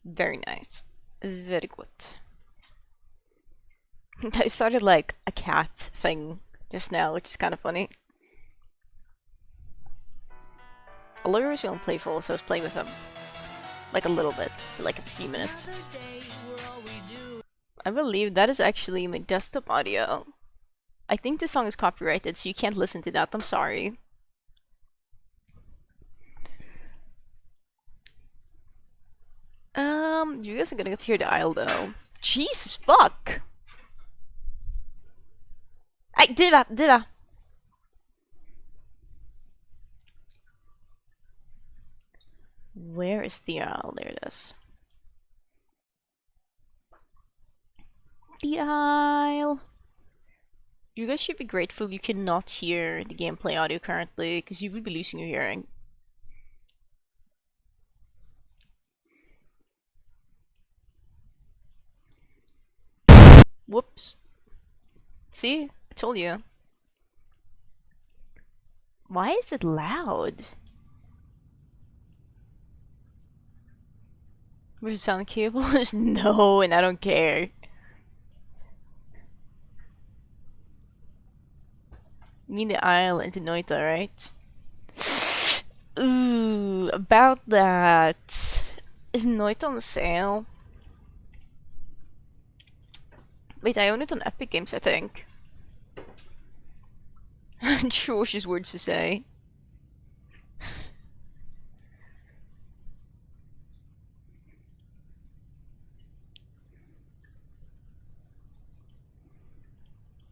Very nice. Very good. I started like a cat thing just now, which is kind of funny. Oliver was feeling playful, so I was playing with him. Like a little bit, for like a few minutes. I believe that is actually my desktop audio. I think the song is copyrighted, so you can't listen to that. I'm sorry. You guys are gonna get to hear the aisle though. Jesus fuck! Ay, diva! Where is the aisle? There it is. The aisle! You guys should be grateful you cannot hear the gameplay audio currently, because you would be losing your hearing. Whoops. See? I told you. Why is it loud? Where's the sound cables? No, and I don't care. You mean the aisle into Noita, right? Ooh, about that. Is Noita on sale? Wait, I own it on Epic Games, I think. Atrocious words to say.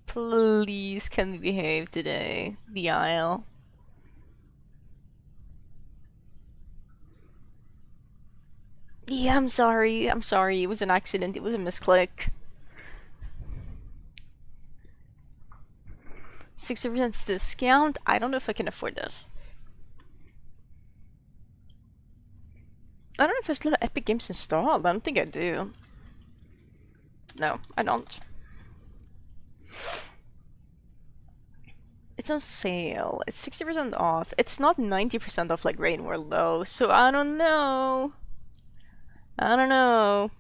Please, can we behave today? The aisle. Yeah, I'm sorry. I'm sorry. It was an accident. It was a misclick. 60% discount? I don't know if I can afford this. I don't know if I still have Epic Games installed. I don't think I do. No, I don't. It's on sale. It's 60% off. It's not 90% off like Rain World though, so I don't know. I don't know.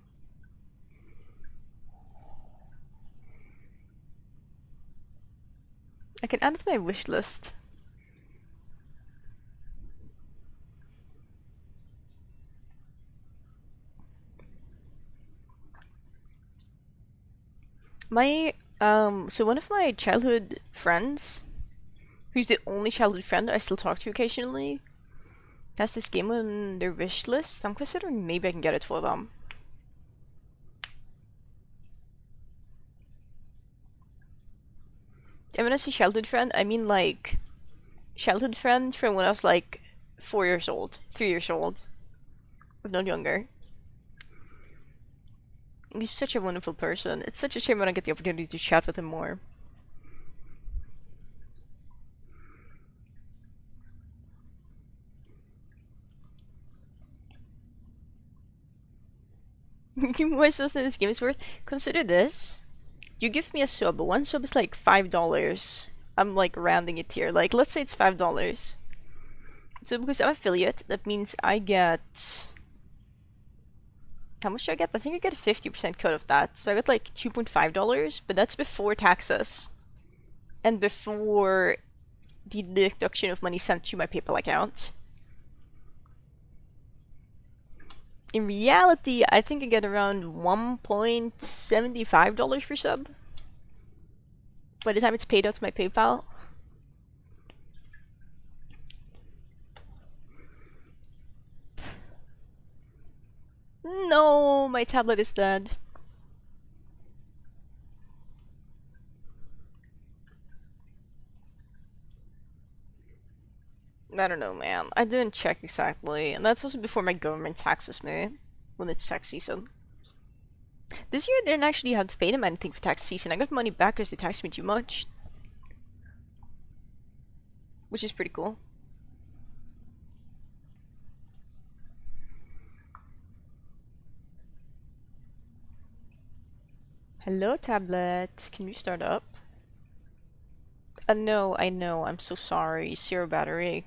I can add it to my wish list. My so one of my childhood friends, who's the only childhood friend I still talk to occasionally, has this game on their wish list. I'm considering maybe I can get it for them. And when I say childhood friend, I mean like childhood friend from when I was like 4 years old, 3 years old, if not younger. He's such a wonderful person. It's such a shame I don't get the opportunity to chat with him more. Why so this game is worth? Consider this. You give me a sub. One sub is like $5. I'm like rounding it here. Like let's say it's $5. So because I'm affiliate, that means I get, how much do I get? I think I get a 50% cut of that. So I got like $2.5, but that's before taxes. And before the deduction of money sent to my PayPal account. In reality, I think I get around $1.75 per sub by the time it's paid out to my PayPal. No, my tablet is dead. I don't know, man. I didn't check exactly, and that's also before my government taxes me when it's tax season. This year, I didn't actually have to pay them anything for tax season. I got money back because they taxed me too much, which is pretty cool. Hello, tablet. Can you start up? No, I know. I'm so sorry. Zero battery.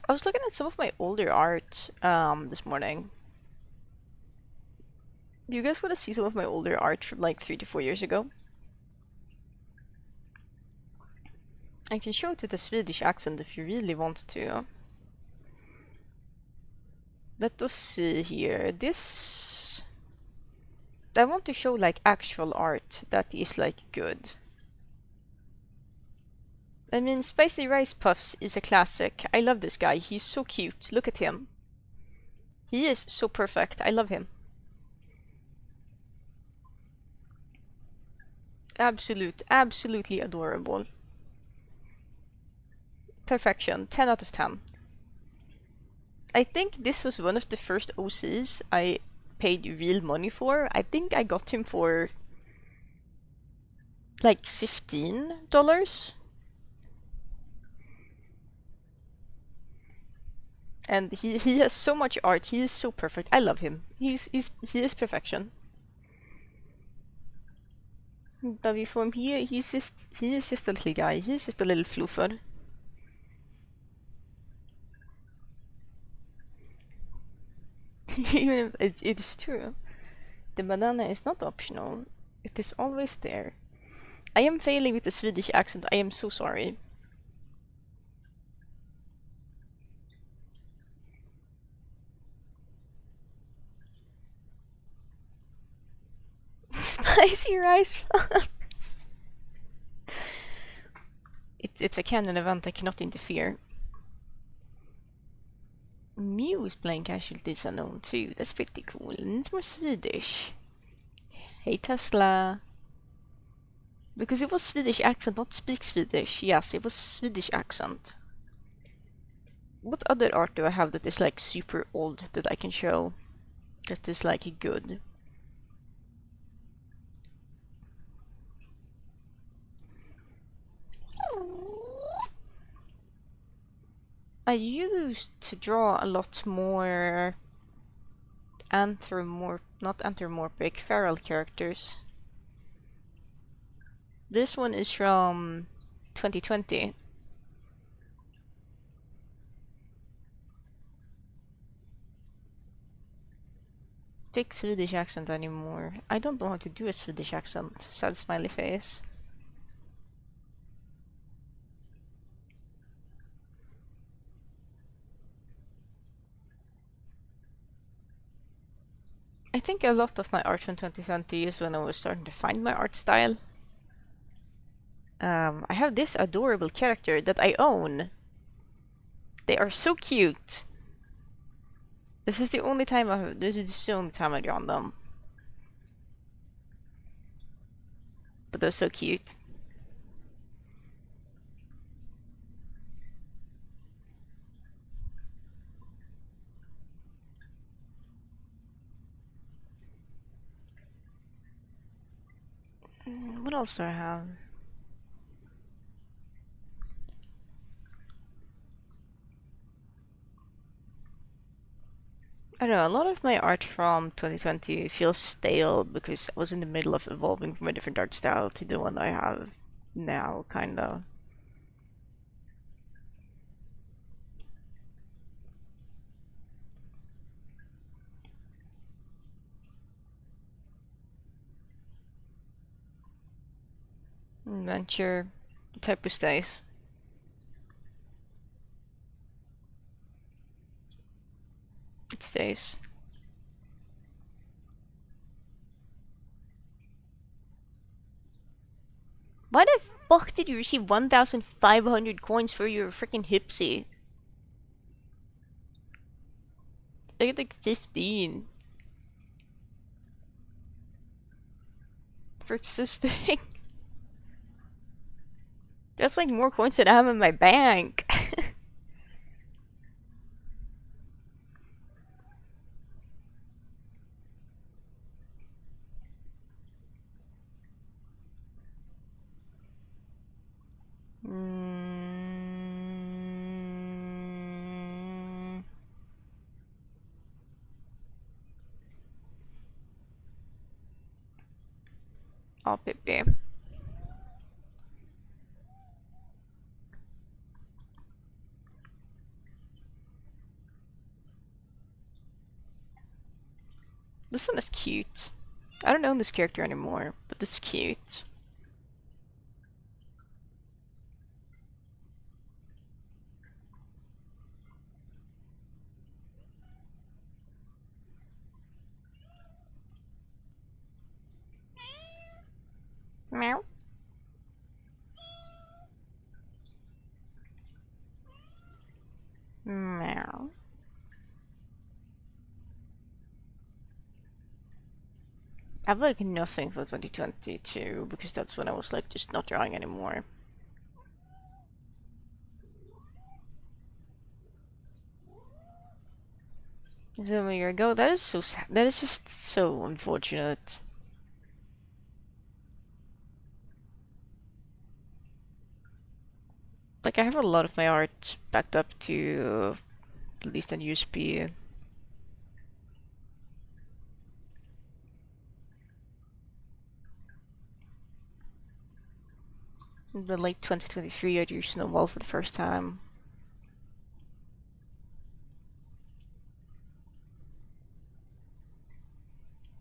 I was looking at some of my older art this morning. Do you guys want to see some of my older art from like 3 to 4 years ago? I can show it with a Swedish accent if you really want to. Let us see here. This... I want to show like actual art that is like good. I mean, Spicy Rice Puffs is a classic. I love this guy. He's so cute. Look at him. He is so perfect. I love him. Absolutely adorable. Perfection. 10 out of 10. I think this was one of the first OCs I paid real money for. I think I got him for like $15. And he has so much art. He is so perfect. I love him. He is perfection. But before him, he is just a little guy. He's just a little floofer. Even if it is true. The banana is not optional. It is always there. I am failing with the Swedish accent. I am so sorry. Spicy rice flowers. It's a canon event. I cannot interfere. Mew is playing Casualties Unknown too. That's pretty cool. And it's more Swedish. Hey Tesla. Because it was Swedish accent, not speak Swedish. Yes, it was Swedish accent. What other art do I have that is like super old that I can show? That is like good. I used to draw a lot more not anthropomorphic, feral characters. This one is from 2020. Take Swedish accent anymore. I don't know how to do a Swedish accent. Sad smiley face. I think a lot of my art from 2020 is when I was starting to find my art style. I have this adorable character that I own. They are so cute. This is the only time I've drawn them. But they're so cute. What else do I have? I don't know, a lot of my art from 2020 feels stale because I was in the middle of evolving from a different art style to the one I have now, kinda. Adventure, type stays. It stays. Why the fuck did you receive 1,500 coins for your freaking hipsy? I get like 15 for existing. That's like more coins than I have in my bank. Oh, Pippi. This one is cute. I don't own this character anymore, but it's cute. Meow. Meow. I have like nothing for 2022 because that's when I was like just not drawing anymore. So a year ago, that is so sad. That is just so unfortunate. Like I have a lot of my art backed up to at least on USB. Then like 2023 I drew Snowball for the first time.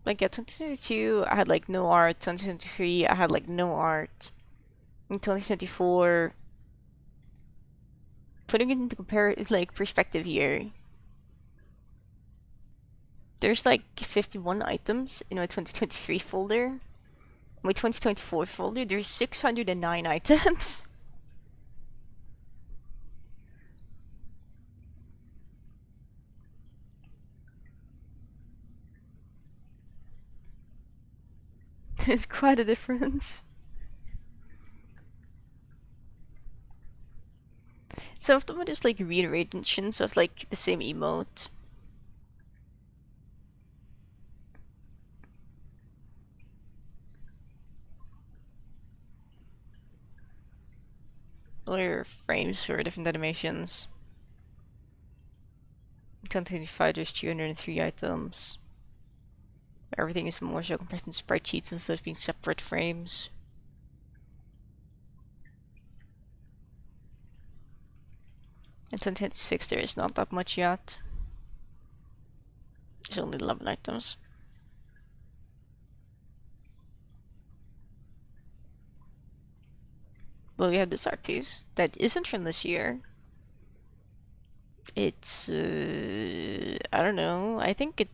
Like yeah, 2022 I had like no art, 2023 I had like no art. In 2024, putting it into like perspective here, there's like 51 items in my 2023 folder. My 2024 folder, there's 609 items. It's quite a difference. Some of them are just like reiterations of like the same emote. Or frames for different animations. 2025 there's 203 items. Everything is more so compressed in sprite sheets instead of being separate frames. In 2026 there is not that much yet. There's only 11 items. Well, we have this art piece that isn't from this year. It's, I don't know, I think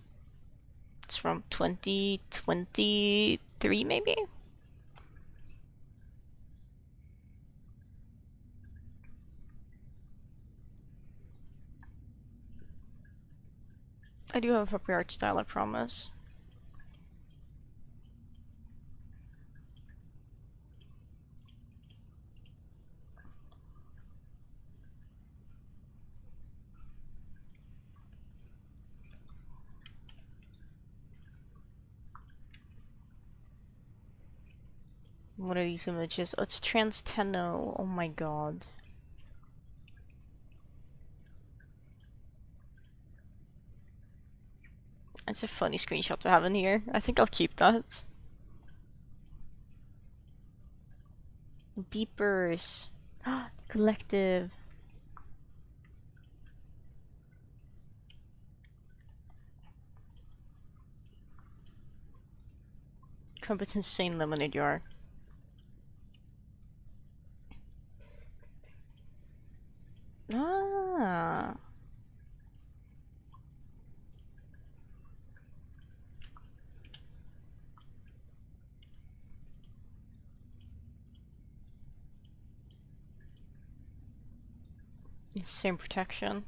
it's from 2023 maybe? I do have a proper art style, I promise. What are these images? Oh, it's Trans-Tenno. Oh my god. That's a funny screenshot to have in here. I think I'll keep that. Beepers. Collective. Crumpet's insane lemonade jar. Ah. Same protection.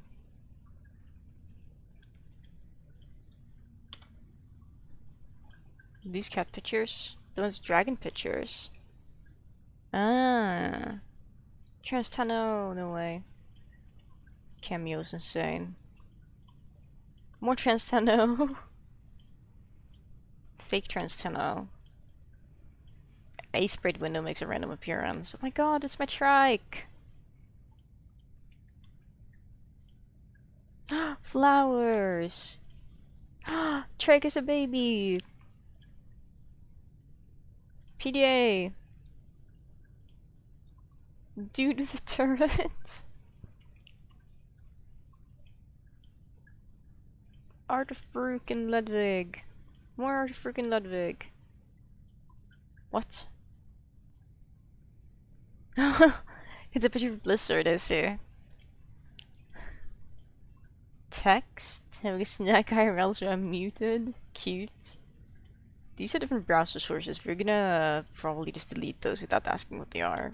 These cat pictures? Those dragon pictures. Ah. Trans-Tenno, no way. Cameo's insane. More Trans-Tenno. Fake Trans-Tenno. A sprayed window makes a random appearance. Oh my god, it's my trike! Flowers! Trike is a baby! PDA! Dude with the turret! Art of Brooke and Ludwig. More freaking Ludwig. What? It's a picture of Blizzard, I see. Text? Having a snack IRL so I'm muted. Cute. These are different browser sources. We're gonna probably just delete those without asking what they are.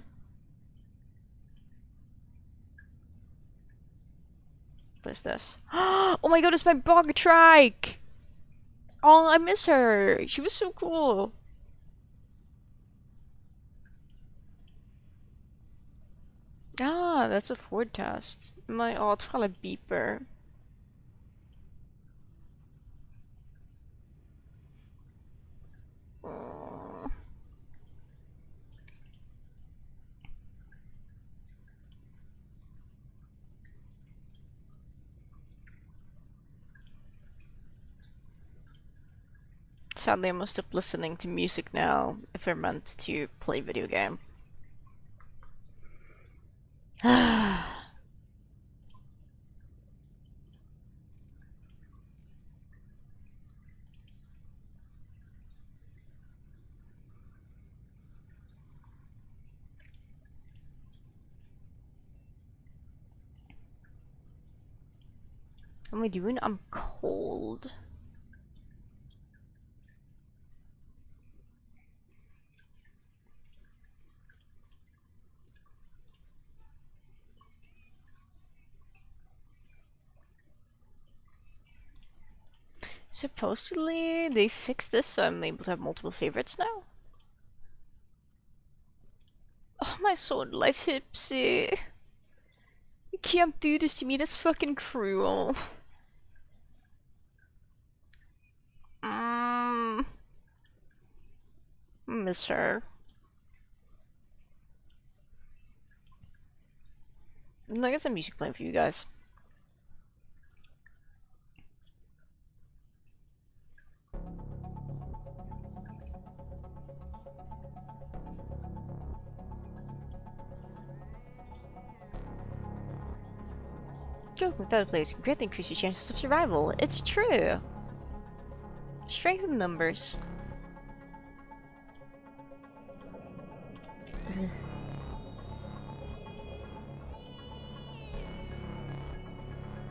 What is this? Oh my god, it's my bog trike! Oh, I miss her. She was so cool. Ah, that's a Ford test. My Twilight beeper. Oh. Sadly, I must stop listening to music now if I meant to play video game. What am I doing? I'm cold. Supposedly, they fixed this so I'm able to have multiple favorites now. Oh, my sword life, Hipsy. You can't do this to me, that's fucking cruel. I miss her. I got some music playing for you guys. Go without a place can greatly increase your chances of survival. It's true. Strength in numbers.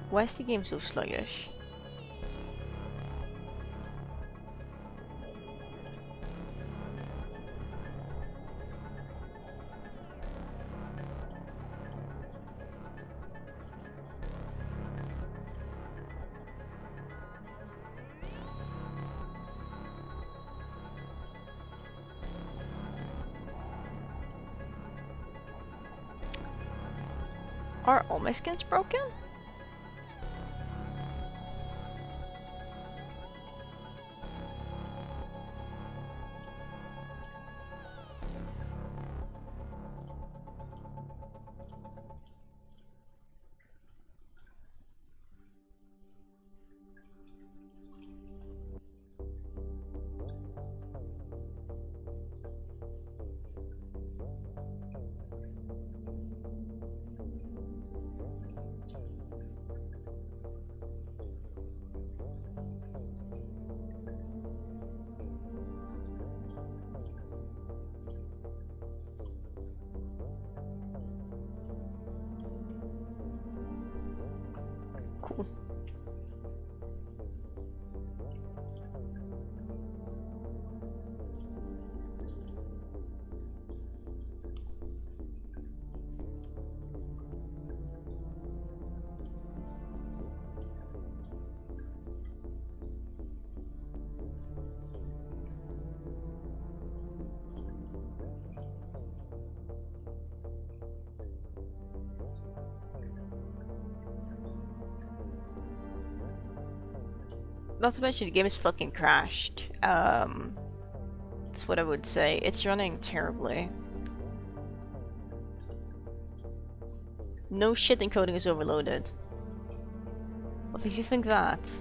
Why is the game so sluggish? Are all my skins broken? Cool. Not to mention the game is fucking crashed. That's what I would say. It's running terribly. No shit, encoding is overloaded. What makes you think that?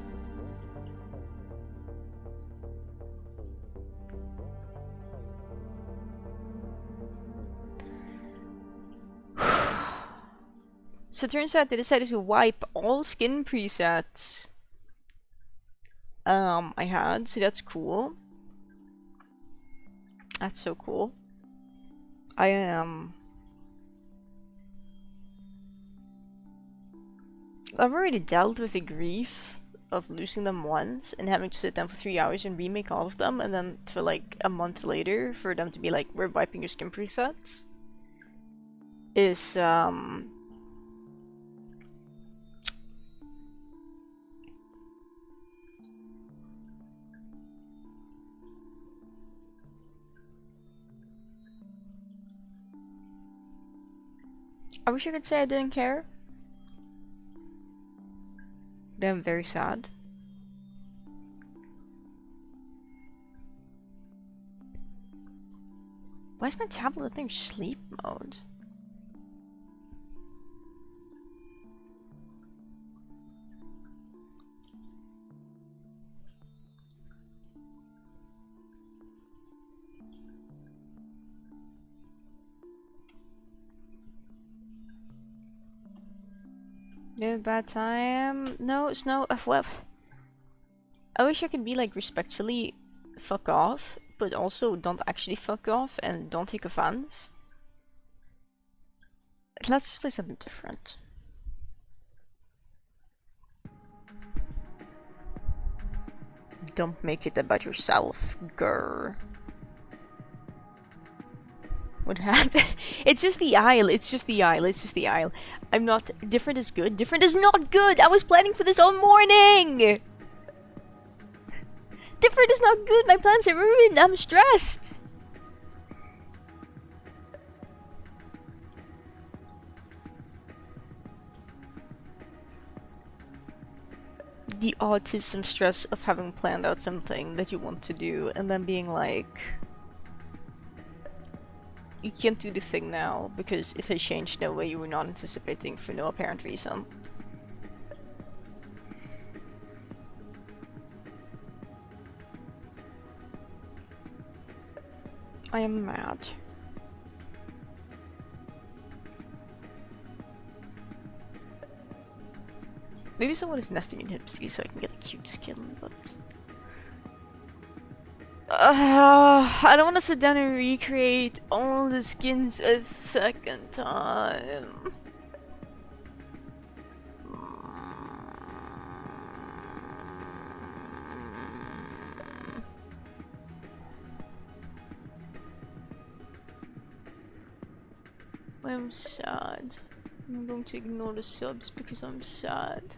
So it turns out they decided to wipe all skin presets. I had, so that's cool. That's so cool. I am. I've already dealt with the grief of losing them once and having to sit down for 3 hours and remake all of them, and then for like a month later for them to be like, we're wiping your skin presets. Is I wish I could say I didn't care. But I'm very sad. Why is my tablet in sleep mode? No bad time. No, Snow. Well, I wish I could be like respectfully fuck off, but also don't actually fuck off and don't take offense. Let's play something different. Don't make it about yourself, grr. What happened? It's just the aisle, it's just the aisle, it's just the aisle. I'm not- different is good? Different is not good! I was planning for this all morning! Different is not good, my plans are ruined, I'm stressed! The autism stress of having planned out something that you want to do and then being like, you can't do the thing now because it has changed in a way you were not anticipating for no apparent reason. I am mad. Maybe someone is nesting in Hipsy so I can get a cute skin, but... I don't want to sit down and recreate all the skins a second time. I'm sad. I'm going to ignore the subs because I'm sad.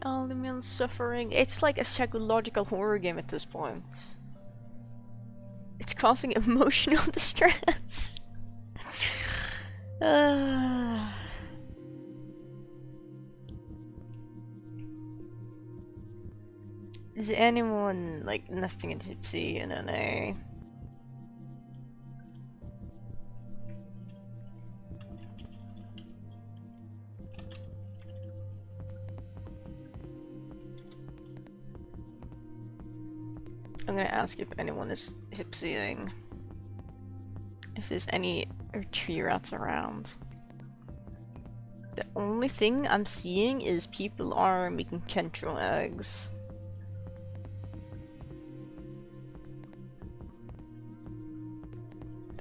All the men suffering. It's like a psychological horror game at this point. It's causing emotional distress. Is anyone like nesting in Tipsy in NA? I'm gonna ask if anyone is hipsying. If there's any tree rats around. The only thing I'm seeing is people are making Kentro eggs.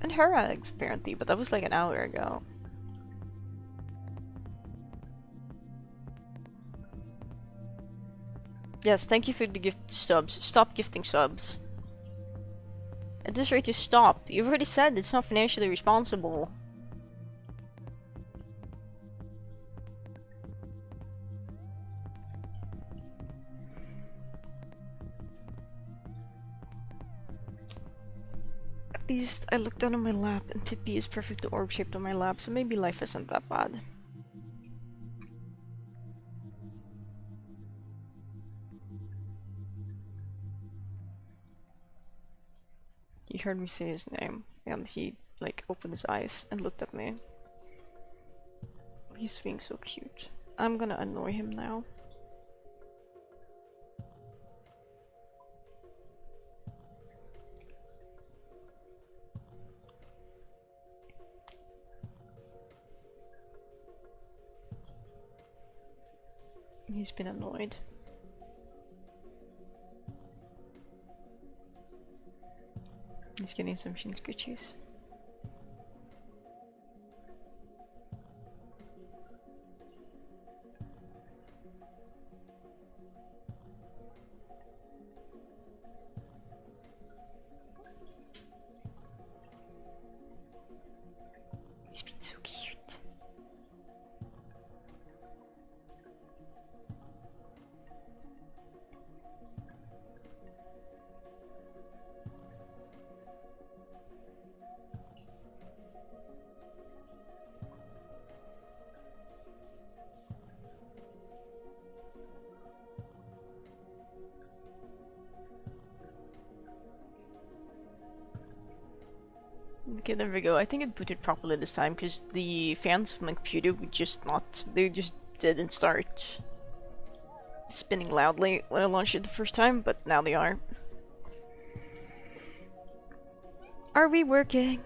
And her eggs apparently, but that was like an hour ago. Yes, thank you for the gift subs. Stop gifting subs. At this rate, you stop. You've already said it's not financially responsible. At least I looked down on my lap and Pippi is perfectly orb-shaped on my lap, so maybe life isn't that bad. He heard me say his name, and he, like, opened his eyes and looked at me. He's being so cute. I'm gonna annoy him now. He's been annoyed. He's getting some shin scratches. He's been so cute. Okay, there we go. I think it booted properly this time because the fans from my computer would just not. They just didn't start spinning loudly when I launched it the first time, but now they are. Are we working?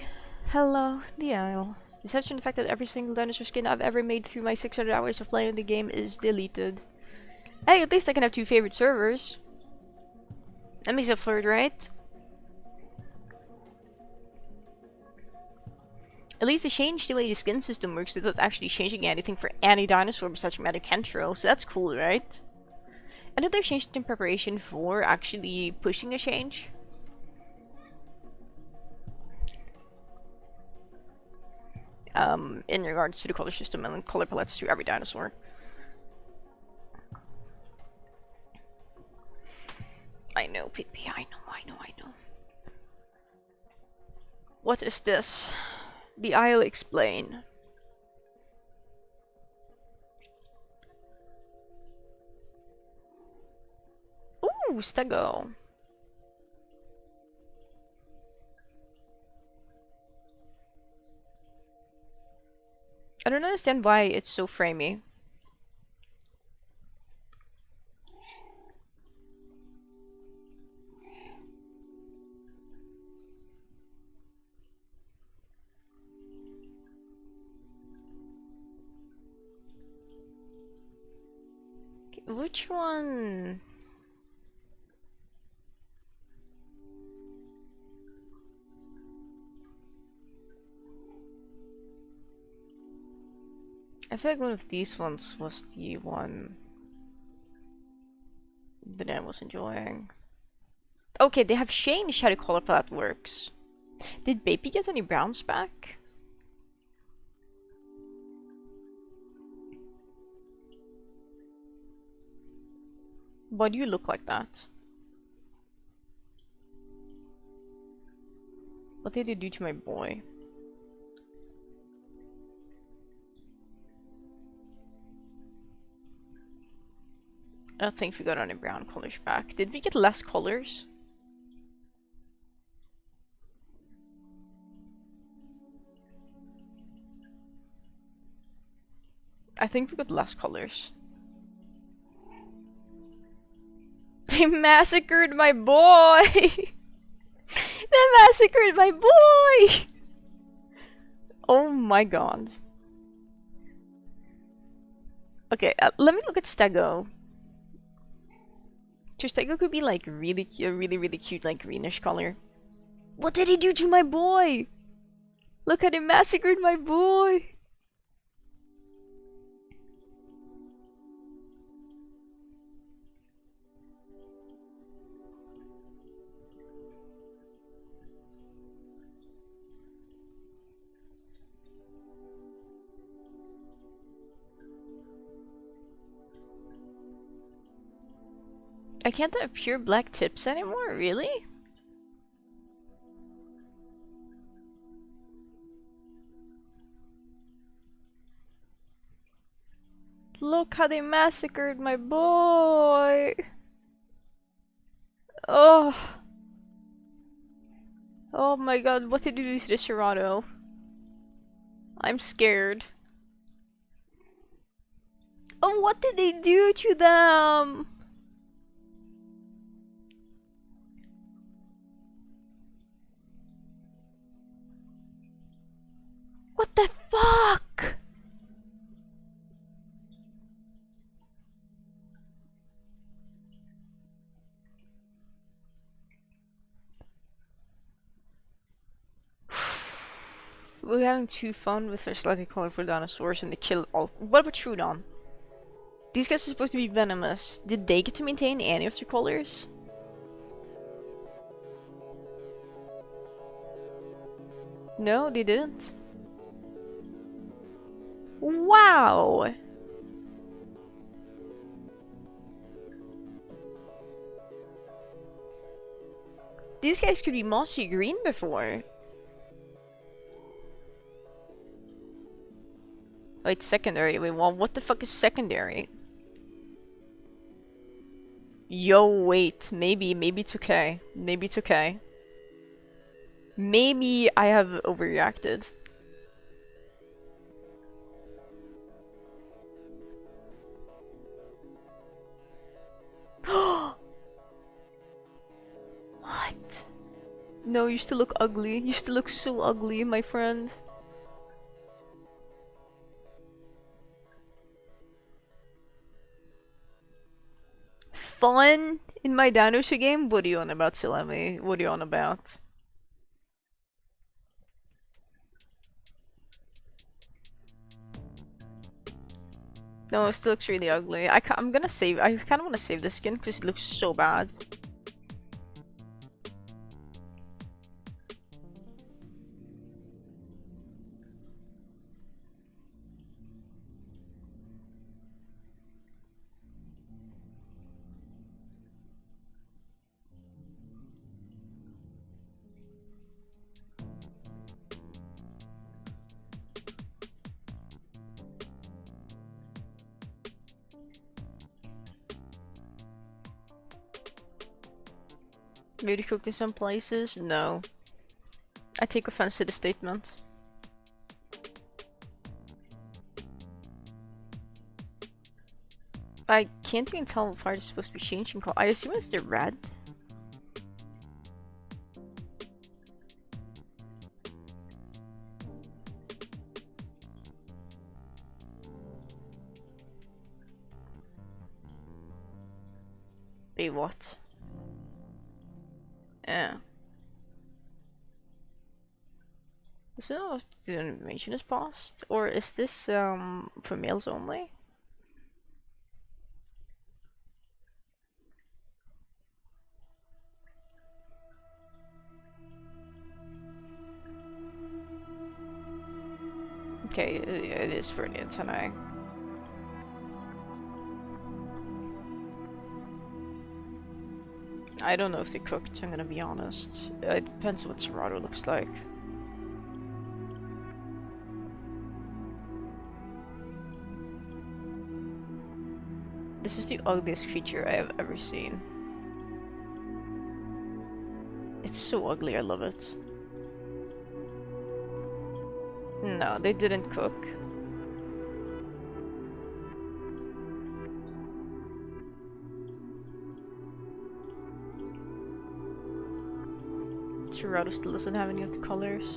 Hello, the Isle. Besides from the fact that every single dinosaur skin I've ever made through my 600 hours of playing the game is deleted. Hey, at least I can have 2 favorite servers. That makes up for it, right? At least they changed the way the skin system works without actually changing anything for any dinosaur besides Metacantro, so that's cool, right? I know they've changed it in preparation for actually pushing a change. In regards to the color system and color palettes to every dinosaur. I know, Pippi, I know. What is this? The Isle explain. Ooh, Stego. I don't understand why it's so framey. Which one? I feel like one of these ones was the one that I was enjoying. Okay, they have changed how the color palette works. Did Baby get any browns back? Why do you look like that? What did they do to my boy? I don't think we got any brown colors back. Did we get less colors? I think we got less colors. They massacred my boy! They massacred my boy! Oh my god. Okay, let me look at Stego. Stego could be like really cute, like greenish color. What did he do to my boy? Look at him massacred my boy! I can't have pure black tips anymore, really? Look how they massacred my boy! Oh! Oh my god, what did you do to this Serrano? I'm scared. Oh, what did they do to them? What the fuck? we're having too fun with our slightly colorful dinosaurs and they kill all. What about Troodon? These guys are supposed to be venomous. Did they get to maintain any of their colors? No, they didn't. Wow! These guys could be mossy green before. Wait, secondary. Wait, well, what the fuck is secondary? Yo, wait. Maybe it's okay. Maybe it's okay. Maybe I have overreacted. What? No, you still look ugly. You still look so ugly, my friend. Fun in my dinosaur game? What are you on about, Salami? What are you on about? No, it still looks really ugly. I'm gonna save. I kind of want to save this skin because it looks so bad. Maybe cooked in some places? No. I take offense to the statement. I can't even tell if it's supposed to be changing color. I assume it's the red. Wait, what? Yeah. Is it not the animation is paused? Or is this for males only? Okay, it is for the antennae. I don't know if they cooked, I'm gonna be honest. It depends on what Serato looks like. This is the ugliest creature I have ever seen. It's so ugly, I love it. No, they didn't cook. Serato still doesn't have any of the colors.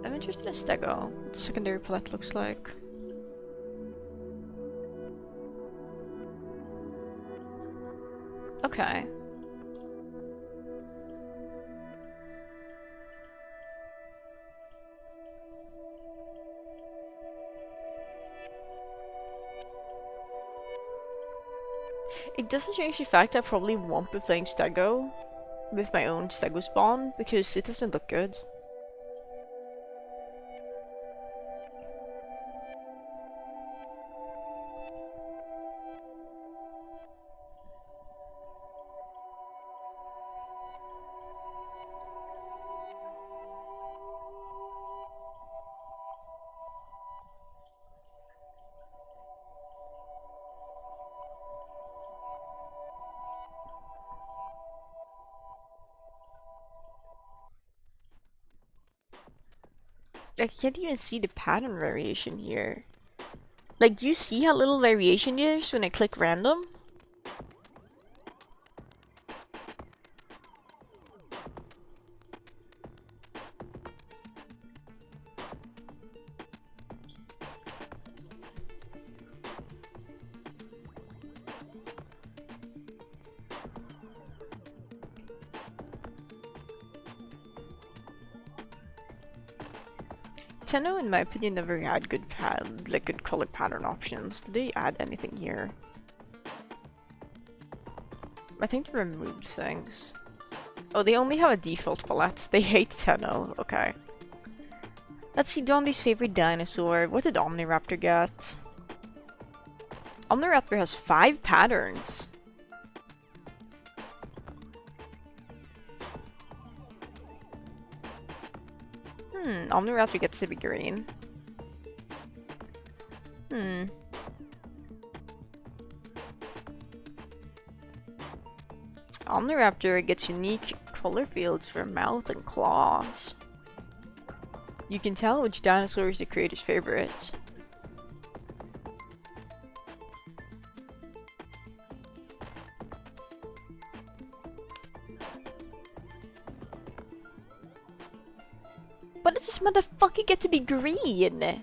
I'm interested in Stego, what the secondary palette looks like. Okay. It doesn't change the fact I probably won't be playing Stego with my own Stego spawn because it doesn't look good. I can't even see the pattern variation here. Like, do you see how little variation there is when I click random? Tenno, in my opinion, never had good good color pattern options. Did they add anything here? I think they removed things. Oh, they only have a default palette. They hate Tenno. Okay. Let's see Dondi's favorite dinosaur. What did Omniraptor get? Omniraptor has 5 patterns. Omniraptor gets to be green. Omniraptor gets unique color fields for mouth and claws. You can tell which dinosaur is the creator's favorite. But does this motherfucker get to be green?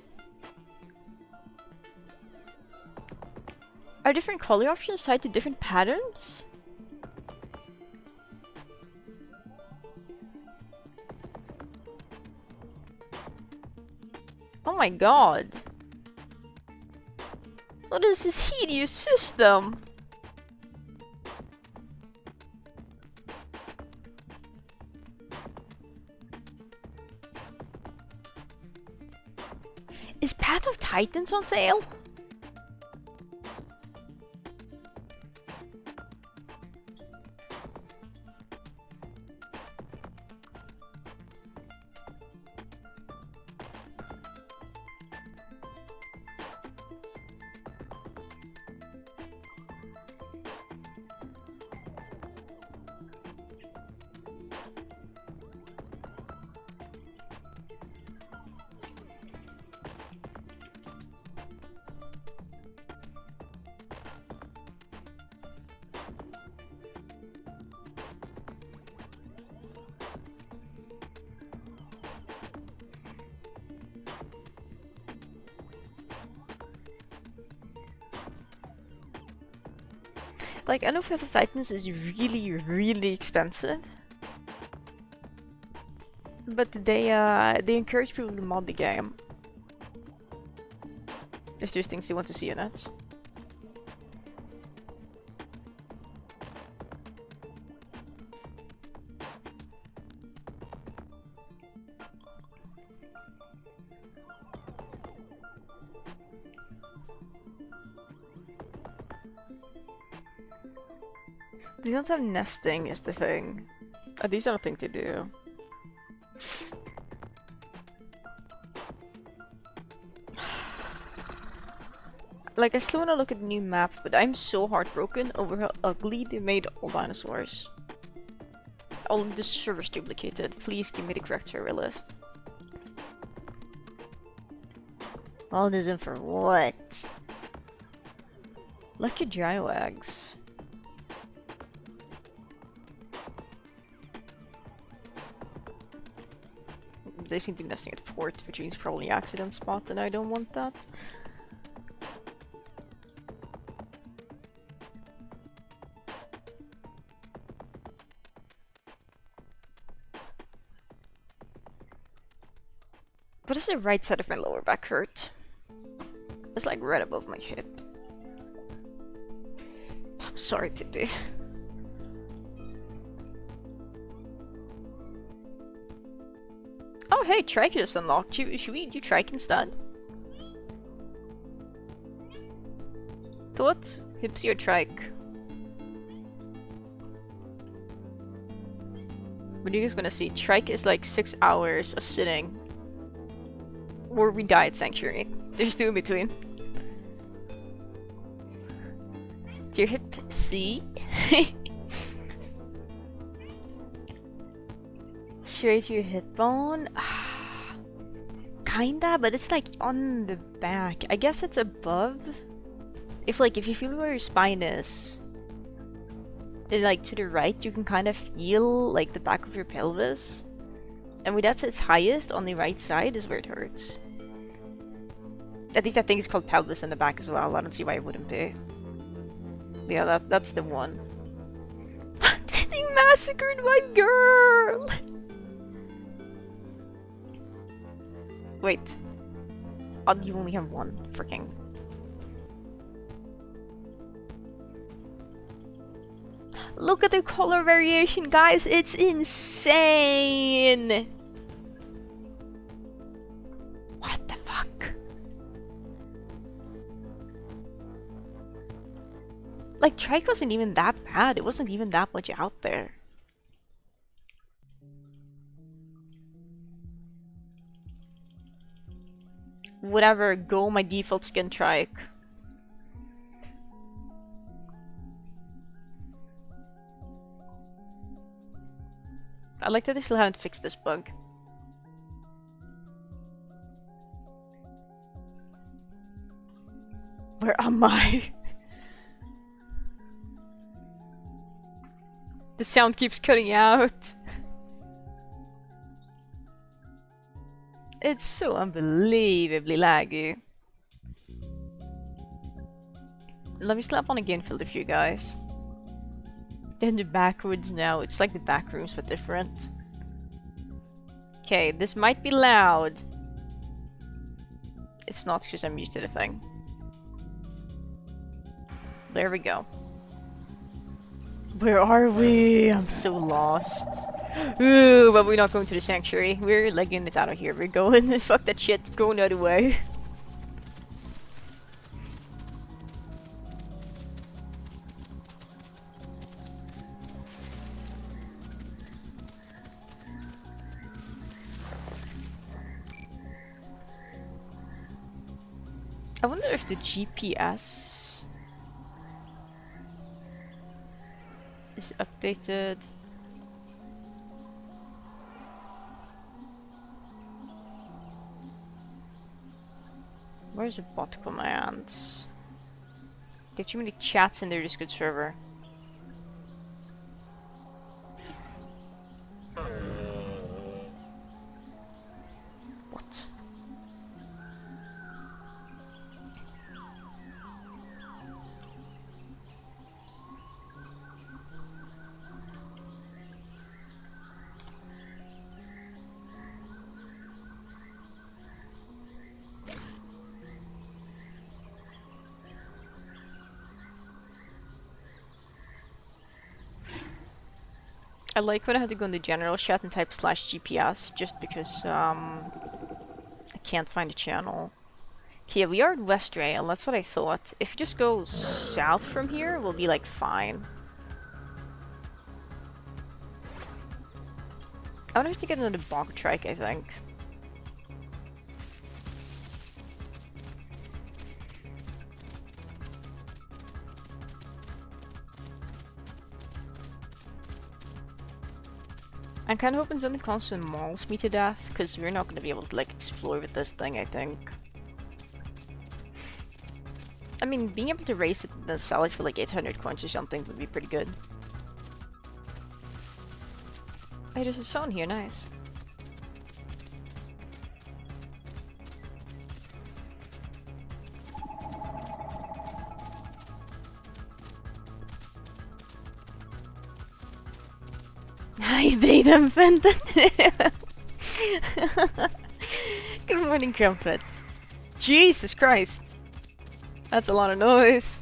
Are different color options tied to different patterns? Oh my god. What is this hideous system? Is Path of Titans on sale? Like, I know Path of Titans is really, really expensive. But they encourage people to mod the game. If there's things they want to see in it. They don't have nesting is the thing. At least I don't think they do. Like, I still want to look at the new map, but I'm so heartbroken over how ugly they made all dinosaurs. All of the servers duplicated. Please give me the correct server list. All this in for what? Lucky drywags. They seem to be nesting at port, which means probably accident spot, and I don't want that. What does the right side of my lower back hurt? It's like right above my hip. I'm sorry, Pippi. Oh hey, Trike just unlocked. Should we do Trike instead? Thoughts? Hipsy or Trike? What are you guys gonna see? Trike is like 6 hours of sitting. Or we die at Sanctuary. There's 2 in between. Do your hip C? Straight to your hip bone? Kinda, but it's like on the back. I guess it's above. If you feel where your spine is, then like to the right, you can kind of feel like the back of your pelvis. And when that's its highest on the right side is where it hurts. At least I think it's called pelvis in the back as well. I don't see why it wouldn't be. Yeah, that's the one. They massacred my girl! Wait. Oh, you only have one. Freaking. Look at the color variation, guys! It's insane! What the fuck? Like, Trike wasn't even that bad. It wasn't even that much out there. Whatever, go my default skin Trike. I like that they still haven't fixed this bug. Where am I? The sound keeps cutting out. It's so unbelievably laggy. Let me slap on a gain filter for you guys. Then the backwards now. It's like the back rooms but different. Okay, this might be loud. It's not because I'm used to the thing. There we go. Where are we? I'm so lost. Ooh, but we're not going to the sanctuary. We're legging it out of here. We're going. Fuck that shit. Going the other way. I wonder if the GPS is updated. Where's the bot commands? Get too many chats in their Discord server. What? I like when I have to go in the general chat and type /GPS just because I can't find a channel. Okay, we are at West Rail, that's what I thought. If you just go south from here, we'll be like fine. I would have to get another bog trike, I think. I'm kind of hoping something comes and mauls me to death, because we're not going to be able to like explore with this thing, I think. I mean, being able to race it and then sell it for like 800 coins or something would be pretty good. Hey, there's a zone here, nice. Hi, Data Fenton. Good morning, Crumpet. Jesus Christ. That's a lot of noise.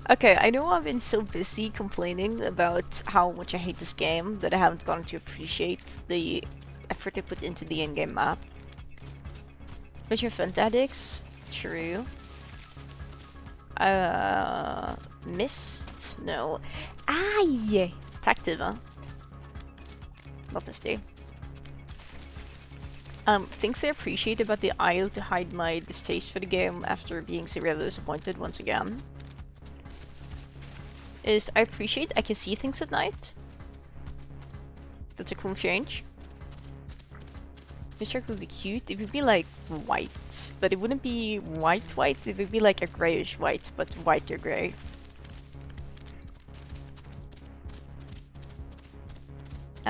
Okay, I know I've been so busy complaining about how much I hate this game that I haven't gotten to appreciate the effort I put into the in-game map. But your Fent addicts? True. Mist? No. Aj! Taktiva. Not Misty. Things I appreciate about the IO to hide my distaste for the game after being severely disappointed once again is I appreciate I can see things at night. That's a cool change. This shark would be cute. It would be like white, but it wouldn't be white. It would be like a grayish white, but white or gray.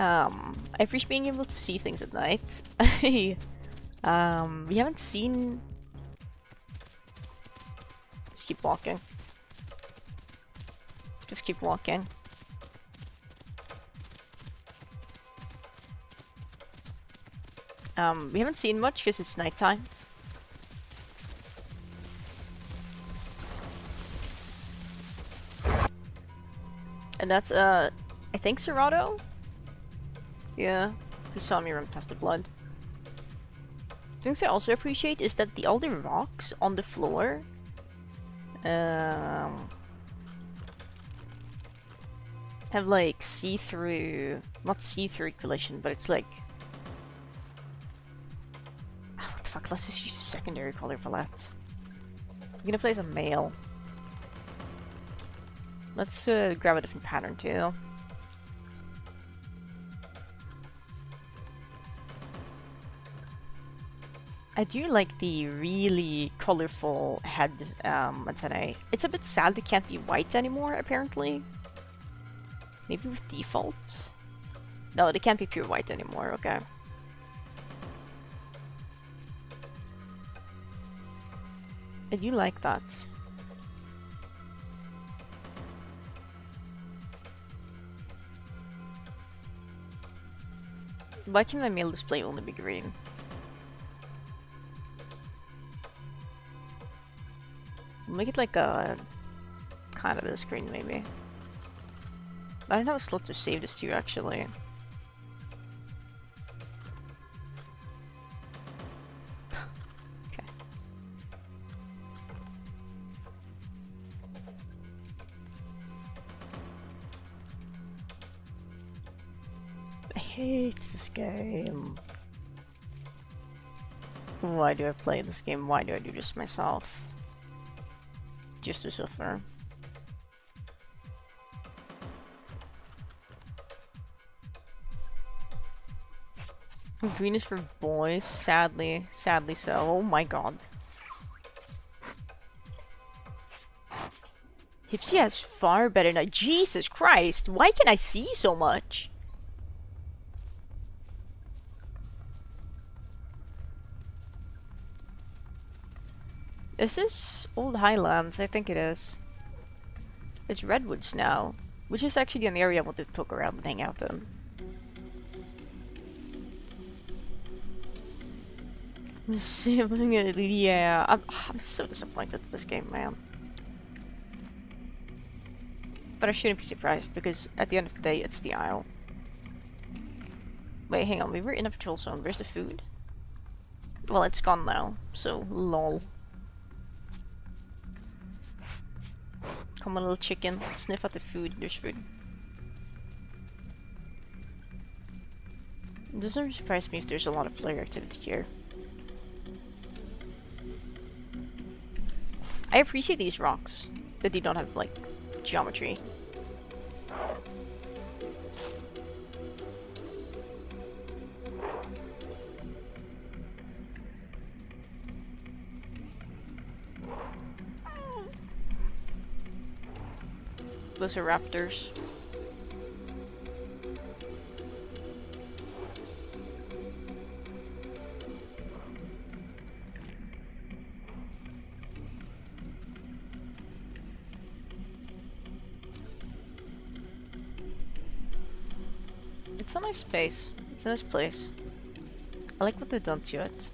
I appreciate being able to see things at night. We haven't seen. Just keep walking. Just keep walking. We haven't seen much because it's nighttime. And that's, I think Serato? Yeah, he saw me run past the blood. Things I also appreciate is that all the rocks on the floor, have like see-through, not see-through collision, but it's like, what the fuck, let's just use the secondary color palette. I'm gonna play some male. Let's grab a different pattern too. I do like the really colorful head antennae. It's a bit sad they can't be white anymore, apparently. Maybe with default? No, they can't be pure white anymore, okay. I do like that. Why can my male display only be green? Make it like a kind of this green, maybe. I don't have a slot to save this to, actually. Okay. I hate this game. Why do I play this game? Why do I do this myself? Just to suffer. Green is for boys, sadly so. Oh my god. Hipsy has far better now. Jesus Christ, why can I see so much? Is this Old Highlands? I think it is. It's Redwoods now, which is actually an area I want to poke around and hang out in. Yeah, I'm so disappointed in this game, man. But I shouldn't be surprised, because at the end of the day, it's the Isle. Wait, hang on, we were in a patrol zone. Where's the food? Well, it's gone now, so lol. Come on, little chicken. Sniff at the food. There's food. It doesn't surprise me if there's a lot of player activity here. I appreciate these rocks, that they don't have, like, geometry. Those are raptors. It's a nice space. It's a nice place. I like what they've done to it.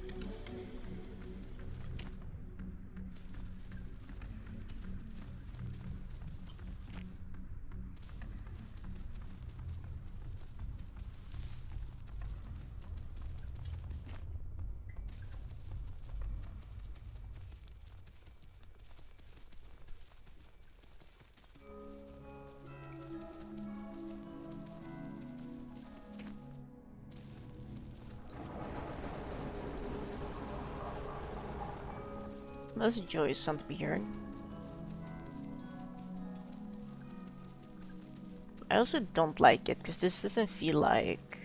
That's a joyous sound to be hearing. I also don't like it because this doesn't feel like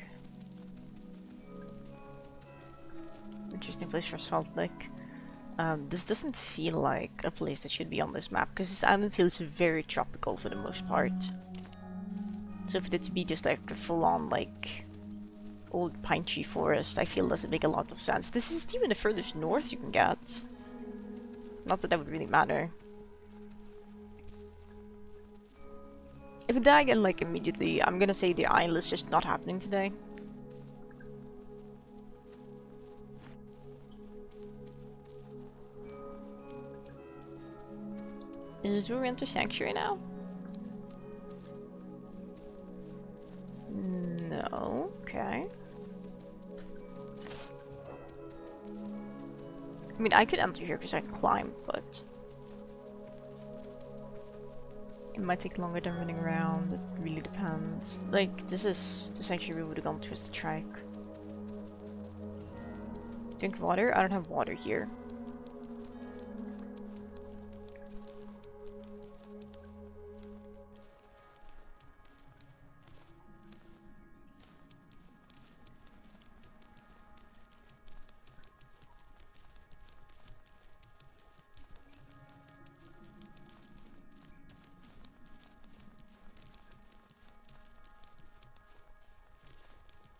interesting place for Salt Lake. This doesn't feel like a place that should be on this map because this island feels very tropical for the most part. So for it to be just like a full-on like old pine tree forest, I feel doesn't make a lot of sense. This is even the furthest north you can get. Not that that would really matter. If we die again, like, immediately, I'm gonna say the isle is just not happening today. Is this where we enter Sanctuary now? No. Okay. I mean, I could enter here because I can climb, but it might take longer than running around. It really depends. Like, this is the Sanctuary we would have gone to as the trike. Drink water? I don't have water here.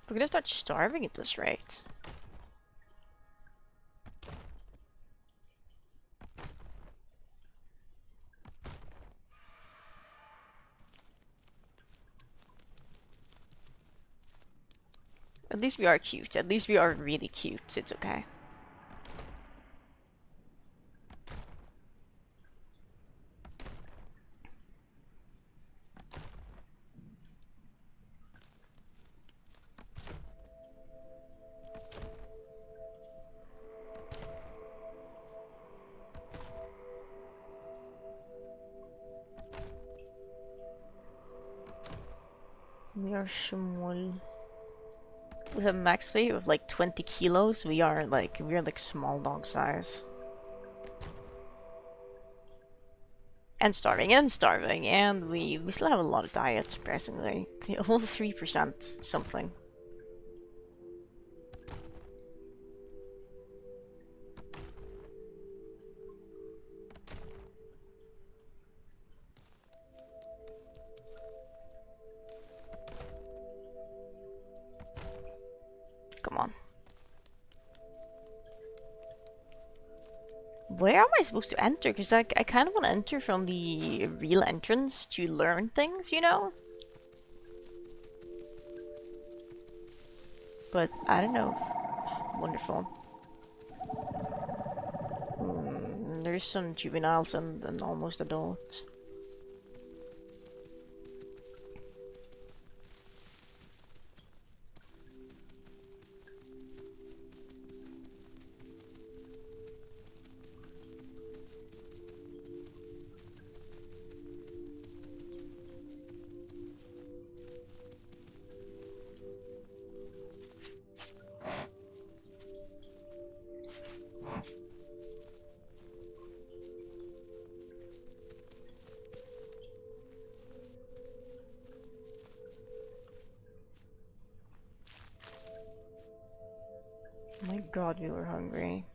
We're gonna start starving at this rate. At least we are cute. At least we are really cute. It's okay. We are small. With a max weight of like 20 kilos, we are like small dog size. And starving, and we still have a lot of diet, surprisingly. A whole 3% something. Come on. Where am I supposed to enter? Because I kind of want to enter from the real entrance to learn things, you know? But I don't know. Wonderful. There's some juveniles and almost adults. My god, we were hungry.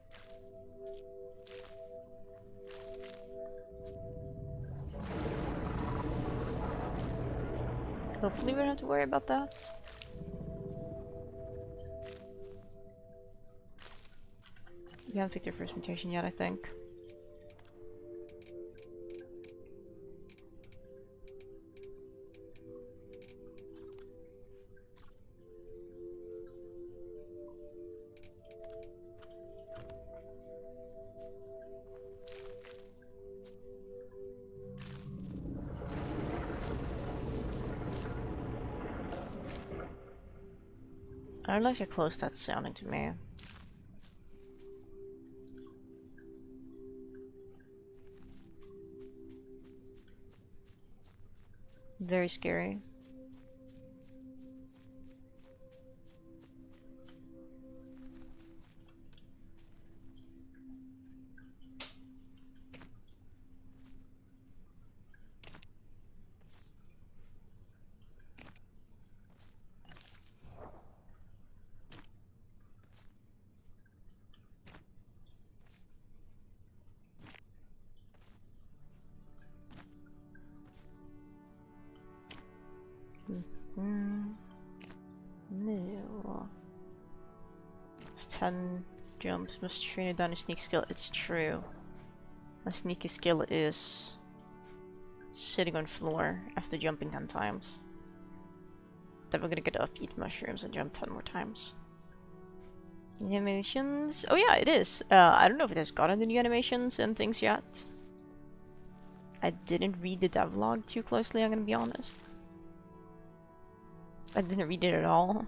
Hopefully we don't have to worry about that. We haven't picked our first mutation yet, I think. I don't like how close that's sounding to me. Very scary. No. It's 10 jumps, must train it down a sneak skill. It's true. My sneaky skill is sitting on floor after jumping 10 times. Then we're gonna get up, eat mushrooms, and jump 10 more times. Animations? Oh yeah, it is. I don't know if it has gotten the new animations and things yet. I didn't read the devlog too closely, I'm gonna be honest. I didn't read it at all.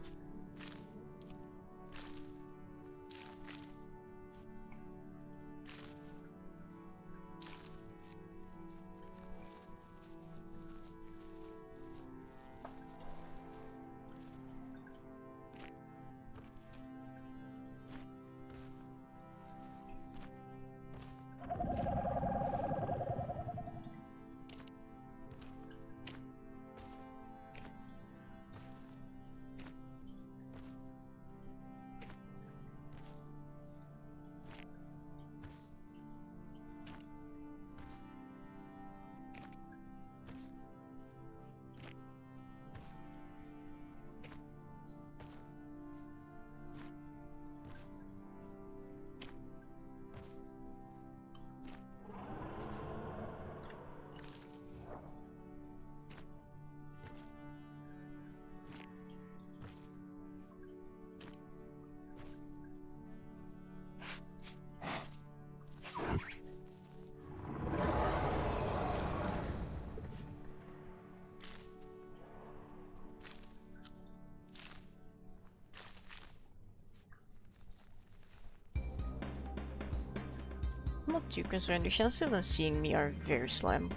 I'm not too concerned. The chances of them seeing me are very slim.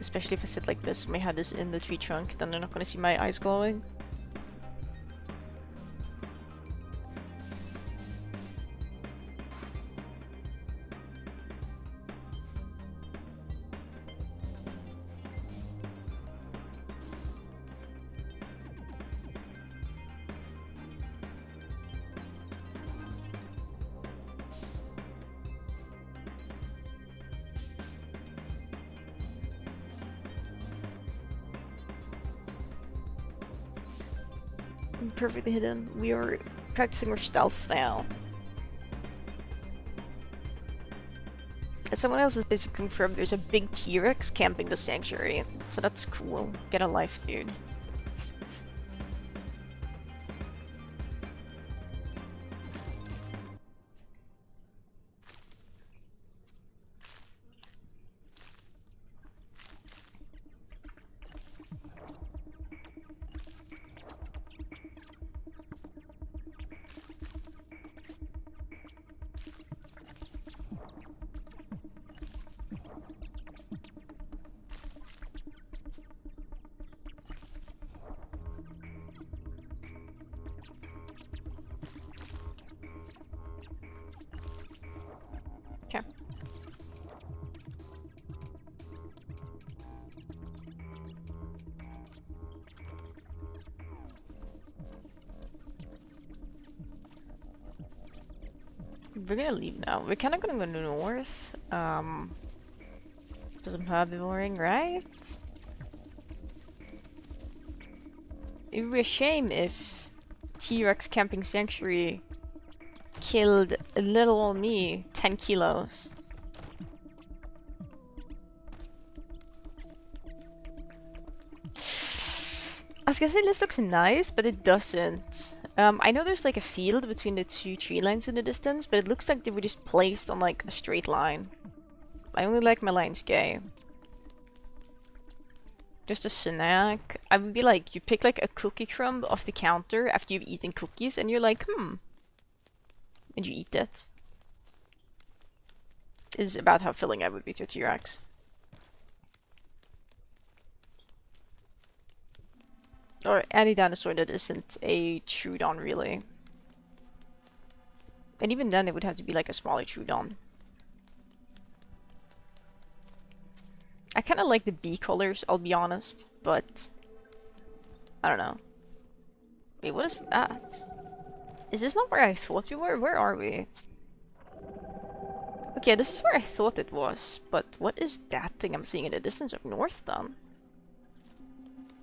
Especially if I sit like this, my head is in the tree trunk, then they're not gonna see my eyes glowing. Perfectly hidden. We are practicing our stealth now. As someone else has basically confirmed, there's a big T-Rex camping the sanctuary, so that's cool. Get a life, dude. Okay. We're gonna leave now. We're kinda gonna go north. Because I'm herbivoring, right? It would be a shame if T-Rex Camping Sanctuary killed little old me 10 kilos. I was gonna say this looks nice, but it doesn't. I know there's like a field between the two tree lines in the distance, but it looks like they were just placed on like a straight line. I only like my lines gay. Just a snack. I would be like, you pick like a cookie crumb off the counter after you've eaten cookies, and you're like, and you eat it. Is about how filling I would be to a T-Rex. Or any dinosaur that isn't a Troodon, really. And even then, it would have to be like a smaller Troodon. I kind of like the bee colors, I'll be honest, but I don't know. Wait, what is that? Is this not where I thought we were? Where are we? Okay, this is where I thought it was, but what is that thing I'm seeing in the distance up north then?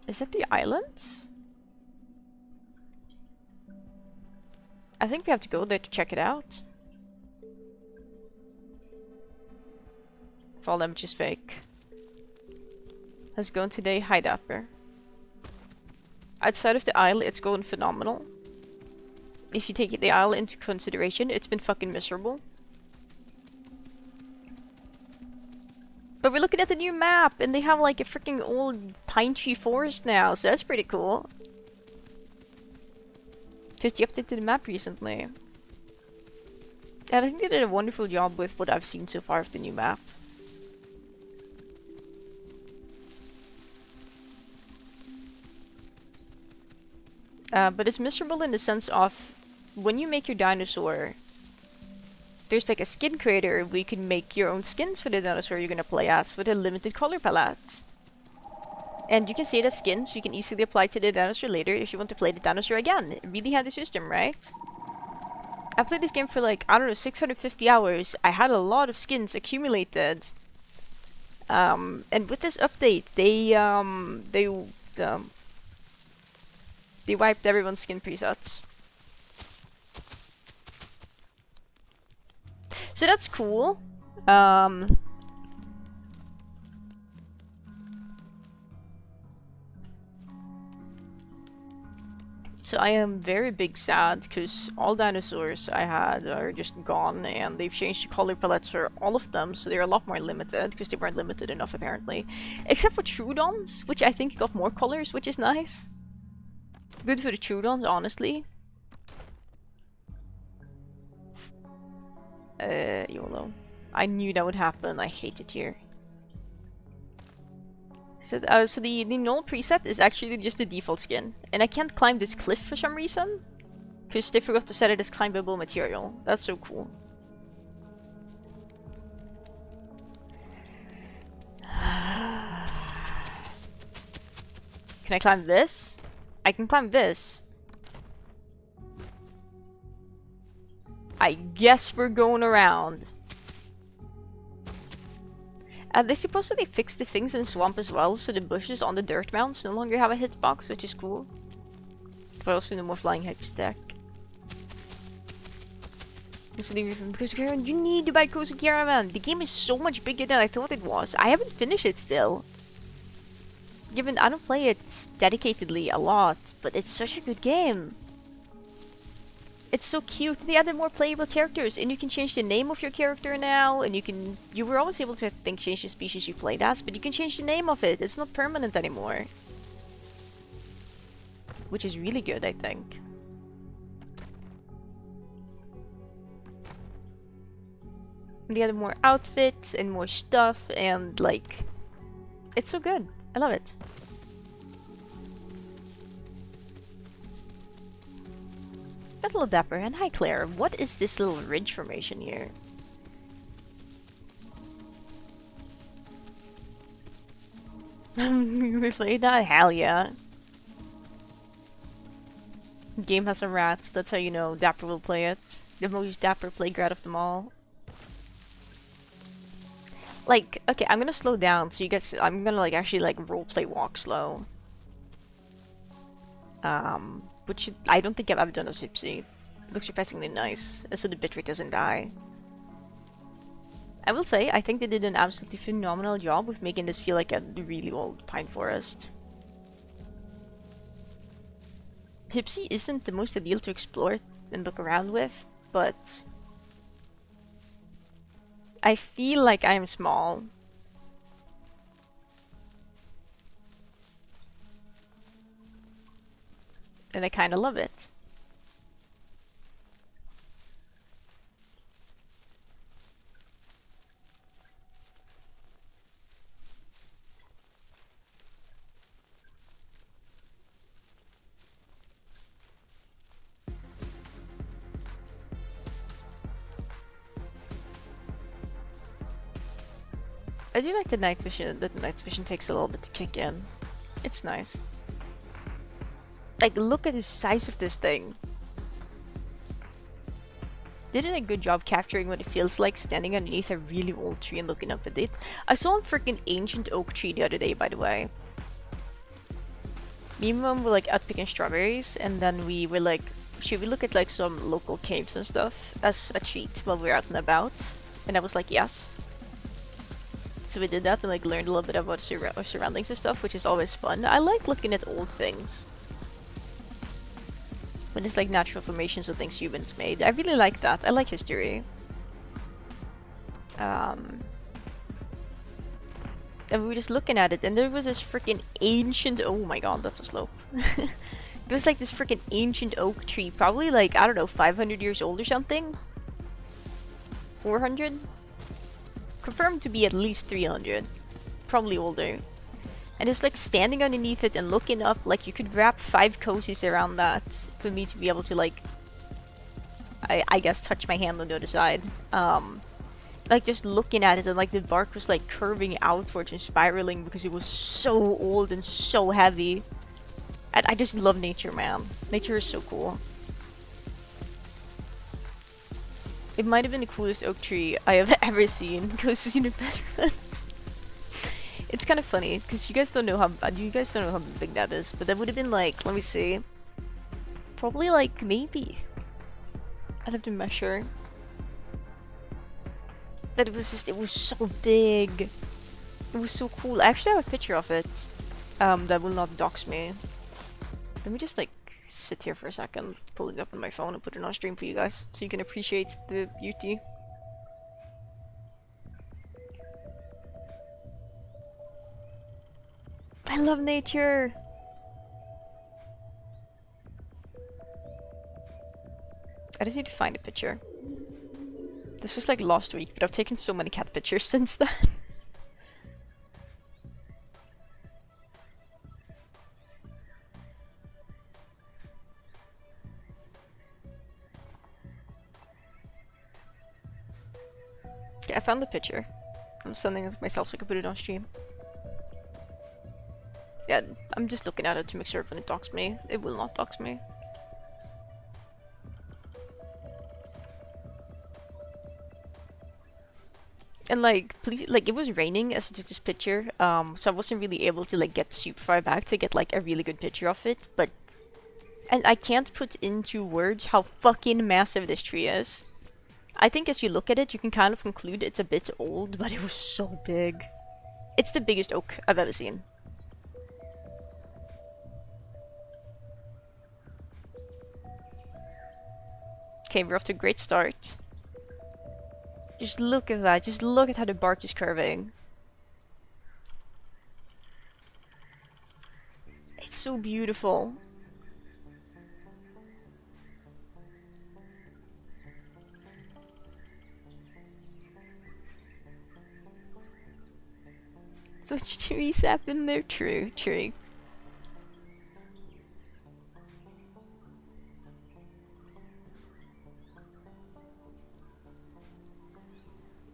Is that the island? I think we have to go there to check it out. Fall damage is fake. Let's go into the hide upper. Outside of the isle, it's going phenomenal. If you take the isle into consideration, it's been fucking miserable. But we're looking at the new map, and they have like a freaking old pine tree forest now, so that's pretty cool. Just you updated the map recently. And I think they did a wonderful job with what I've seen so far of the new map. But it's miserable in the sense of when you make your dinosaur, there's like a skin creator where you can make your own skins for the dinosaur you're gonna play as with a limited color palette. And you can see that skin, so you can easily apply to the dinosaur later if you want to play the dinosaur again. Really handy system, right? I played this game for like, I don't know, 650 hours. I had a lot of skins accumulated. And with this update, they wiped everyone's skin presets. So that's cool. So I am very big sad because all dinosaurs I had are just gone, and they've changed the color palettes for all of them, so they're a lot more limited because they weren't limited enough apparently. Except for Troodons, which I think got more colors, which is nice. Good for the Troodons, honestly. YOLO. I knew that would happen. I hate it here. So the null preset is actually just the default skin. And I can't climb this cliff for some reason. Because they forgot to set it as climbable material. That's so cool. Can I climb this? I can climb this. I guess we're going around. They supposedly fixed the things in the swamp as well, so the bushes on the dirt mounds no longer have a hitbox, which is cool. But also no more flying hyperstack. Because Caravan, you need to buy Cozy Caravan. The game is so much bigger than I thought it was. I haven't finished it still. Given I don't play it dedicatedly a lot, but it's such a good game. It's so cute. They added more playable characters, and you can change the name of your character now, and you were always able to, I think, change the species you played as, but you can change the name of it. It's not permanent anymore. Which is really good, I think. They added more outfits and more stuff, and like, it's so good. I love it. Little Dapper, and hi Claire. What is this little ridge formation here? We played that? Hell yeah. Game has some rats, that's how you know Dapper will play it. The most Dapper playground of them all. Like, okay, I'm gonna slow down so you guys, I'm gonna like actually like roleplay walk slow. Which I don't think I've ever done a Gypsy. It looks surprisingly nice, so the bitrate doesn't die. I will say, I think they did an absolutely phenomenal job with making this feel like a really old pine forest. Gypsy isn't the most ideal to explore and look around with, but I feel like I'm small. And I kinda love it. I do like the night vision, that the night vision takes a little bit to kick in. It's nice. Like, look at the size of this thing. They did a good job capturing what it feels like standing underneath a really old tree and looking up at it. I saw a freaking ancient oak tree the other day, by the way. Me and Mom were like out picking strawberries, and then we were like, should we look at like some local caves and stuff as a treat while we were out and about? And I was like, yes. So we did that and like learned a little bit about our surroundings and stuff, which is always fun. I like looking at old things. When it's like natural formations of things humans made. I really like that. I like history. and we were just looking at it, and there was this freaking ancient. Oh my god, that's a slope. There was like this freaking ancient oak tree, probably like, I don't know, 500 years old or something. 400? Confirmed to be at least 300. Probably older. And just like standing underneath it and looking up, like you could wrap 5 cozies around that for me to be able to like, I guess touch my hand on the other side. Like just looking at it, and like the bark was like curving outwards and spiraling because it was so old and so heavy. I just love nature, man. Nature is so cool. It might have been the coolest oak tree I have ever seen. Goes in a bedroom. It's kind of funny because you guys don't know how big that is, but that would have been like, let me see, probably like maybe. I'd have to measure. That it was so big. It was so cool. I actually have a picture of it. That will not dox me. Let me just like sit here for a second, pull it up on my phone and put it on stream for you guys, so you can appreciate the beauty. I love nature! I just need to find a picture. This was like last week, but I've taken so many cat pictures since then. Okay, I found the picture. I'm sending it to myself so I can put it on stream. Yeah, I'm just looking at it to make sure when it docs me. It will not dox me. And like, please, like it was raining as I took this picture, so I wasn't really able to like get super far back to get like a really good picture of it, but... And I can't put into words how fucking massive this tree is. I think as you look at it, you can kind of conclude it's a bit old, but it was so big. It's the biggest oak I've ever seen. Okay, we're off to a great start. Just look at that. Just look at how the bark is curving. It's so beautiful. So much tree sap in there. True, true.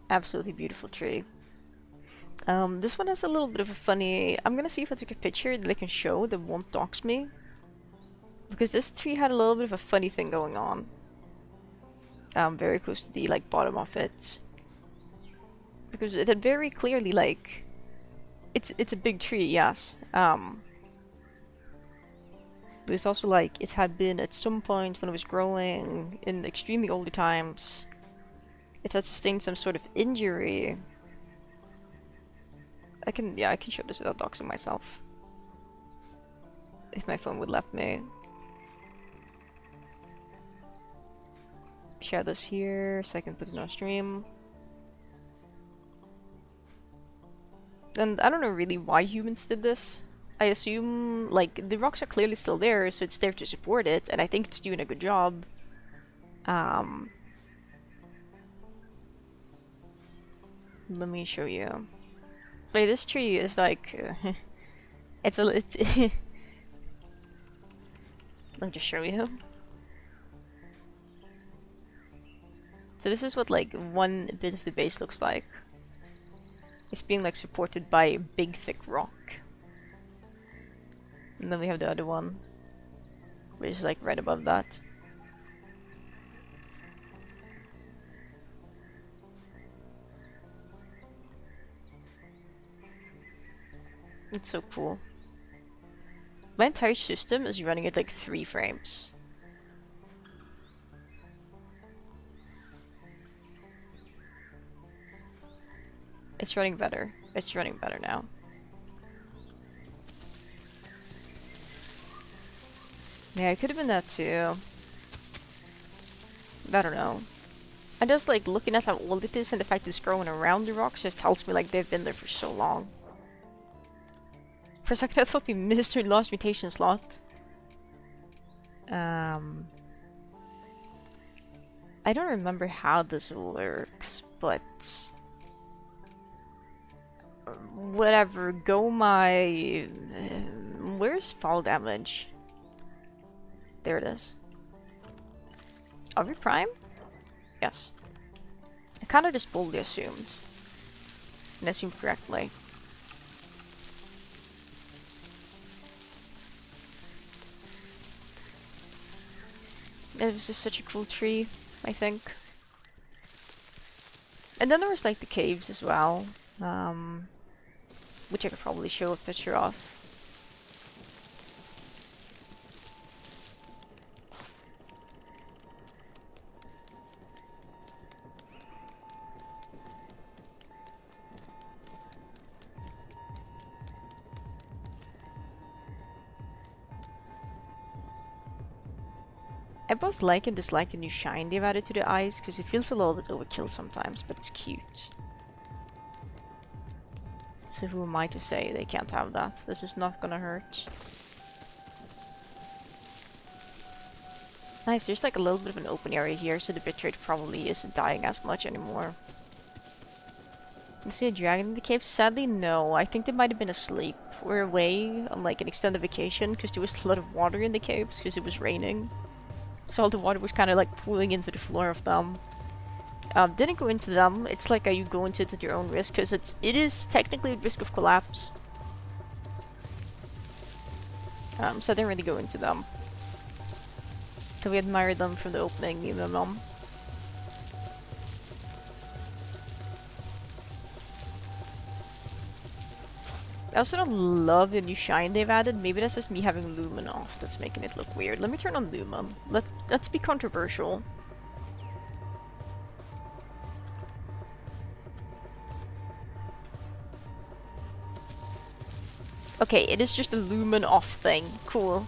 Absolutely beautiful tree. This one has a little bit of a funny... I'm gonna see if I took a picture that I can show that won't dox me. Because this tree had a little bit of a funny thing going on. Very close to the like bottom of it. Because it had very clearly like... It's a big tree, yes. But it's also like it had been at some point when it was growing in extremely older times. It had sustained some sort of injury. I can show this without doxing myself. If my phone would let me. Share this here so I can put it on stream. And I don't know really why humans did this. I assume, like, the rocks are clearly still there, so it's there to support it, and I think it's doing a good job. Let me show you. Like, this tree is like... it's a... Let me just show you. So this is what, like, one bit of the base looks like. It's being like supported by a big thick rock. And then we have the other one, which is like right above that. It's so cool. My entire system is running at like 3 frames. It's running better. It's running better now. Yeah, it could have been that too. I don't know. I just like looking at how old it is and the fact it's growing around the rocks just tells me like they've been there for so long. For a second I thought we missed our last mutation slot. I don't remember how this works, but whatever. Go my... where's fall damage? There it is. Are we prime? Yes. I kind of just boldly assumed. And assumed correctly. It was just such a cool tree, I think. And then there was like the caves as well, which I could probably show a picture of. I both like and dislike the new shine they've added to the eyes, because it feels a little bit overkill sometimes, but it's cute. So who am I to say they can't have that? This is not gonna hurt. Nice, there's like a little bit of an open area here, so the bitrate probably isn't dying as much anymore. You see a dragon in the cave? Sadly, no. I think they might have been asleep or away on like an extended vacation, because there was a lot of water in the caves, because it was raining. So all the water was kind of like pooling into the floor of them. Didn't go into them. It's like you go into it at your own risk, because it is technically at risk of collapse. So I didn't really go into them. So we admired them from the opening, even them. I also don't love the new shine they've added. Maybe that's just me having Lumen off that's making it look weird. Let me turn on Lumen. Let's be controversial. Okay, it is just a Lumen off thing. Cool.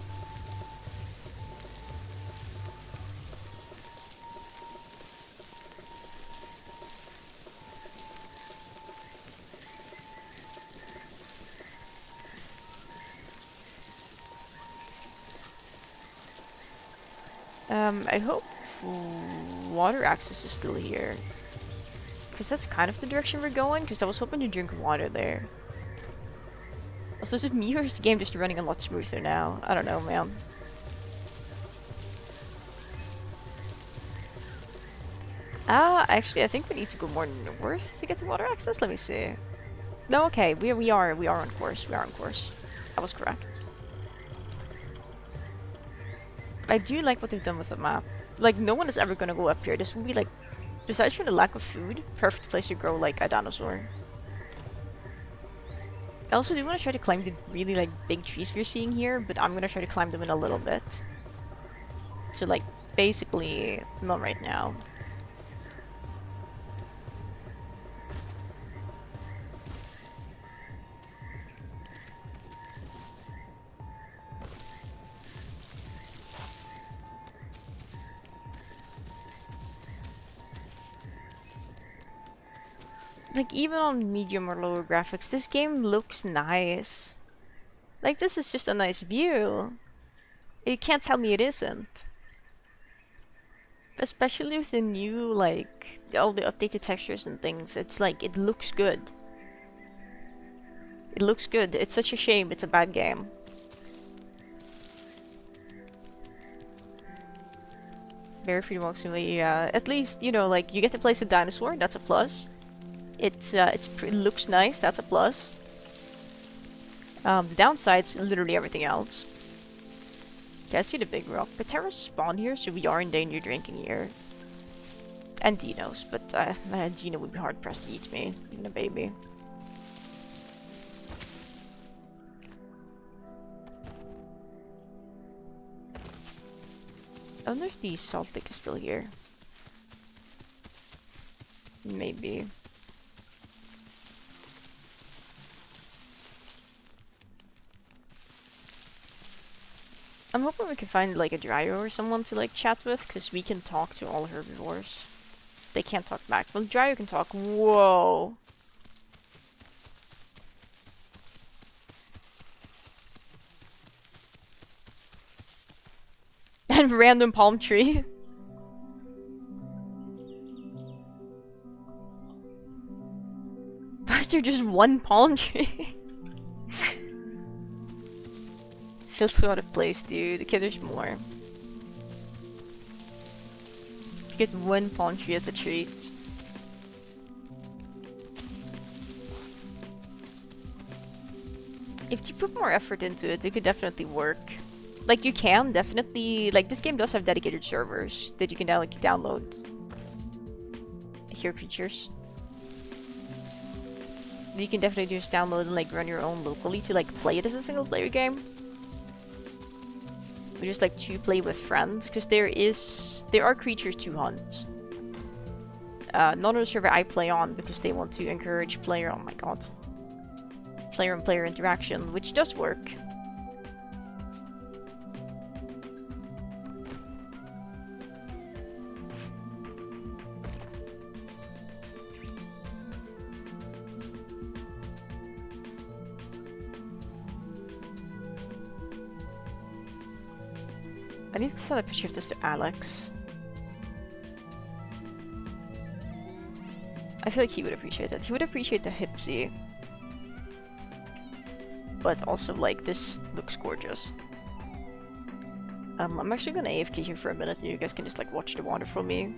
I hope water access is still here. Because that's kind of the direction we're going, because I was hoping to drink water there. Also, is it me or is the game just running a lot smoother now? I don't know, man. Actually, I think we need to go more north to get the water access. Let me see. No, okay, we are on course. We are on course. I was correct. I do like what they've done with the map. Like, no one is ever gonna go up here. This will be like, besides for the lack of food, perfect place to grow like a dinosaur. I also do want to try to climb the really like big trees we're seeing here, but I'm gonna try to climb them in a little bit. So like, basically, not right now. Like, even on medium or lower graphics, this game looks nice. Like, this is just a nice view. You can't tell me it isn't. Especially with the new, like, all the updated textures and things. It's like, it looks good. It looks good. It's such a shame it's a bad game. Very freedom maximally, at least, you know, like, you get to place a dinosaur, that's a plus. It looks nice, that's a plus. The downside's literally everything else. Okay, I see the big rock. Patera spawn here, so we are in danger drinking here. And dinos, but Dino would be hard pressed to eat me, even a baby. I wonder if the Celtic is still here. Maybe. I'm hoping we can find like a Dryo or someone to like chat with, because we can talk to all herbivores. They can't talk back. Well, Dryo can talk. Whoa! And random palm tree. Why is there just one palm tree? Feels so out of place, dude. Okay, there's more. You get one palm tree as a treat. If you put more effort into it, it could definitely work. Like, you can definitely... Like, this game does have dedicated servers that you can now, like, download. Hear creatures. You can definitely just download and, like, run your own locally to, like, play it as a single-player game. Or just, like, to play with friends, because there are creatures to hunt. Not on the server I play on, because they want to encourage player... Oh my god. Player-on-player interaction, which does work. I need to send a picture of this to Alex. I feel like he would appreciate it. He would appreciate the hipsy. But also, like, this looks gorgeous. I'm actually gonna AFK here for a minute. You guys can just, like, watch the water from me.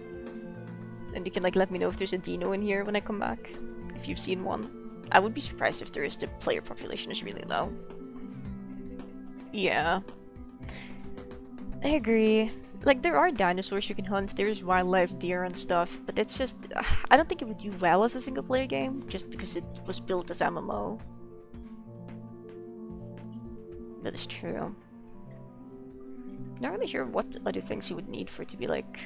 And you can, like, let me know if there's a dino in here when I come back. If you've seen one. I would be surprised if there is. The player population is really low. Yeah. I agree. Like, there are dinosaurs you can hunt, there's wildlife, deer and stuff, but it's just... I don't think it would do well as a single-player game, just because it was built as MMO. That is true. Not really sure what other things you would need for it to be like...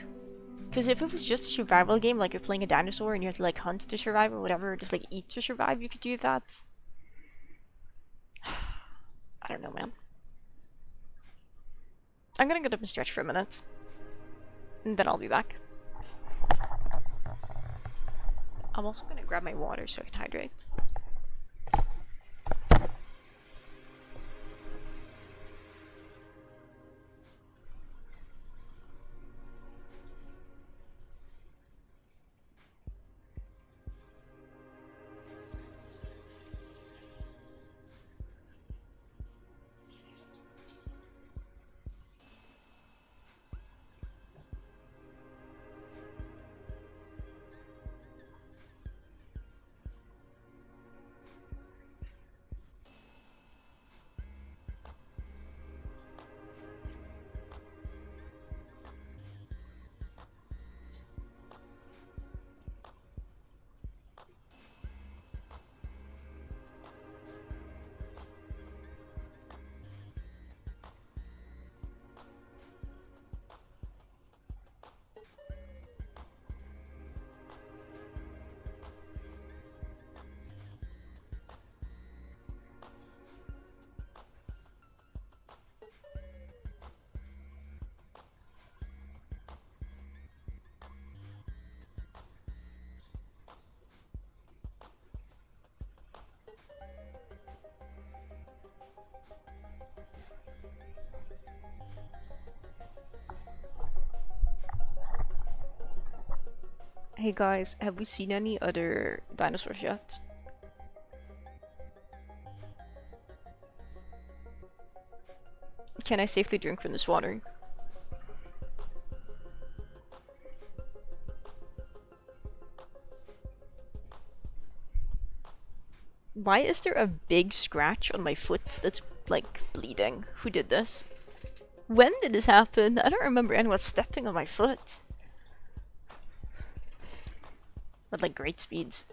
Because if it was just a survival game, like you're playing a dinosaur and you have to, like, hunt to survive or whatever, or just, like, eat to survive, you could do that. I don't know, man. I'm gonna get up and stretch for a minute. And then I'll be back. I'm also gonna grab my water so I can hydrate. Hey guys, have we seen any other dinosaurs yet? Can I safely drink from this water? Why is there a big scratch on my foot that's, like, bleeding? Who did this? When did this happen? I don't remember anyone stepping on my foot. With, like, great speeds.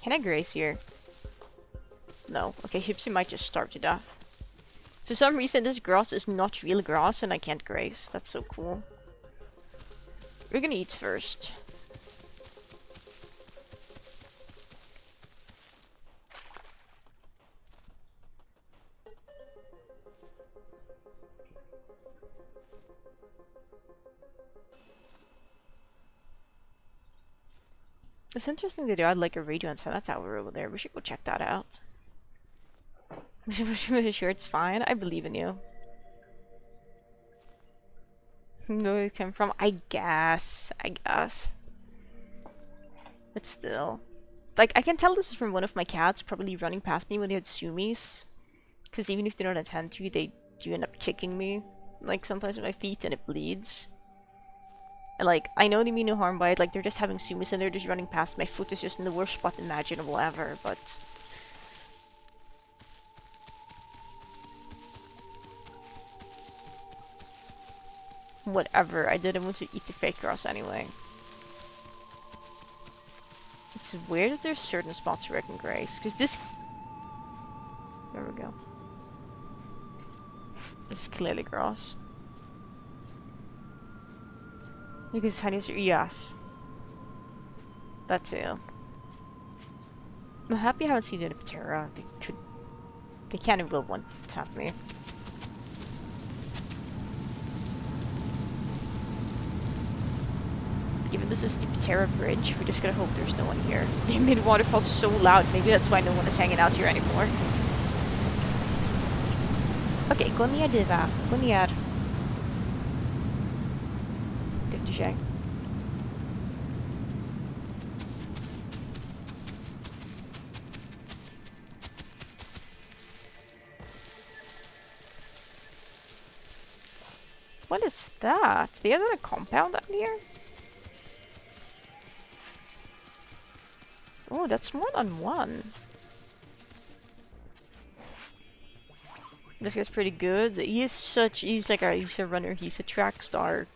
Can I graze here? No. Okay, Hipsy might just starve to death. For some reason, this grass is not real grass and I can't graze. That's so cool. We're gonna eat first. It's interesting that they had, like, a radio antenna tower over there. We should go check that out. Sure it's fine. I believe in you. Where it came from? I guess. I guess. But still. Like, I can tell this is from one of my cats probably running past me when they had sumis. Because even if they don't attend to you, they do end up kicking me. Like, sometimes with my feet and it bleeds. And like, I know they mean no harm by it, like they're just having sumis and they're just running past. My foot is just in the worst spot imaginable ever, but... Whatever, I didn't want to eat the fake grass anyway. It's weird that there's certain spots where I can graze, because this... There we go. This is clearly grass. Because honey's... Yes. That too. I'm happy I haven't seen it in Patera. They could... They can't and will one tap me. Given this is the Patera Bridge, we're just gonna hope there's no one here. The mid-waterfall's so loud, maybe that's why no one is hanging out here anymore. Okej, gå ner Diva. Gå ner. Duktig tjej. What is that? They have a compound out here? Oh, that's more than one. This guy's pretty good. He's he's a runner, he's a track star.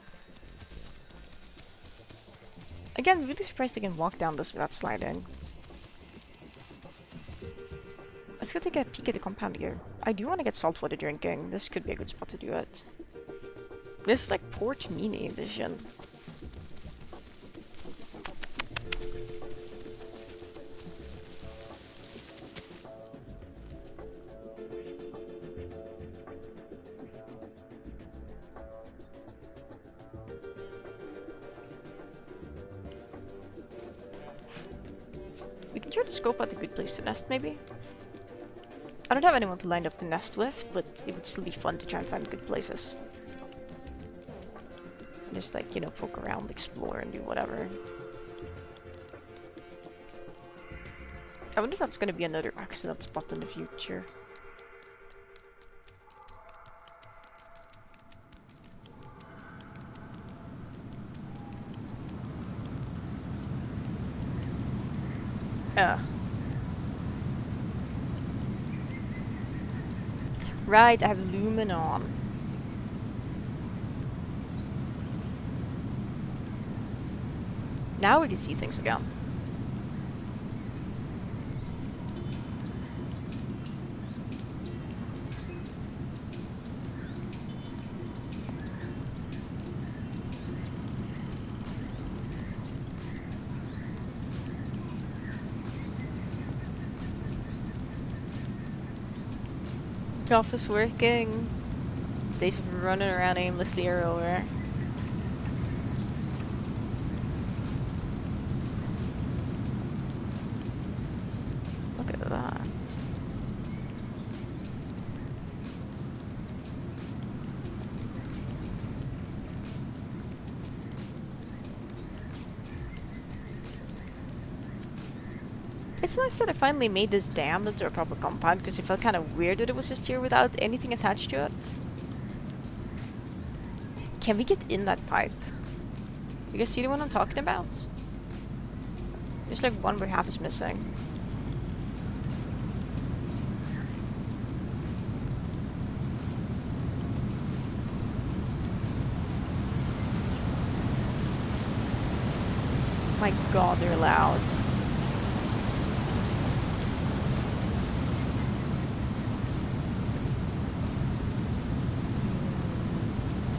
Again, really surprised I can walk down this without sliding. Let's go take a peek at the compound here. I do want to get saltwater drinking. This could be a good spot to do it. This is like Port Mini edition. We can try to scope out a good place to nest, maybe? I don't have anyone to line up to nest with, but it would still be fun to try and find good places. Just like, you know, poke around, explore, and do whatever. I wonder if that's gonna be another accident spot in the future. Right, I have Lumen on. Now we can see things again. The office working. Days of running around aimlessly are over. Look at that. It's nice that I finally made this dam into a proper compound, because it felt kind of weird that it was just here without anything attached to it. Can we get in that pipe? You guys see the one I'm talking about? There's like one where half is missing. My god, they're loud.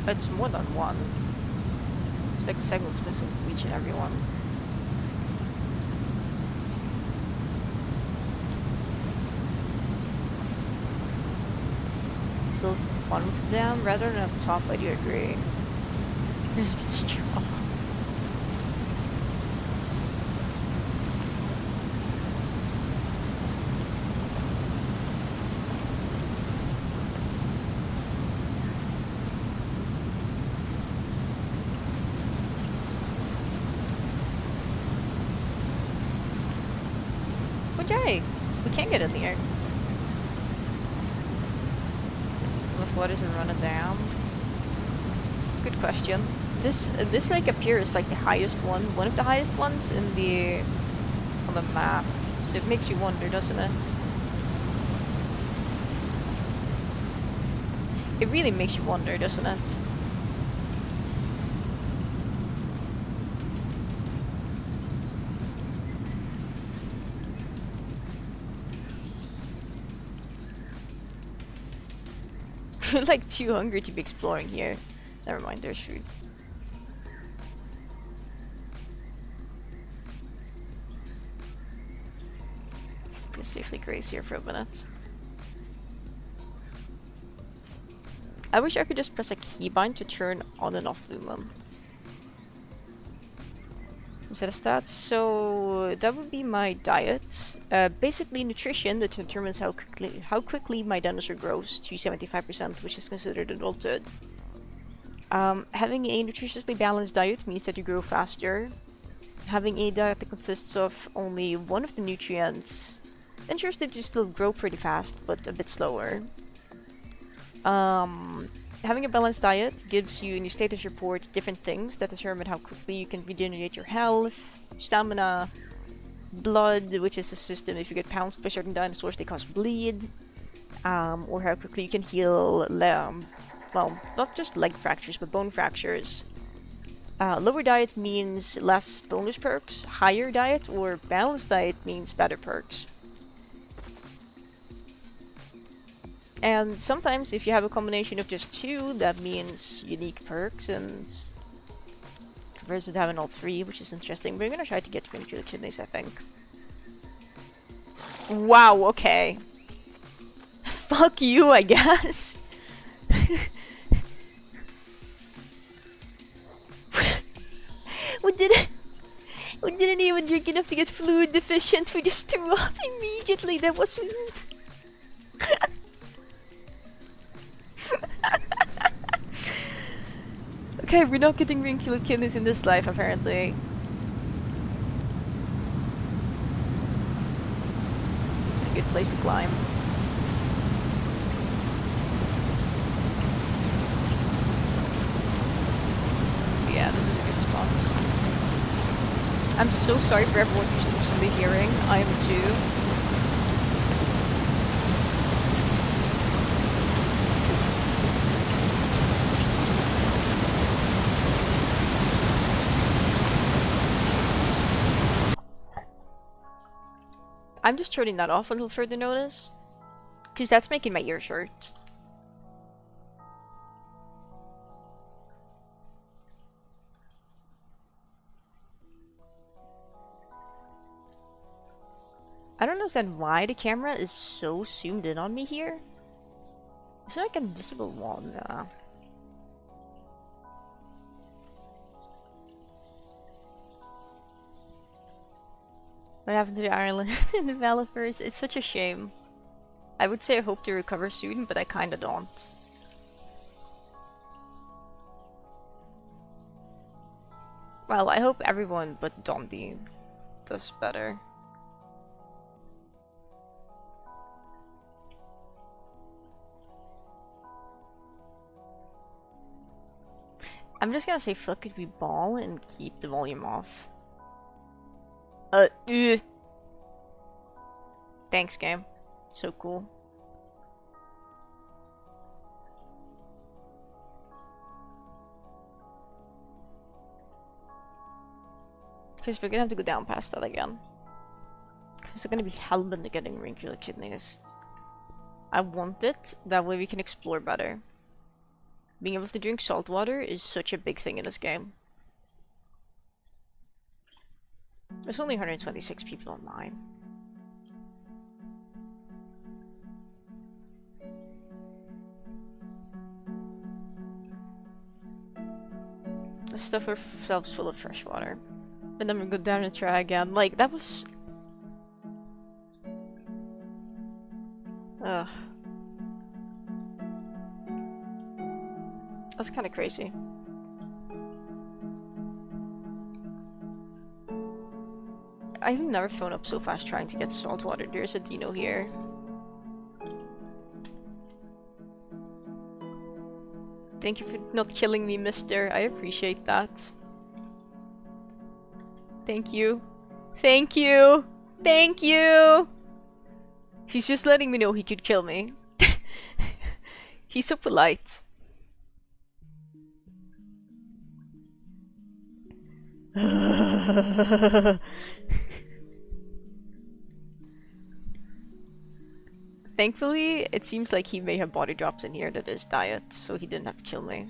It's more than one. There's like segments missing from each and every one. So one with them rather than up top, I do agree. There's a teacher. We can't get in here. If water to run it down. Good question. This lake up here is like the highest one of the highest ones in the on the map. So it makes you wonder, doesn't it? It really makes you wonder, doesn't it? We're like too hungry to be exploring here. Never mind, there's food. Can safely graze here for a minute. I wish I could just press a keybind to turn on and off Lumen. Instead of stats, so that would be my diet. Basically nutrition that determines how quickly my dinosaur grows to 75%, which is considered adulthood. Having a nutritiously balanced diet means that you grow faster. Having a diet that consists of only one of the nutrients ensures that you still grow pretty fast, but a bit slower. Having a balanced diet gives you in your status report different things that determine how quickly you can regenerate your health, stamina, blood, which is a system if you get pounced by certain dinosaurs they cause bleed, or how quickly you can heal, well, not just leg fractures, but bone fractures. Lower diet means less bonus perks, higher diet or balanced diet means better perks. And sometimes if you have a combination of just two, that means unique perks, and versus having all three, which is interesting. We're gonna try to get into the kidneys, I think. Wow, okay. Fuck you, I guess. We didn't even drink enough to get fluid deficient. We just threw up immediately. That was okay, we're not getting rincular kidneys in this life, apparently. This is a good place to climb. Yeah, this is a good spot. I'm so sorry for everyone who's supposed to be hearing. I am too. I'm just turning that off until further notice, because that's making my ears hurt. I don't understand why the camera is so zoomed in on me here. I feel like an invisible wall now. What happened to the Ireland developers? It's such a shame. I would say I hope to recover soon, but I kinda don't. Well, I hope everyone but Dondi does better. I'm just gonna say fuck it, we ball and keep the volume off. Thanks, game. So cool. Because we're gonna have to go down past that again. Because they're gonna be hellbent at getting rincular kidneys. I want it, that way we can explore better. Being able to drink salt water is such a big thing in this game. There's only 126 people online. The stuff ourselves full of fresh water. And then we go down and try again. Like, that was... Ugh. That's kind of crazy. I've never thrown up so fast trying to get salt water. There's a dino here. Thank you for not killing me, mister. I appreciate that. Thank you. Thank you! Thank you! He's just letting me know he could kill me. He's so polite. Thankfully, it seems like he may have body drops in here that is diet, so he didn't have to kill me.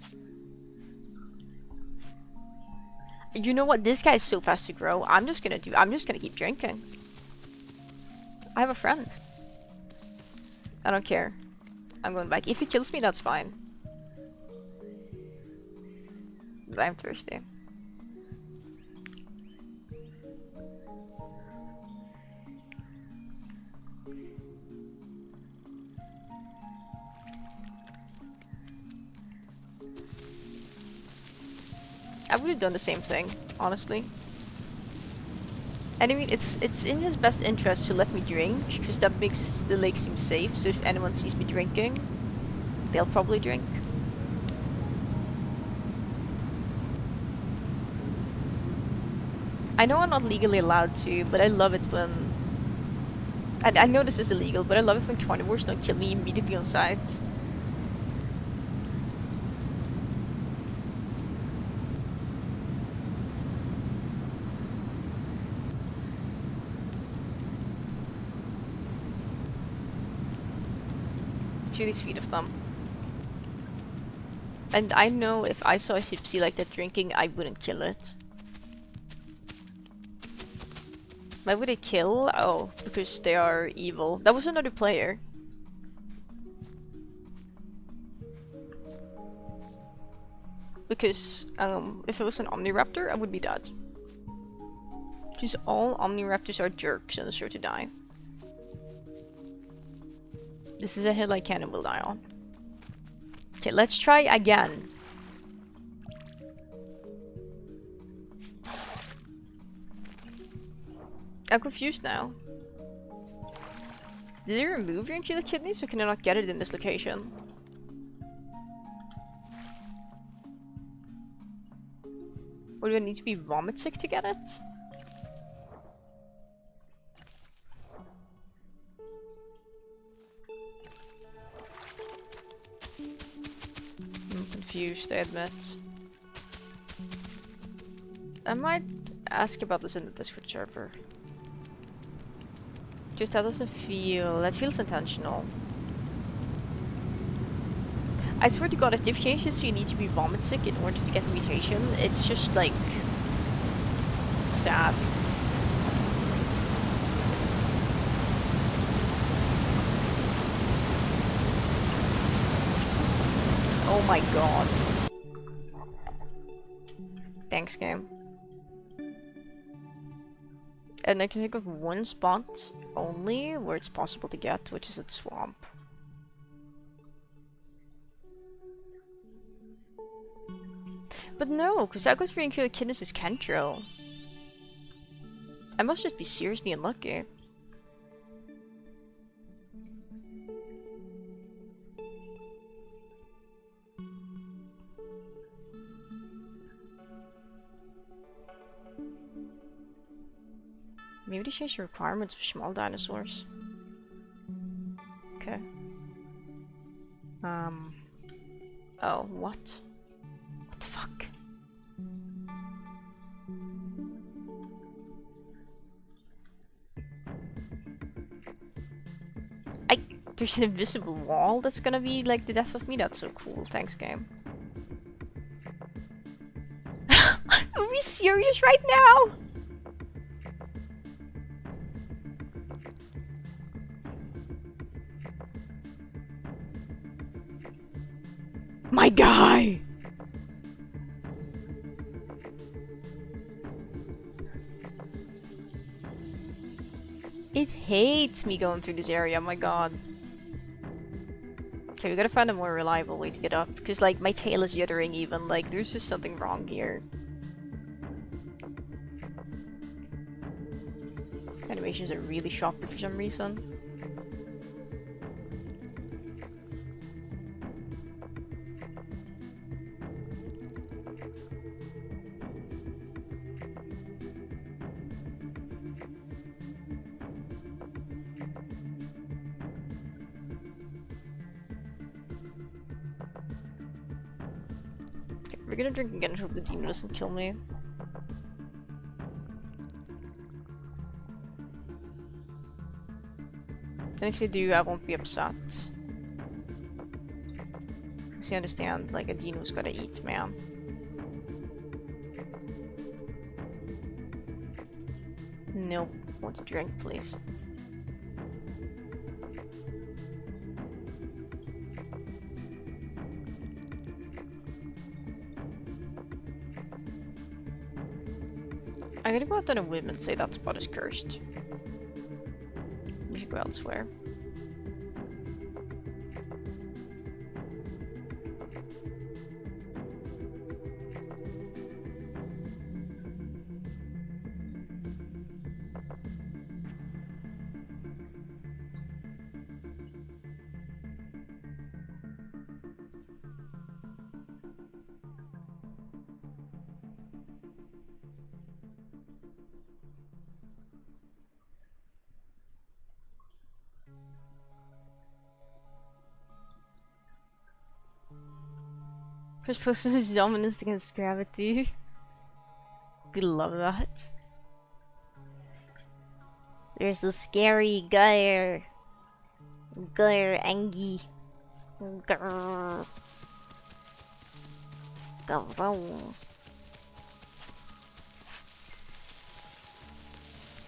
You know what? This guy is so fast to grow. I'm just gonna keep drinking. I have a friend. I don't care. I'm going back. If he kills me, that's fine. But I'm thirsty. I would have done the same thing, honestly. And I mean, it's in his best interest to let me drink, because that makes the lake seem safe, so if anyone sees me drinking, they'll probably drink. I know I'm not legally allowed to, but I love it when... I know this is illegal, but I love it when carnivores don't kill me immediately on sight. These feet of them. And I know if I saw a gypsy like that drinking, I wouldn't kill it. Why would I kill? Oh, because they are evil. That was another player. Because if it was an Omniraptor, I would be dead. Because all Omniraptors are jerks and sure to die. This is a hill I can and will die on. Okay, let's try again. I'm confused now. Did they remove your incubated kidneys, or can I not get it in this location? Or do I need to be vomit sick to get it? I'm confused, I admit. I might ask about this in the Discord server. Just that doesn't feel... that feels intentional. I swear to god, if they've changed this so you need to be vomit sick in order to get the mutation, it's just like... sad. Oh my god. Thanks, game. And I can think of one spot only where it's possible to get, which is at Swamp. But no, because I got 3 incubated kidneys is Kentro. I must just be seriously unlucky. Maybe they changed the requirements for small dinosaurs. Okay. Oh, what? What the fuck? There's an invisible wall that's gonna be like the death of me? That's so cool. Thanks, game. Are we serious right now? My guy! It hates me going through this area, my god. Okay, we gotta find a more reliable way to get up, because like my tail is jittering even, like there's just something wrong here. animations that really shocked me for some reason. Okay, we're gonna drink again to hope the demon doesn't kill me. And if you do, I won't be upset. Because you understand, like, a dino's gotta eat, man. Nope. Want to drink, please. I'm gonna go out on a whim and say that spot is cursed. We should go elsewhere. First person is dominance against gravity. We love that. There's a scary Gyre. Gyre Angie. Grrr.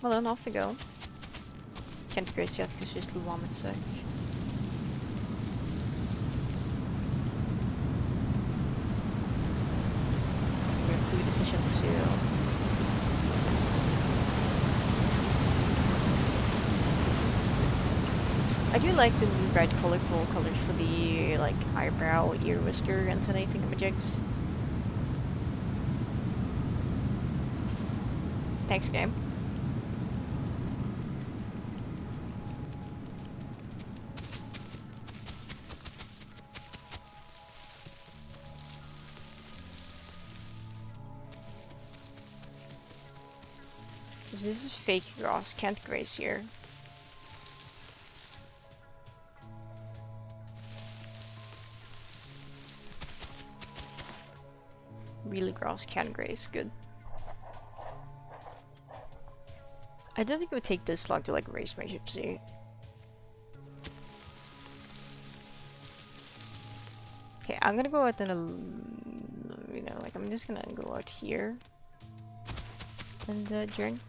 Well then, off we go. Can't grace yet because she's still vomit sick. We're food efficient too. I do like the new bright colorful colors for the like eyebrow, ear, whisker, antennae thingamajigs. Thanks, game. This is fake grass, can't graze here. Really grass can graze, good. I don't think it would take this long to like raise my gypsy. Okay, I'm gonna go out in a, you know, like I'm just gonna go out here and drink.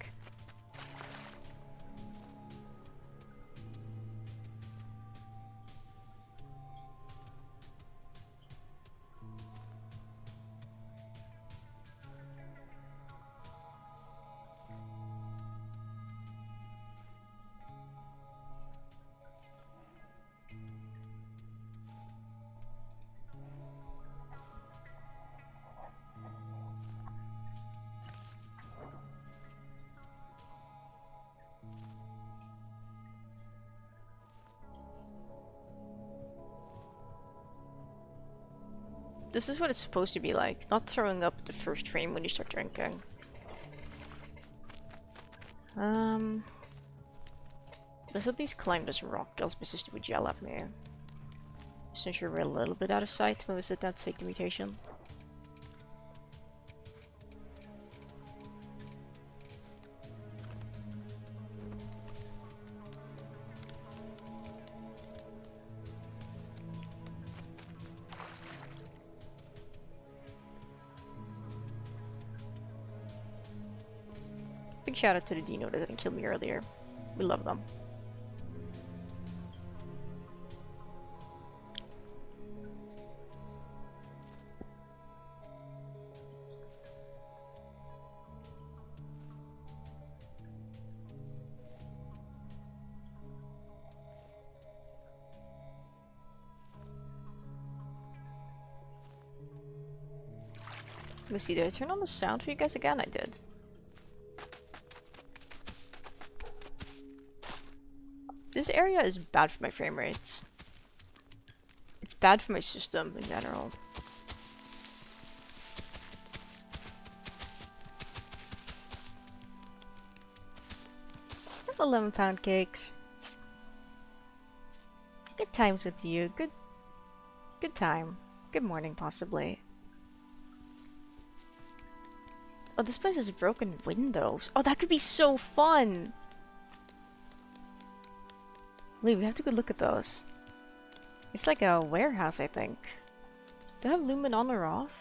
This is what it's supposed to be like, not throwing up the first frame when you start drinking. Let's at least climb this rock, else my sister would yell at me. Just ensure we're a little bit out of sight when we sit down to take the mutation. Big shout out to the Dino that didn't kill me earlier. We love them. Let's see, did I turn on the sound for you guys again? I did. This area is bad for my frame rate. It's bad for my system in general. That's 11 pound cakes. Good times with you. Good time. Good morning, possibly. Oh, this place has broken windows. Oh, that could be so fun! Wait, we have to go look at those. It's like a warehouse, I think. Do I have Lumen on or off?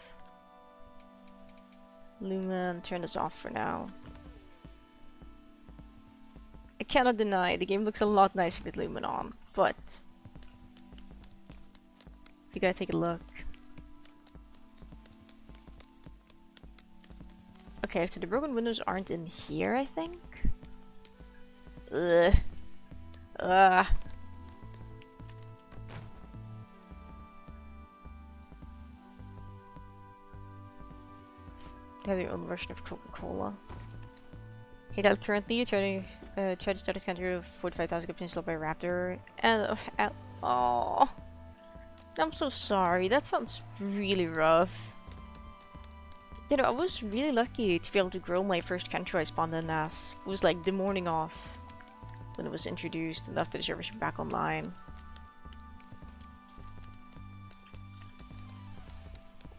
Lumen, turn this off for now. I cannot deny, the game looks a lot nicer with Lumen on, but... you gotta take a look. Okay, so the broken windows aren't in here, I think? Ugh. Ugh. You have your own version of Coca-Cola. Hey, Dad, currently you try to start a country of 45,000 good installed by Raptor, and oh, I'm so sorry. That sounds really rough. You know, I was really lucky to be able to grow my first country I spawned in as. It was like the morning off when it was introduced, and after the servers were back online.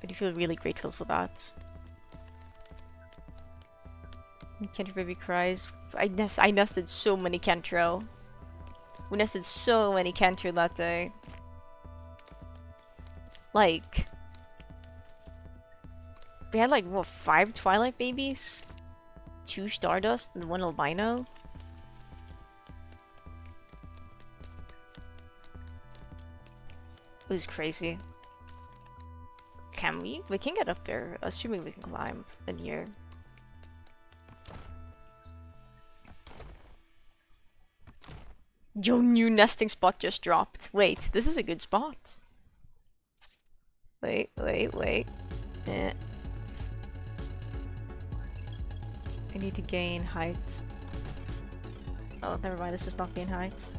I do feel really grateful for that. Kentro baby cries. I nested so many Kentro. We nested so many Kentro that day. Like, we had like what, 5 Twilight babies, 2 Stardust, and 1 albino. It was crazy. Can we? We can get up there, assuming we can climb in here. Your new nesting spot just dropped. Wait, this is a good spot. Wait. Eh. I need to gain height. Oh, never mind, this is not gain height.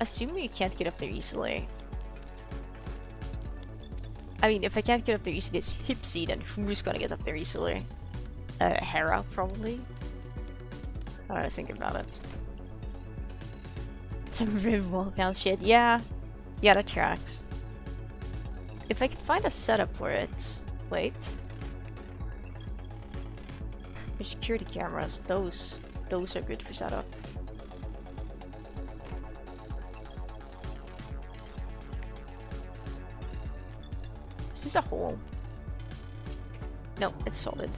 Assuming you can't get up there easily. I mean, if I can't get up there easily, it's Hipsy, then who's gonna get up there easily? Hera, probably? I don't think about it. Some riv wall count shit. Yeah, that tracks. If I could find a setup for it. Wait. Your security cameras, those are good for setup. Is this a hole? No, it's solid.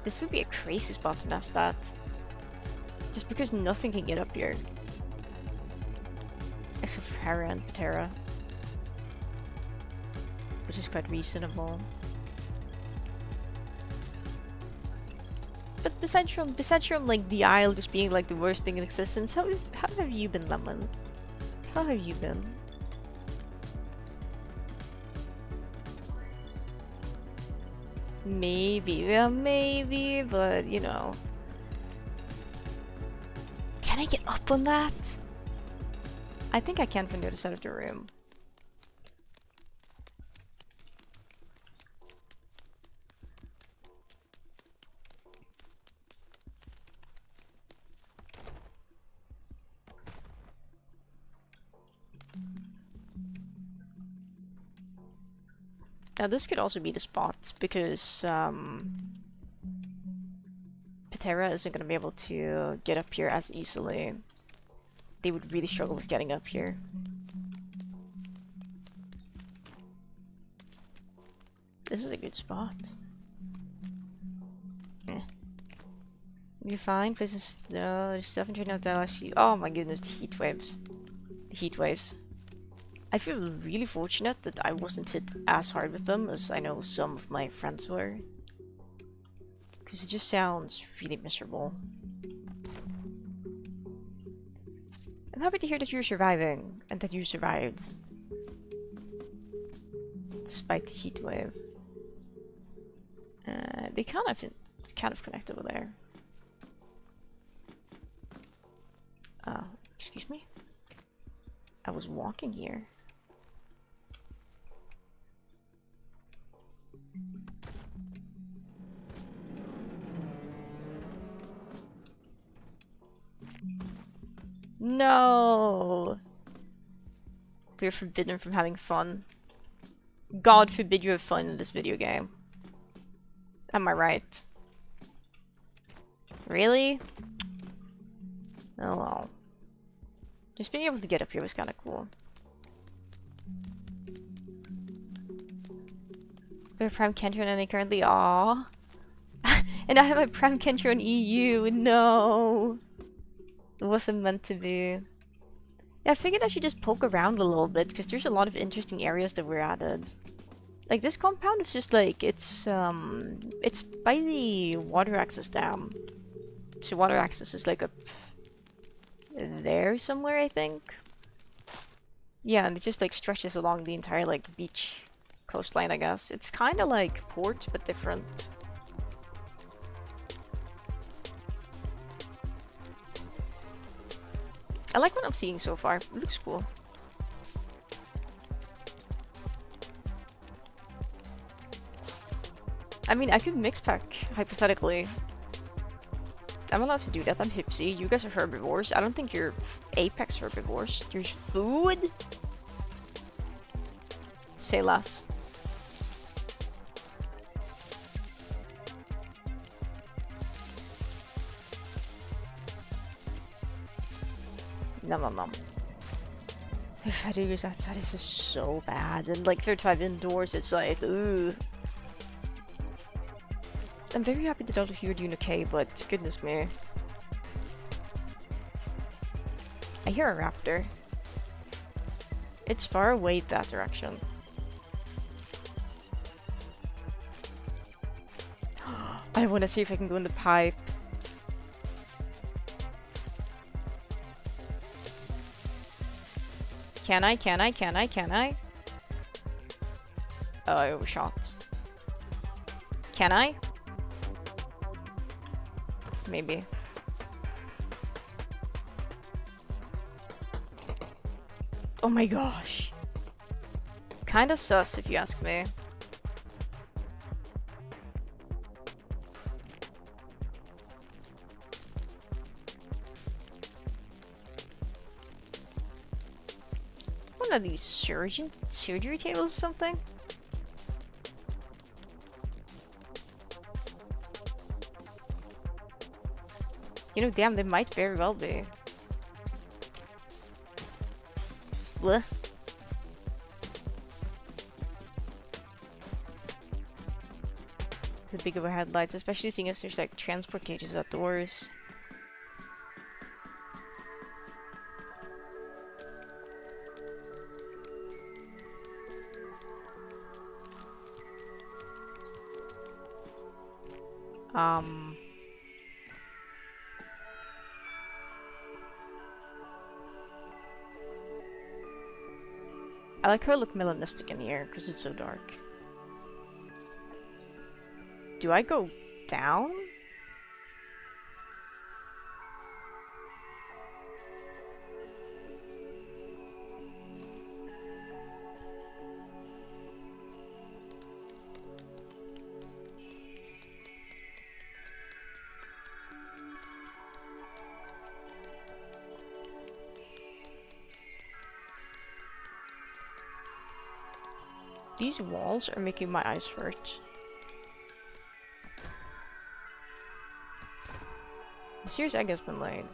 This would be a crazy spot to nest at. Just because nothing can get up here. Except for Hera and Patera. Which is quite reasonable. But besides from like the Isle just being like the worst thing in existence, how have you been, Lemon? How have you been? Maybe, yeah, maybe, but you know. Can I get up on that? I think I can from the other side of the room. Now this could also be the spot, because Patera isn't going to be able to get up here as easily. They would really struggle with getting up here. This is a good spot. You're fine, places, no, there's stuff in Trinidad, Dallas. Oh my goodness, the heat waves. The heat waves. I feel really fortunate that I wasn't hit as hard with them as I know some of my friends were. Because it just sounds really miserable. I'm happy to hear that you're surviving, and that you survived. Despite the heat wave. They kind of connect over there. Excuse me? I was walking here. No! We're forbidden from having fun. God forbid you have fun in this video game. Am I right? Really? Oh well. Just being able to get up here was kind of cool. We have Prime Kentro and I currently aw. And I have my Prime Kentro on EU. No. It wasn't meant to be. Yeah, I figured I should just poke around a little bit because there's a lot of interesting areas that were added. Like this compound is just like it's by the water access dam. So water access is like up there somewhere, I think. Yeah, and it just like stretches along the entire like beach coastline, I guess. It's kind of like port but different. I like what I'm seeing so far. It looks cool. I mean, I could mix pack, hypothetically. I'm allowed to do that. I'm hipsy. You guys are herbivores. I don't think you're apex herbivores. There's food? Say less. Nom nom nom. If I do use outside, it's just so bad. And like 35 indoors, it's like, ugh. I'm very happy that all of you are doing okay, but goodness me. I hear a raptor. It's far away that direction. I want to see if I can go in the pipe. Can I? Can I? Can I? Can I? Oh, I overshot. Can I? Maybe. Oh my gosh. Kinda sus if you ask me. One of these surgery tables or something? You know, damn, they might very well be. What? The big overhead lights, especially seeing as there's like transport cages outdoors. I like how I look melanistic in here because it's so dark. Do I go down? These walls are making my eyes hurt. A serious egg has been laid.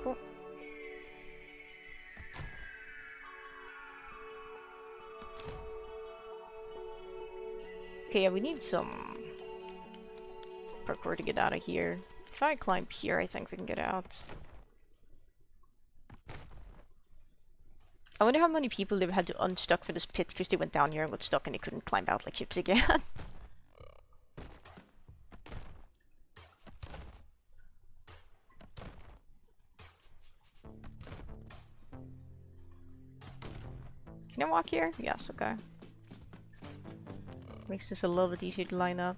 Cool. Okay, yeah, we need some parkour to get out of here. If I climb here, I think we can get out. I wonder how many people they've had to unstuck for this pit because they went down here and got stuck and they couldn't climb out like chips again. Can I walk here? Yes, okay. Makes this a little bit easier to line up.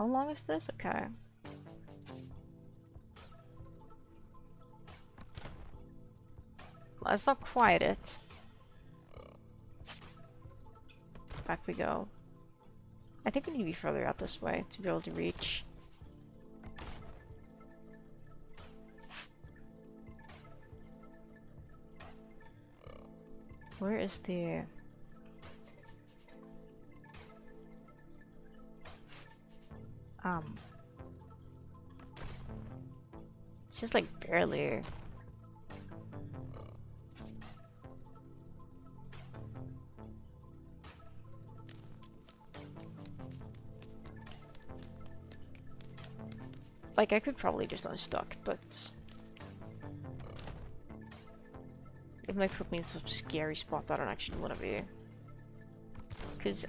How long is this? Okay. Let's not quite it. Back we go. I think we need to be further out this way to be able to reach. Where is the... It's just like barely. Like, I could probably just unstuck, but it might put me in some scary spot that I don't actually want to be. Because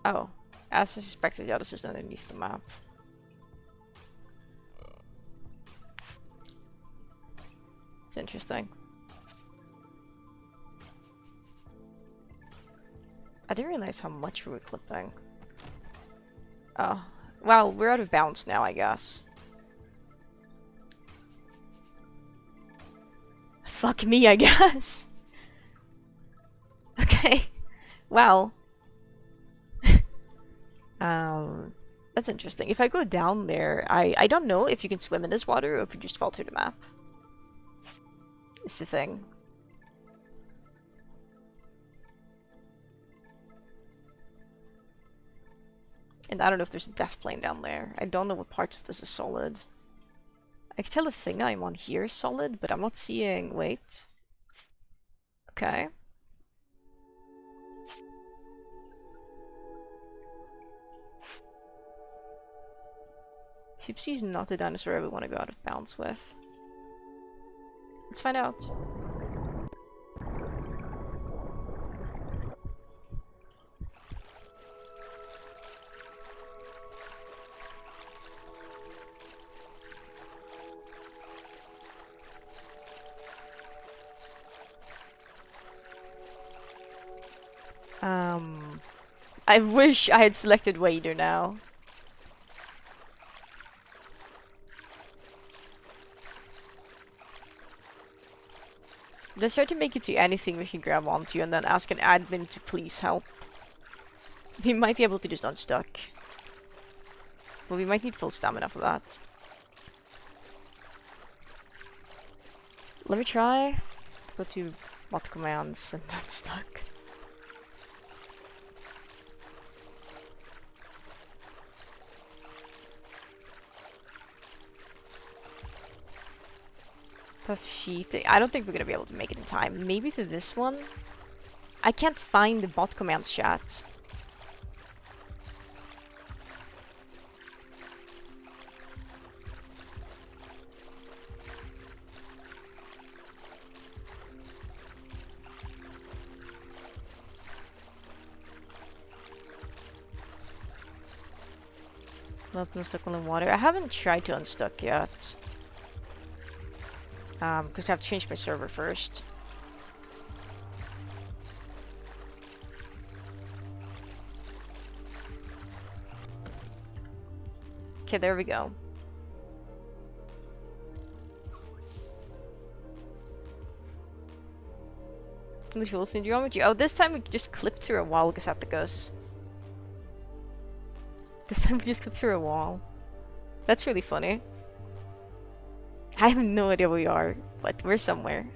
Oh. As I suspected, yeah, this is underneath the map. It's interesting. I didn't realize how much we were clipping. Oh. Well, we're out of bounds now, I guess. Fuck me, I guess. Okay. Well. That's interesting. If I go down there, I don't know if you can swim in this water or if you just fall through the map. It's the thing. And I don't know if there's a death plane down there. I don't know what parts of this is solid. I can tell the thing I'm on here is solid, but I'm not seeing... Wait. Okay. Pipsy's not the dinosaur we want to go out of bounds with. Let's find out. I wish I had selected Wader now. Let's try to make it to anything we can grab onto and then ask an admin to please help. We might be able to just unstuck. But we might need full stamina for that. Let me try to go to bot commands and unstuck. Puff sheet. I don't think we're gonna be able to make it in time. Maybe to this one? I can't find the bot commands chat. Welcome stuck in water. I haven't tried to unstuck yet. Because I have to change my server first. Okay, there we go. Oh, this time we just clipped through a wall, Gazaticus. This time we just clipped through a wall. That's really funny. I have no idea where we are, but we're somewhere.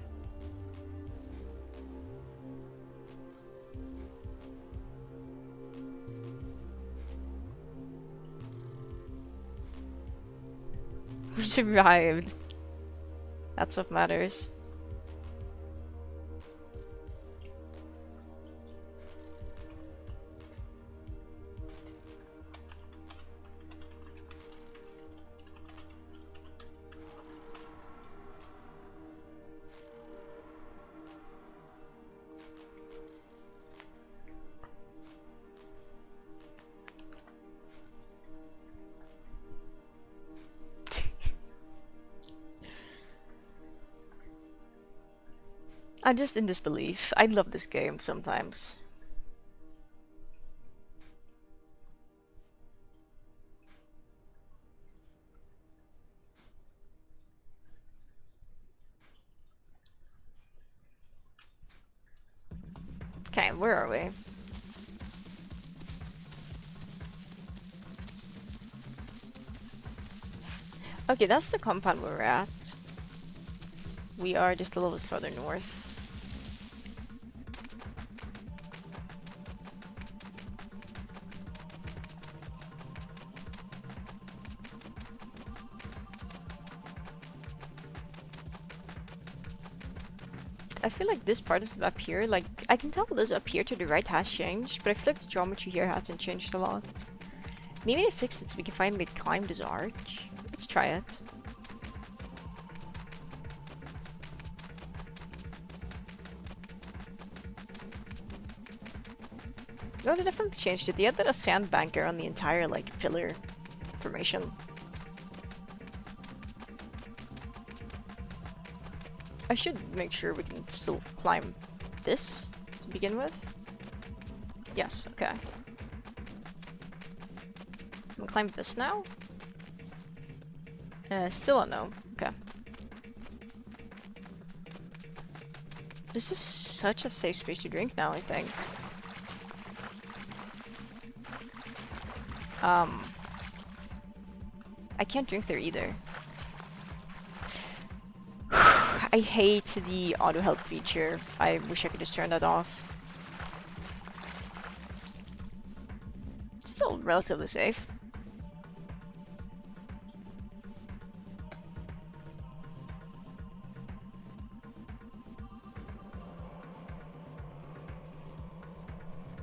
We survived. That's what matters. I'm just in disbelief. I love this game sometimes. Okay, where are we? Okay, that's the compound where we're at. We are just a little bit further north. I feel like this part of up here, like, I can tell this up here to the right has changed, but I feel like the geometry here hasn't changed a lot. Maybe they fixed it so we can finally climb this arch. Let's try it. No, they definitely changed it. They added a sandbanker on the entire, like, pillar formation. I should make sure we can still climb this to begin with. Yes, okay. I'm gonna climb this now. Still a no. Okay. This is such a safe space to drink now, I think. I can't drink there either. I hate the auto health feature. I wish I could just turn that off. It's still relatively safe.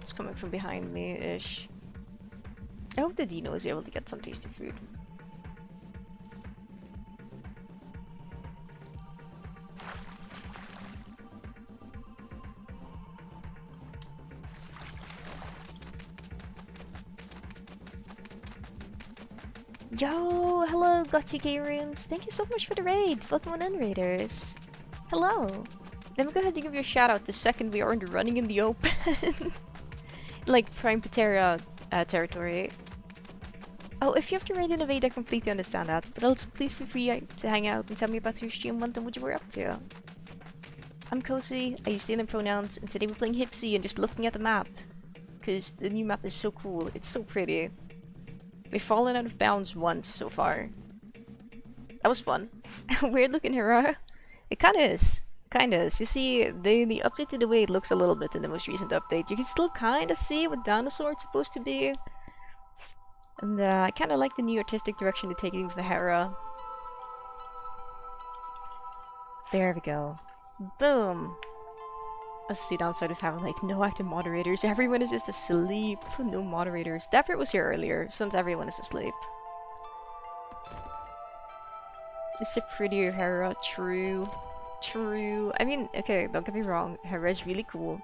It's coming from behind me-ish. I hope the Dino is able to get some tasty food. Yo, hello, Gothic Runes. Thank you so much for the raid. Welcome on in, raiders. Hello. Let me go ahead and give you a shout out the second we aren't running in the open. Like Prime Patera territory. Oh, if you have to raid in a raid, I completely understand that. But also, please feel free to hang out and tell me about your stream month and what you were up to. I'm Cozy, I use they them pronouns, and today we're playing Hipsy and just looking at the map. Because the new map is so cool, it's so pretty. We've fallen out of bounds once so far. That was fun. Weird looking hero. It kinda is. Kinda is. You see, the update to the way it looks a little bit in the most recent update. You can still kinda see what dinosaur it's supposed to be. And I kinda like the new artistic direction they're taking with the Hera. There we go. Boom! That's the downside of having like no active moderators. Everyone is just asleep. No moderators. Dapper was here earlier, since everyone is asleep. It's a prettier Hera, true. True. I mean, okay, don't get me wrong, Hera is really cool.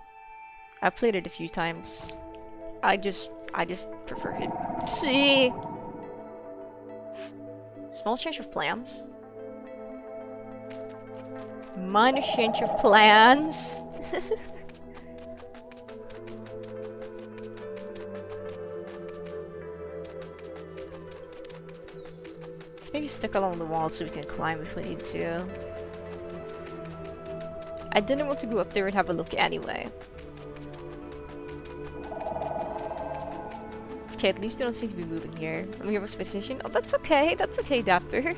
I've played it a few times. I just prefer it. See? Small change of plans. Minor change of plans. Let's maybe stick along the wall so we can climb if we need to. I didn't want to go up there and have a look anyway. Okay, at least they don't seem to be moving here. Let me hear what's position. Oh, that's okay. That's okay, Dapper.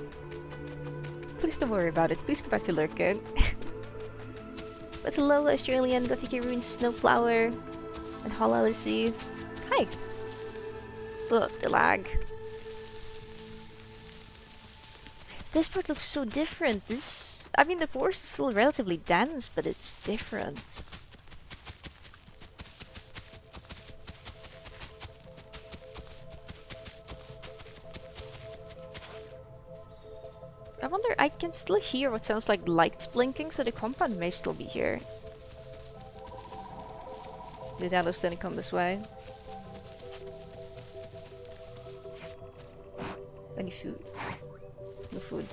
Please don't worry about it. Please go back to lurking. But hello, Australian, Gothic Ruin, Snowflower, and Halalicy. Hi! Look, the lag. This part looks so different. I mean, the forest is still relatively dense, but it's different. I wonder, I can still hear what sounds like lights blinking, so the compound may still be here. The Dalos didn't come this way. Any food? No food.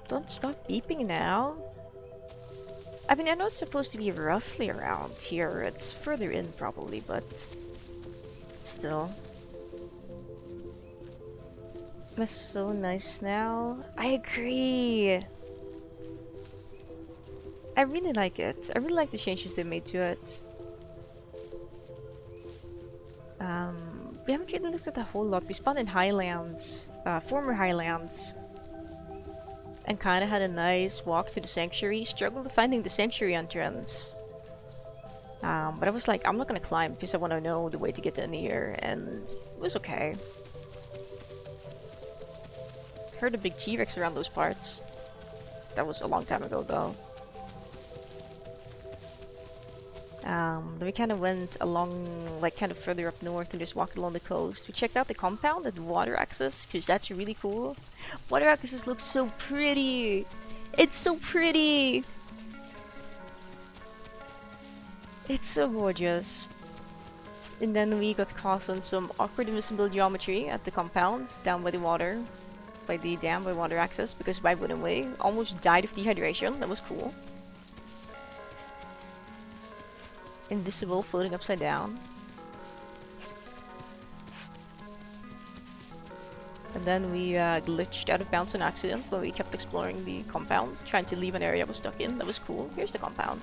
Don't stop beeping now. I mean, I know it's supposed to be roughly around here. It's further in probably, but still. That's so nice now. I agree. I really like it. I really like the changes they made to it. We haven't really looked at a whole lot. We spawned in Highlands, former Highlands, and kind of had a nice walk to the sanctuary. Struggled with finding the sanctuary entrance. But I was like, I'm not gonna climb because I want to know the way to get in here, and it was okay. Heard a big T-Rex around those parts. That was a long time ago though. Then we kind of went along, like kind of further up north and just walked along the coast. We checked out the compound and the water access, because that's really cool. Water access looks so pretty! It's so pretty! It's so gorgeous. And then we got caught on some awkward invisible geometry at the compound, down by the water. By the dam, by water access, because why wouldn't we? Almost died of dehydration, that was cool. Invisible, floating upside down. And then we glitched out of bounds on accident when we kept exploring the compound, trying to leave an area I was stuck in. That was cool. Here's the compound.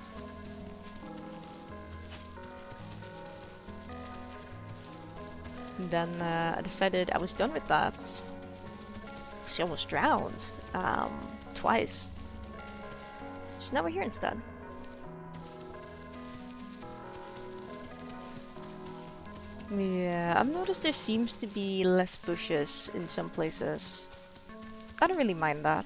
And then I decided I was done with that. She almost drowned. Twice. So now we're here instead. Yeah, I've noticed there seems to be less bushes in some places. I don't really mind that.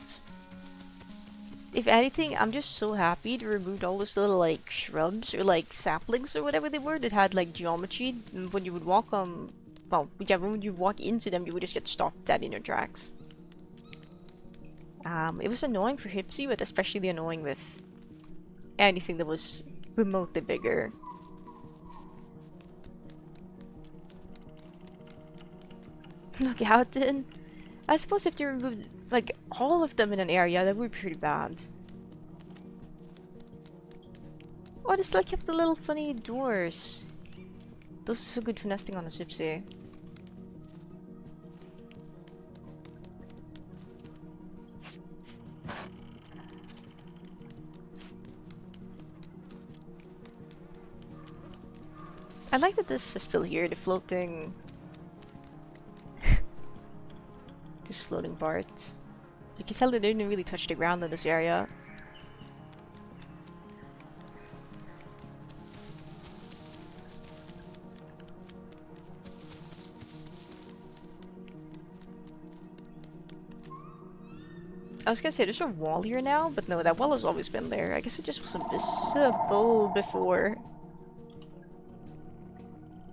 If anything, I'm just so happy to remove all those little like shrubs or like saplings or whatever they were that had like geometry. When you would walk well, yeah, when you walk into them, you would just get stopped dead in your tracks. It was annoying for Hipsy, but especially annoying with anything that was remotely bigger. Look out, then. I suppose if they removed like all of them in an area, that would be pretty bad. Oh, they still kept the little funny doors. Those are so good for nesting on a Gypsy. I like that this is still here, the floating... this floating part. You can tell that they didn't really touch the ground in this area. I was gonna say there's a wall here now, but no, that wall has always been there. I guess it just wasn't visible before.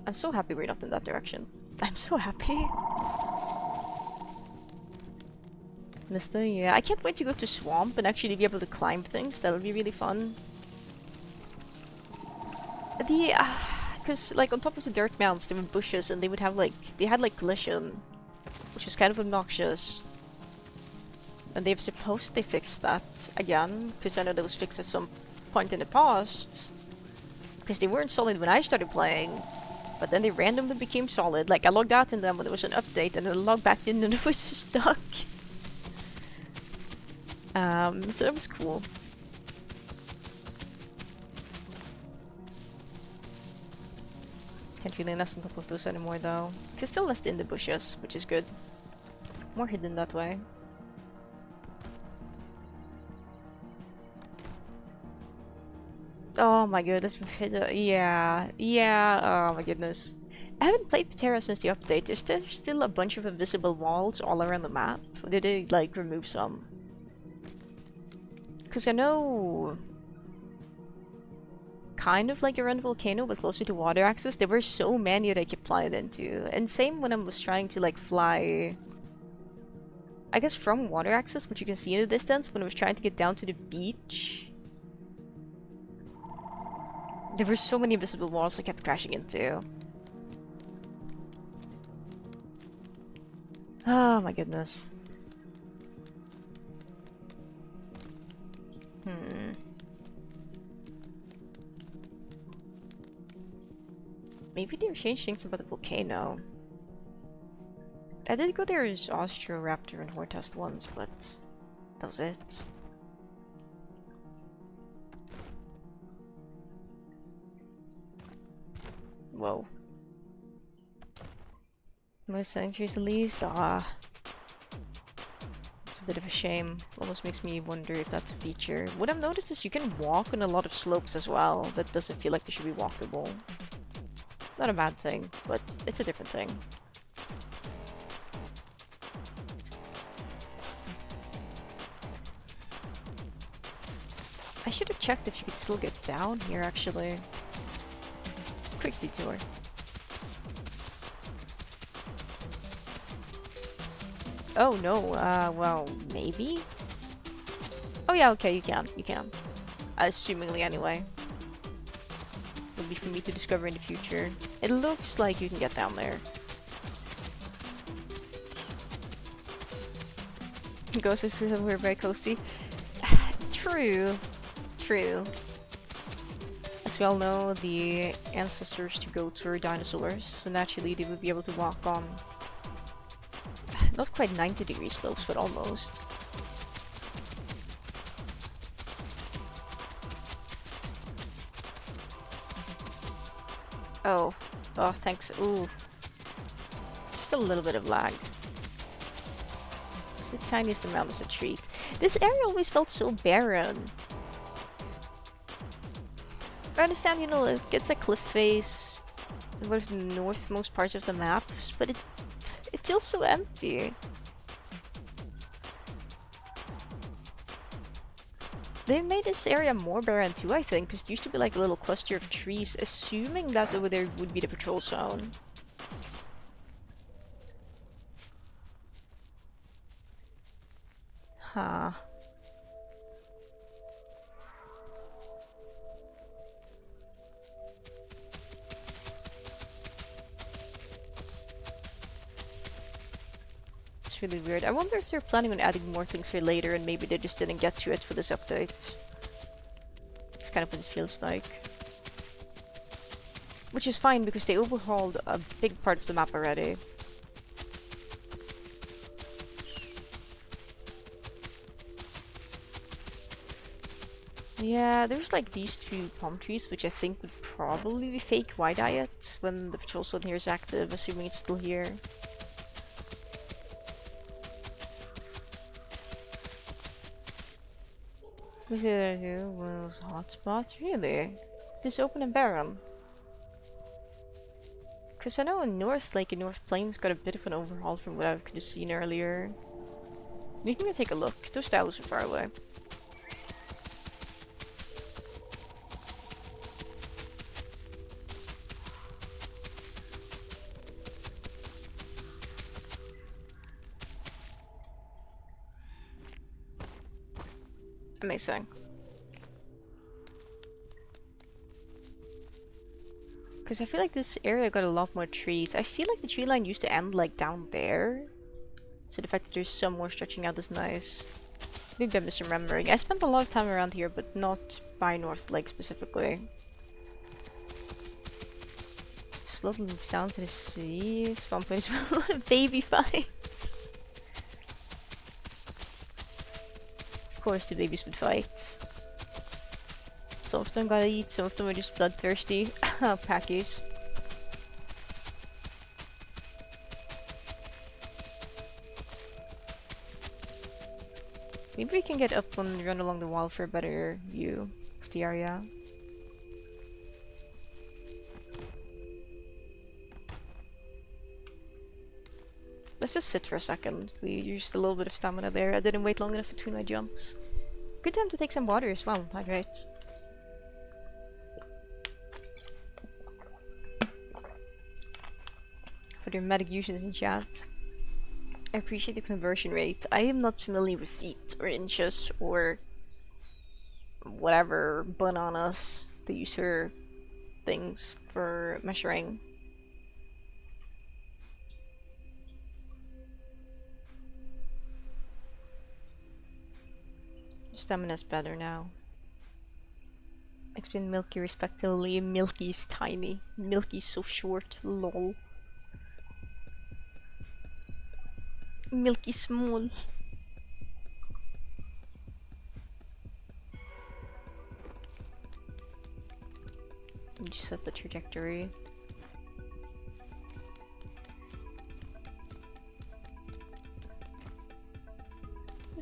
I'm so happy we're not in that direction. I'm so happy. This thing, yeah. I can't wait to go to Swamp and actually be able to climb things. That would be really fun. Because like on top of the dirt mounds there were bushes and they would have like, they had like collision, which was kind of obnoxious. And they've supposedly fixed that again, because I know that was fixed at some point in the past. Because they weren't solid when I started playing, but then they randomly became solid. Like I logged out in them when there was an update and then I logged back in and it was stuck. So that was cool. Can't really nest on top of those anymore though. Can still nest in the bushes, which is good. More hidden that way. Oh my goodness, yeah, oh my goodness. I haven't played Patera since the update. Is there still a bunch of invisible walls all around the map? Or did they like remove some? Because I know... kind of like around the volcano, but closer to water access, there were so many that I kept flying into. And same when I was trying to like fly... I guess from water access, which you can see in the distance, when I was trying to get down to the beach. There were so many invisible walls I kept crashing into. Oh my goodness. Maybe they've changed things about the volcano. I did go there as Austroraptor and Hortest once, but that was it. Whoa. Most sanctuaries at least? Ah. It's a bit of a shame. Almost makes me wonder if that's a feature. What I've noticed is you can walk on a lot of slopes as well. That doesn't feel like they should be walkable. Not a bad thing, but it's a different thing. I should have checked if you could still get down here, actually. Quick detour. Oh no, well, maybe? Oh yeah, okay, you can. Assumingly anyway. It'll be for me to discover in the future. It looks like you can get down there. Ghost was somewhere very coasty. True. As we all know, the ancestors to goats were dinosaurs, so naturally they would be able to walk on not quite 90-degree slopes, but almost. Oh, thanks. Ooh. Just a little bit of lag. Just the tiniest amount is a treat. This area always felt so barren. I understand, you know, it gets a cliff face in one of the northmost parts of the map, but it feels so empty. They made this area more barren too, I think, because there used to be like a little cluster of trees, assuming that over there would be the patrol zone. Huh. It's really weird. I wonder if they're planning on adding more things here later and maybe they just didn't get to it for this update. It's kind of what it feels like. Which is fine because they overhauled a big part of the map already. Yeah, there's like these two palm trees, which I think would probably be fake Wide-Eyed when the patrol zone here is active, assuming it's still here. Was it was a hotspot? Really? This open and barren? Because I know in North Lake and North Plains got a bit of an overhaul from what I could have seen earlier. We can go take a look. Those tiles are far away. Amazing. Because I feel like this area got a lot more trees. I feel like the tree line used to end like down there. So the fact that there's some more stretching out is nice. Maybe I'm misremembering. I spent a lot of time around here, but not by North Lake specifically. Slope leads down to the sea. Spawn points for baby fights. Of course the babies would fight. Some of them gotta eat, some of them are just bloodthirsty. Packies. Maybe we can get up and run along the wall for a better view of the area. Let's just sit for a second. We used a little bit of stamina there. I didn't wait long enough between my jumps. Good time to take some water as well, hydrate. For their medic users in chat. I appreciate the conversion rate. I am not familiar with feet or inches or whatever bananas the user things for measuring. Stamina's better now. Explain Milky respectively. Milky's tiny. Milky's so short. Lol. Milky small. Just set the trajectory.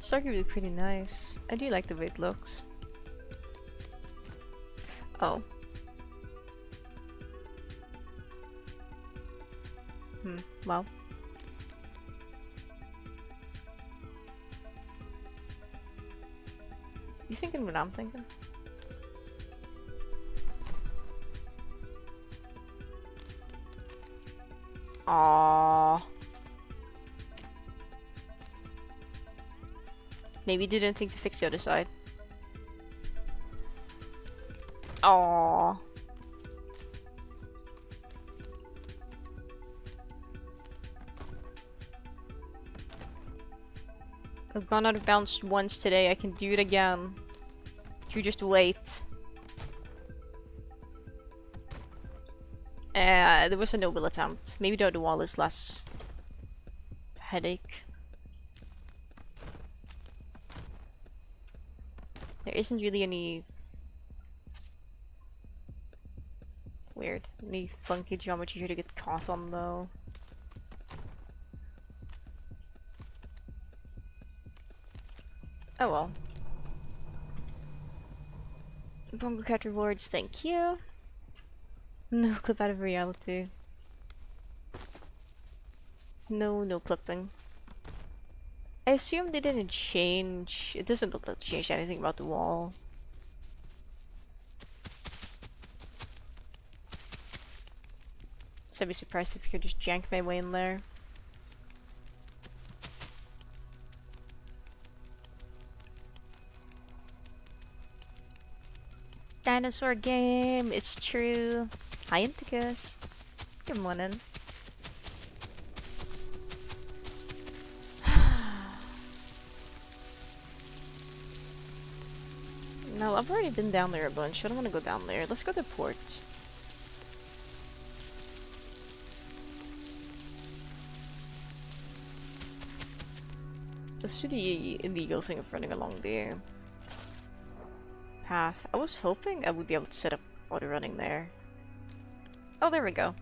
It's arguably pretty nice. I do like the way it looks. Oh. Well. You thinking what I'm thinking? Aww. Maybe didn't think to fix the other side. Aww. I've gone out of bounds once today, I can do it again. You just wait. There was a noble attempt. Maybe the other wall is less headache. There isn't really any weird, any funky geometry here to get caught on though. Oh well. Bongo Cat rewards, thank you. No clip out of reality. No clipping. I assume they didn't change. It doesn't look like they changed anything about the wall. So I'd be surprised if you could just jank my way in there. Dinosaur game, it's true. Hi Inticus. Good morning. No, I've already been down there a bunch. I don't want to go down there. Let's go to port. Let's do the illegal thing of running along the path. I was hoping I would be able to set up auto running there. Oh, there we go.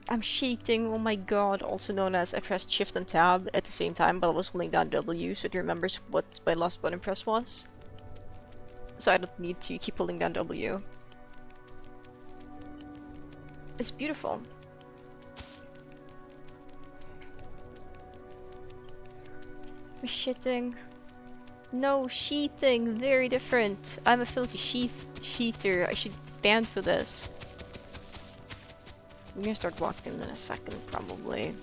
I'm cheating, oh my god, also known as I pressed shift and tab at the same time, but I was holding down W, so it remembers what my last button press was. So I don't need to keep holding down W. It's beautiful. We're shitting. No, cheating, very different. I'm a filthy cheater, I should be banned for this. I'm gonna start walking in a second, probably.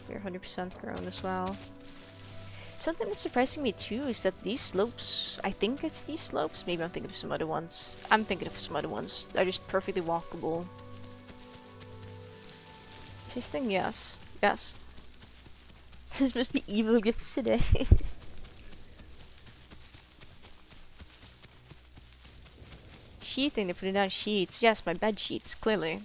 We're 100% grown as well. Something that's surprising me too is that these slopes, I think it's these slopes, maybe I'm thinking of some other ones. I'm thinking of some other ones. They're just perfectly walkable. Shifting, yes. Yes. This must be evil gifts today. Sheeting, they put down sheets. Yes, my bed sheets, clearly.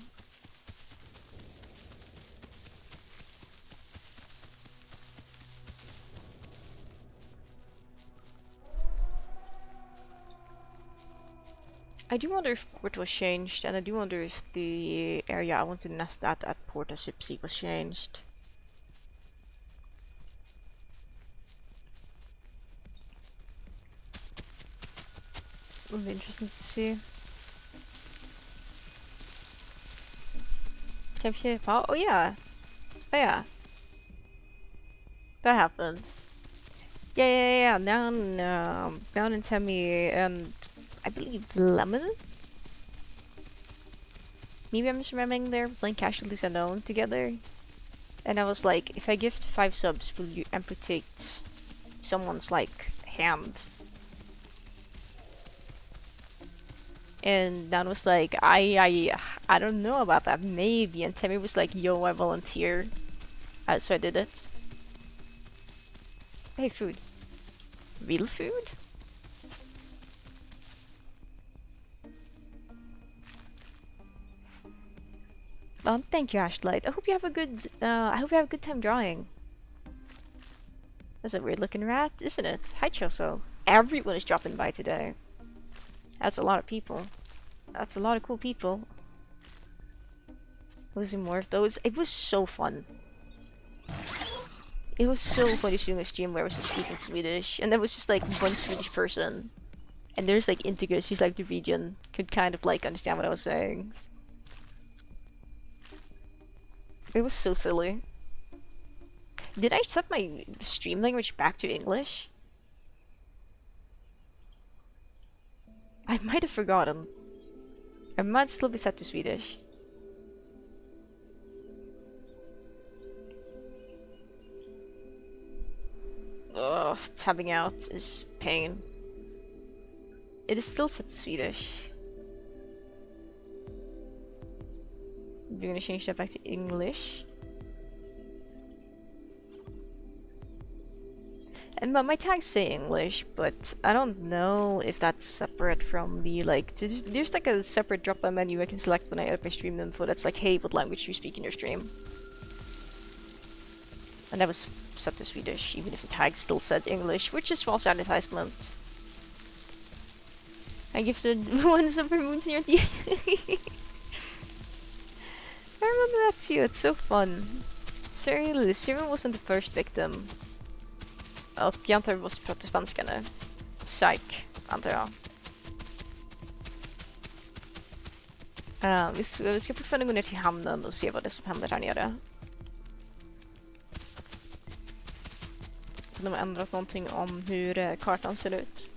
I do wonder if port was changed, and I do wonder if the area I want to nest at Port as Ipsy was changed. It'll be interesting to see. Oh yeah. Oh yeah. That happened. Yeah. Down in Temmie and I believe Lemon? Maybe I'm misremembering there, playing Casualties Unknown together. And I was like, if I gift 5 subs, will you amputate someone's like hand? And Dan was like, I don't know about that, maybe. And Temmie was like, yo, I volunteer. So I did it. Hey, food. Real food? Thank you, Ashlight. I hope you have a good time drawing. That's a weird looking rat, isn't it? Hi, Choso. Everyone is dropping by today. That's a lot of people. That's a lot of cool people. Losing more of those. It was so fun. It was so funny doing a stream where I was just speaking Swedish, and there was just like one Swedish person, and there's like Intigus, she's like the region, could kind of like understand what I was saying. It was so silly. Did I set my stream language back to English? I might have forgotten. I might still be set to Swedish. Ugh, tabbing out is pain. It is still set to Swedish. We're gonna change that back to English. And my tags say English, but I don't know if that's separate from the like. There's like a separate drop-down menu I can select when I edit my stream info. That's like, hey, what language do you speak in your stream? And that was set to Swedish, even if the tag still said English, which is false advertisement. I gifted one super moons in your teeth. I remember that too. It's so fun. Cyril wasn't the first victim. Och jag antar vi måste prata spanska nu. Psych, antar jag. Vi ska fortfarande gå ner till hamnen och se vad det är som händer här nere. De har ändrat någonting om hur kartan ser ut.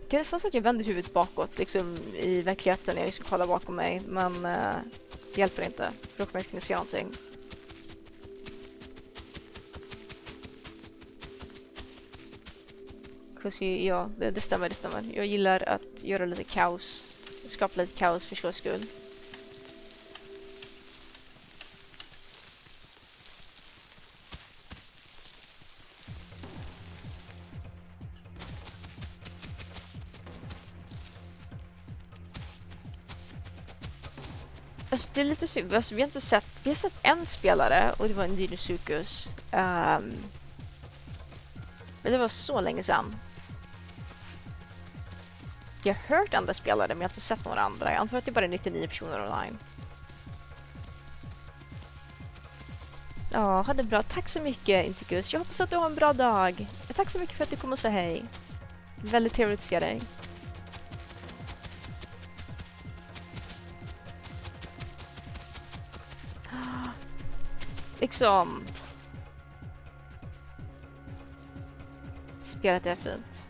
Det är nästan så att jag vänder huvudet bakåt liksom i verkligheten när jag ska kolla bakom mig, men det hjälper inte. För då kommer jag inte se någonting. Ja, det stämmer. Jag gillar att göra lite kaos. Skapa lite kaos för skojs skull. Alltså, det är lite synd. Alltså, vi har sett en spelare och det var en Dinosuchus. Men det var så länge sedan. Jag har hört andra spelare men jag har inte sett några andra. Jag antar att det är bara 99 personer online. Ja, hade bra. Tack så mycket, Intikus. Jag hoppas att du har en bra dag. Tack så mycket för att du kom och sa hej. Väldigt trevligt att se dig. Liksom. Spelet är fint.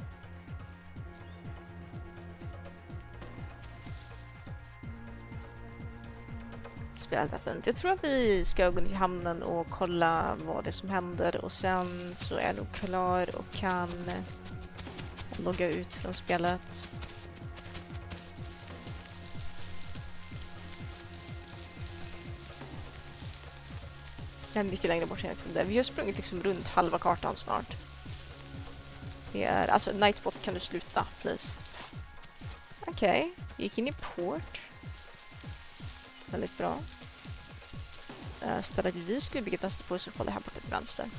Spelet är fint. Jag tror att vi ska gå ner till hamnen och kolla vad det är som händer. Och sen så är jag nog klar och kan logga ut från spelet. Det är mycket längre bort än jag trodde. Vi har sprungit liksom runt halva kartan snart. Det är, alltså, Nightbot, kan du sluta, please? Okej, gick in i port. Väldigt bra. Stället vi skulle bygga nästa på så får det här borta till vänster.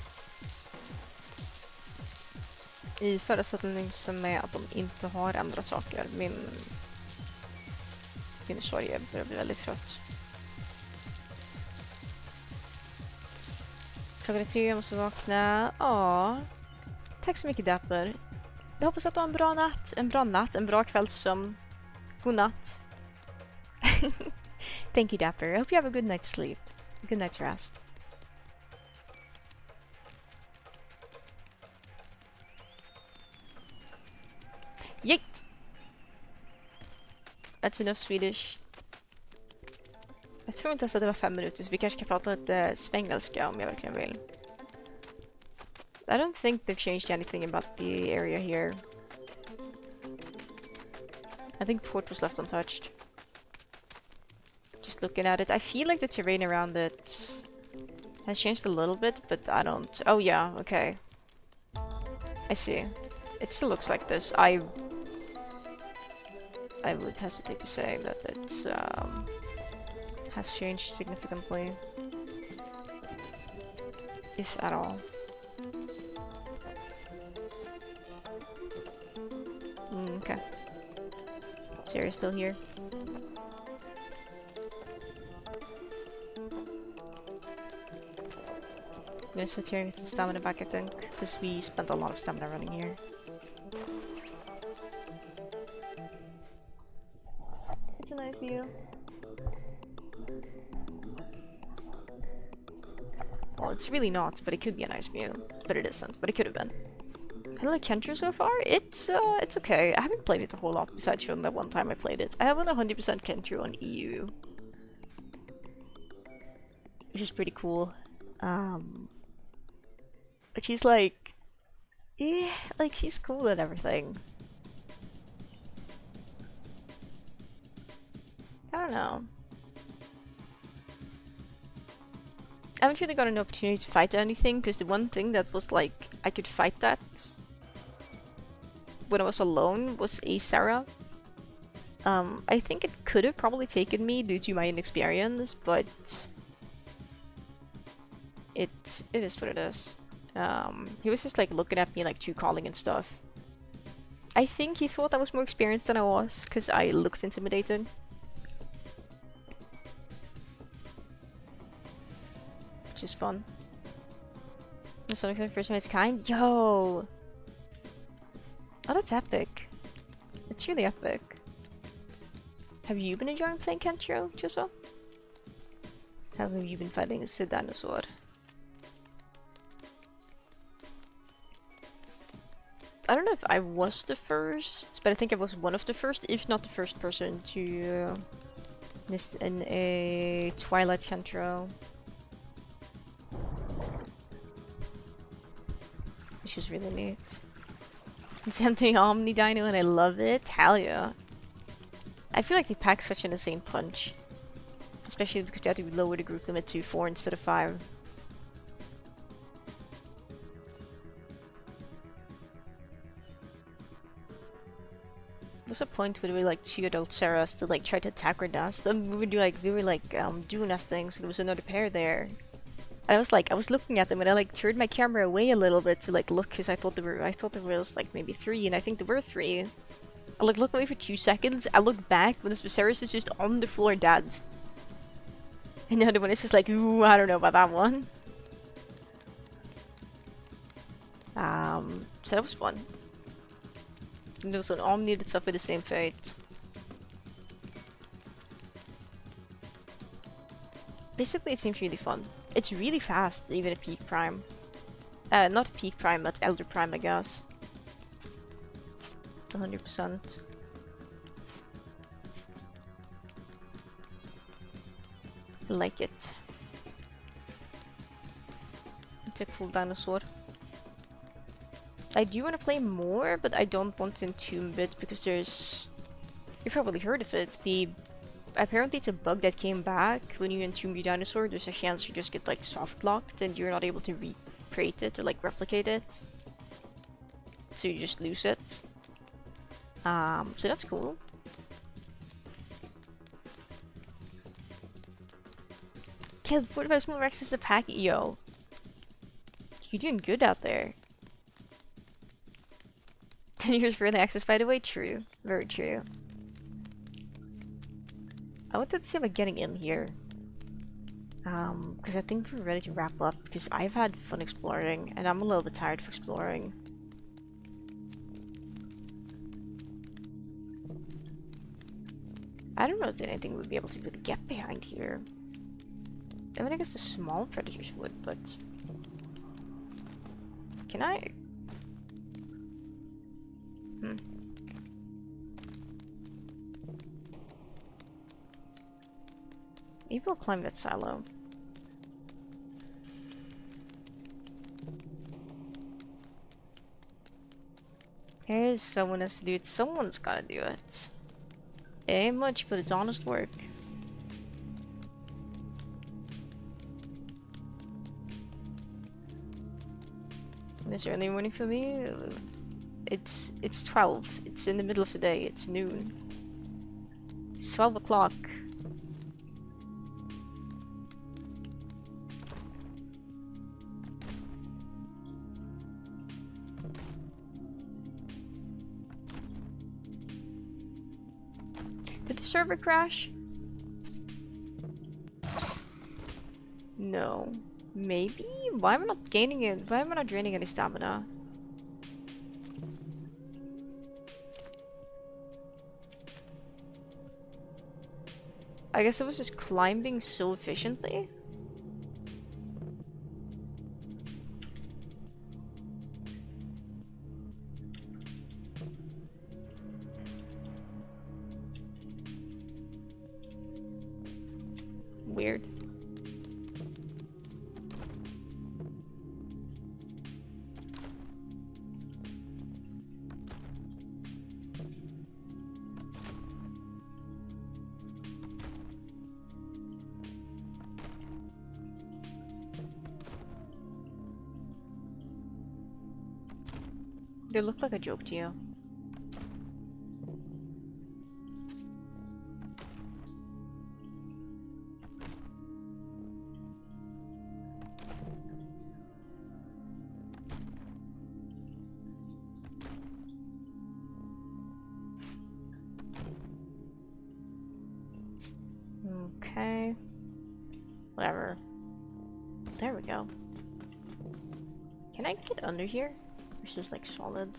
I föreställning som är att de inte har ändrat saker. Min sorg börjar bli väldigt trött. Klockan är 3, jag måste vakna. Ja. Tack så mycket, Dapper. Jag hoppas att du har en bra natt. En bra kvällssömn. God natt. Thank you, Dapper. I hope you have a good night's sleep. A good night's rest. Yeet! That's enough Swedish. Jag tror inte ens att det var 5 minuter, så vi kanske kan prata lite svengelska om jag verkligen vill. I don't think they've changed anything about the area here. I think port was left untouched. Just looking at it, I feel like the terrain around it has changed a little bit, but I don't... Oh yeah, okay. I see. It still looks like this. I would hesitate to say that it's has changed significantly, if at all. Okay. Sarah's still here. I'm gonna sit here and get some stamina back, I think, because we spent a lot of stamina running here. It's a nice view. Well, it's really not, but it could be a nice view. But it isn't, but it could have been. I like Aventure so far. It's okay. I haven't played it a whole lot besides from the one time I played it. I have 100% Aventure on EU, which is pretty cool. But she's like, yeah, like she's cool and everything. I don't know. I haven't really got an opportunity to fight anything because the one thing that was like I could fight that when I was alone was a Sarah. I think it could have probably taken me due to my inexperience, but it is what it is. He was just like looking at me like too calling and stuff. I think he thought I was more experienced than I was because I looked intimidated. Which is fun. The Sonic the first of its kind? Yo! Oh, that's epic. It's really epic. Have you been enjoying playing Kenshiro, Jusso? How have you been fighting a dinosaur? I don't know if I was the first, but I think I was one of the first, if not the first person to list in a Twilight Kenshiro. Which is really neat. It's empty Omni Dino and I love it. Hell yeah. I feel like they pack such an insane punch. Especially because they had to lower the group limit to 4 instead of 5. There's a point where we like 2 adult Sarahs to like try to attack our nest. Then we were doing us things and there was another pair there. And I was looking at them and I like turned my camera away a little bit to like look because I thought there was like maybe 3 and I think there were 3. I like looked away for 2 seconds, I looked back when the Viserys is just on the floor dead. And the other one is just like, ooh, I don't know about that one. So that was fun. And there was an Omni that suffered the same fate. Basically, it seems really fun. It's really fast, even at Peak Prime. Not Peak Prime, but Elder Prime, I guess. 100%. I like it. It's a cool dinosaur. I do want to play more, but I don't want to entomb it because there's... You've probably heard of it. Apparently it's a bug that came back. When you entomb your dinosaur, there's a chance you just get like soft locked and you're not able to recreate it or like replicate it. So you just lose it. So that's cool. Killed 45 small Rexes a pack, yo. You're doing good out there. 10 years for early access, by the way, true. Very true. I wanted to see about getting in here. Because I think we're ready to wrap up because I've had fun exploring and I'm a little bit tired of exploring. I don't know if anything would be able to really get behind here. I mean, I guess the small predators would, but... Can I? Maybe we'll climb that silo. There's someone has to do it. Someone's gotta do it. It ain't much, but it's honest work. It's early morning for me. It's 12. It's in the middle of the day. It's noon. It's 12 o'clock. Did the server crash? No. Maybe? Why am I not gaining it? Why am I not draining any stamina? I guess I was just climbing so efficiently. Weird. They look like a joke to you. Okay. Whatever. There we go. Can I get under here? It's just like solid.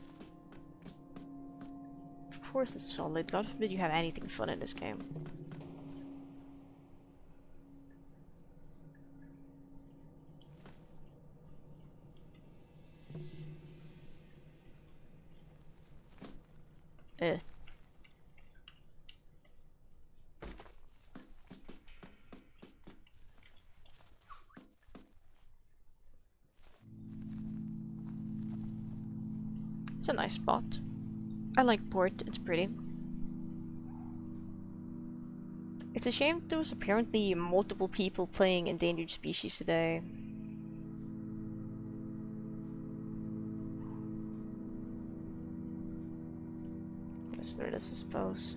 Of course it's solid. God forbid you have anything fun in this game. Eh. It's a nice spot. I like Port, it's pretty. It's a shame there was apparently multiple people playing Endangered Species today. That's what it is, I suppose.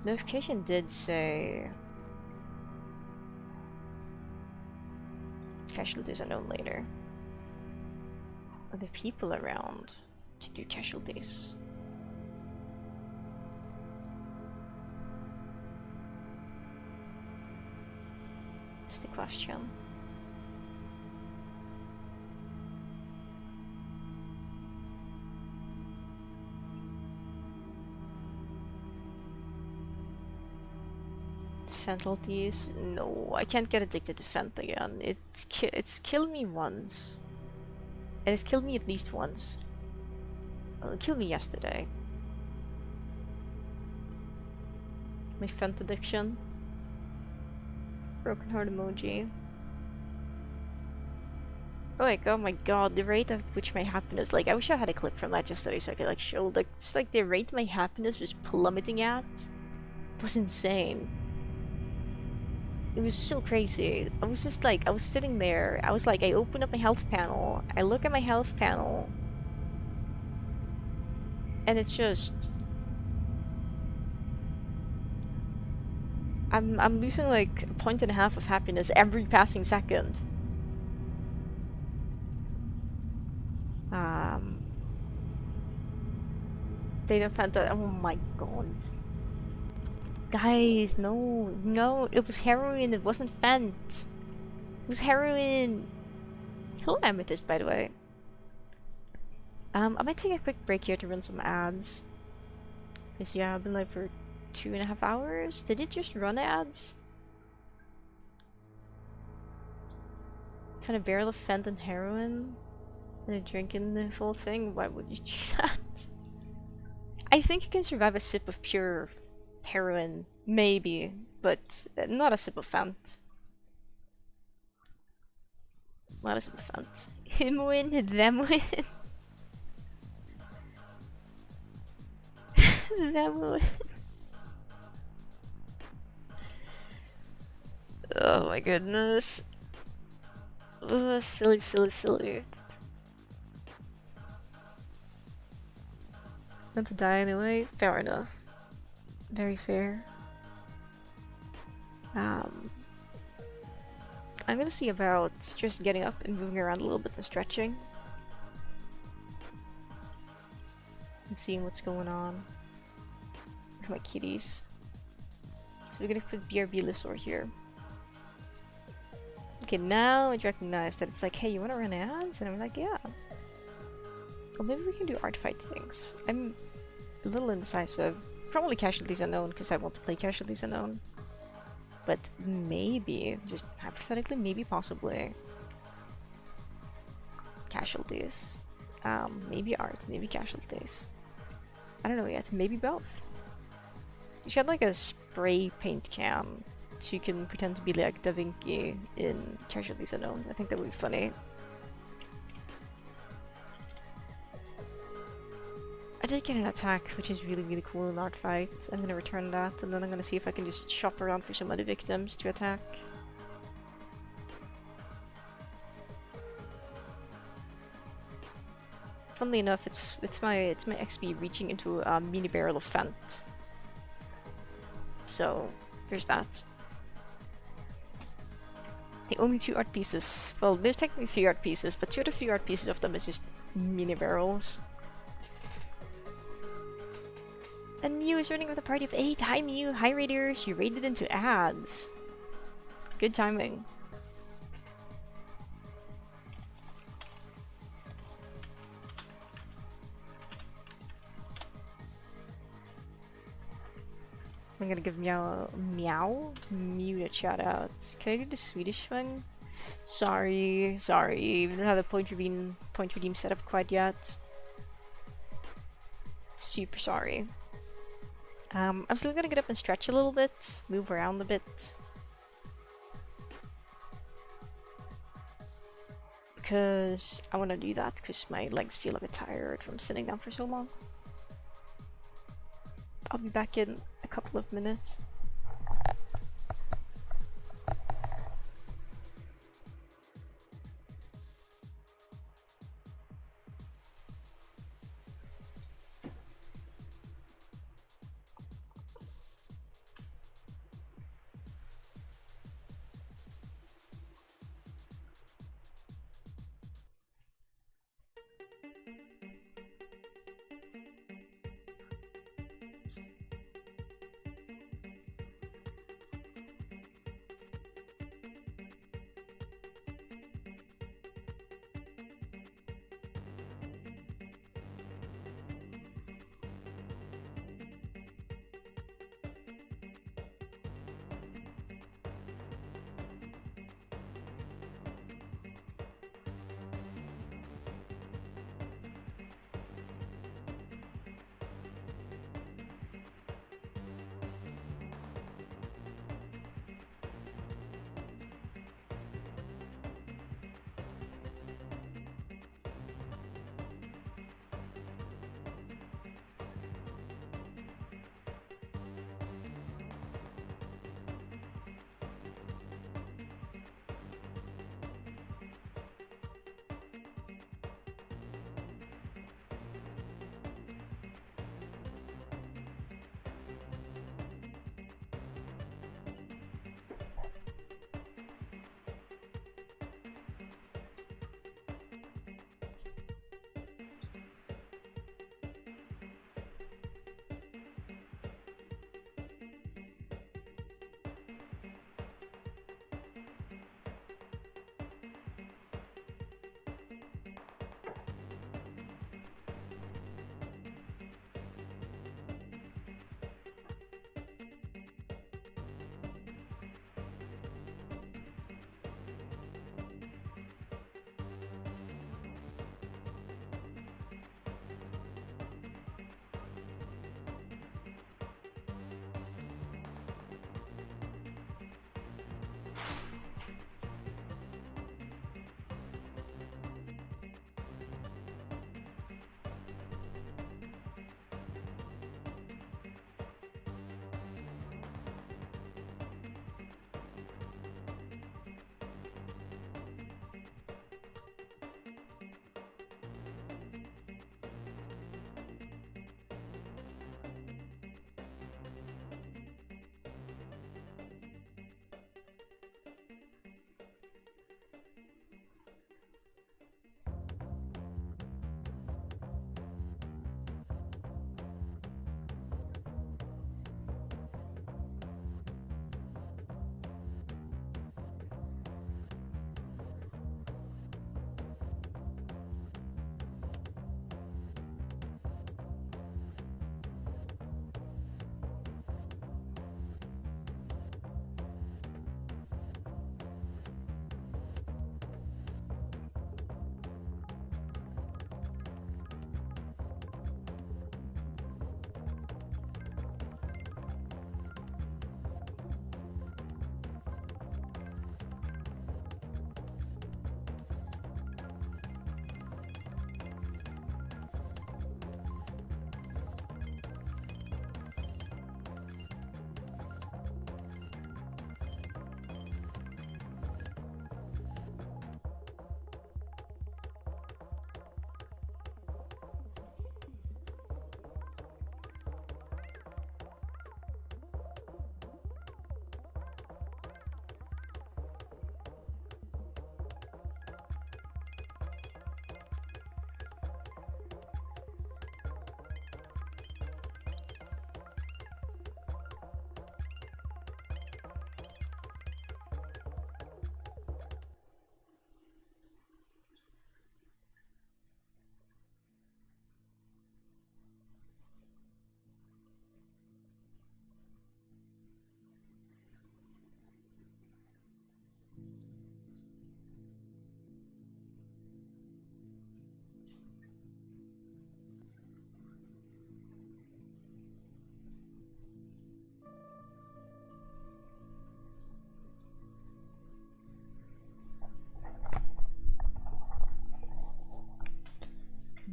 Notification did say casualties are known later. Are there people around to do casualties? That's the question. Fentanyls? No, I can't get addicted to Fent again. It's killed me once. And it's killed me at least once. Well, it killed me yesterday. My Fent addiction. Broken heart emoji. Oh, like, oh my god, the rate at which my happiness, like, I wish I had a clip from that yesterday so I could, like, show, like, it's like the rate my happiness was plummeting at was insane. It was so crazy. I was just like, I was sitting there, I was like, I open up my health panel, I look at my health panel, and it's just... I'm losing like 1.5 points of happiness every passing second. They don't find that. Oh my god. Guys, no, no, it was heroin, it wasn't Fent. It was heroin. Hello, Amethyst, by the way. I might take a quick break here to run some ads. Because, yeah, I've been live for 2.5 hours. Did it just run ads? Kind of barrel of Fent and heroin? And they're drinking the whole thing? Why would you do that? I think you can survive a sip of pure heroin, maybe, but not a sip of Fent. Not a sip of Fent. Him win, them win. Them win. Oh my goodness. Ugh, silly, silly, silly. Not to die anyway? Fair enough. Very fair. Um, I'm gonna see about just getting up and moving around a little bit and stretching. And seeing what's going on with my kitties. So we're gonna put BRB Lissor here. Okay, now it recognized that it's like, hey, you wanna run ads? And I'm like, yeah. Or maybe we can do art fight things. I'm a little indecisive. Probably Casualties Unknown, because I want to play Casualties Unknown. But maybe, just hypothetically, maybe possibly Casualties. Maybe art, maybe Casualties. I don't know yet, maybe both. You should have like a spray paint can so you can pretend to be like Da Vinci in Casualties Unknown. I think that would be funny. I did get an attack, which is really, really cool in Art Fight. I'm gonna return that, and then I'm gonna see if I can just shop around for some other victims to attack. Funnily enough, it's my XP reaching into a mini barrel of Fent. So there's that. The only 2 art pieces. Well, there's technically 3 art pieces, but 2 of the 3 art pieces of them is just mini barrels. And Mew is running with a party of 8. Hi Mew, hi Raiders, you raided into ads. Good timing. I'm gonna give Mew a shout out. Can I do the Swedish one? Sorry. We don't have the point redeem set up quite yet. Super sorry. I'm still gonna get up and stretch a little bit, move around a bit. Because I want to do that because my legs feel a bit tired from sitting down for so long. I'll be back in a couple of minutes.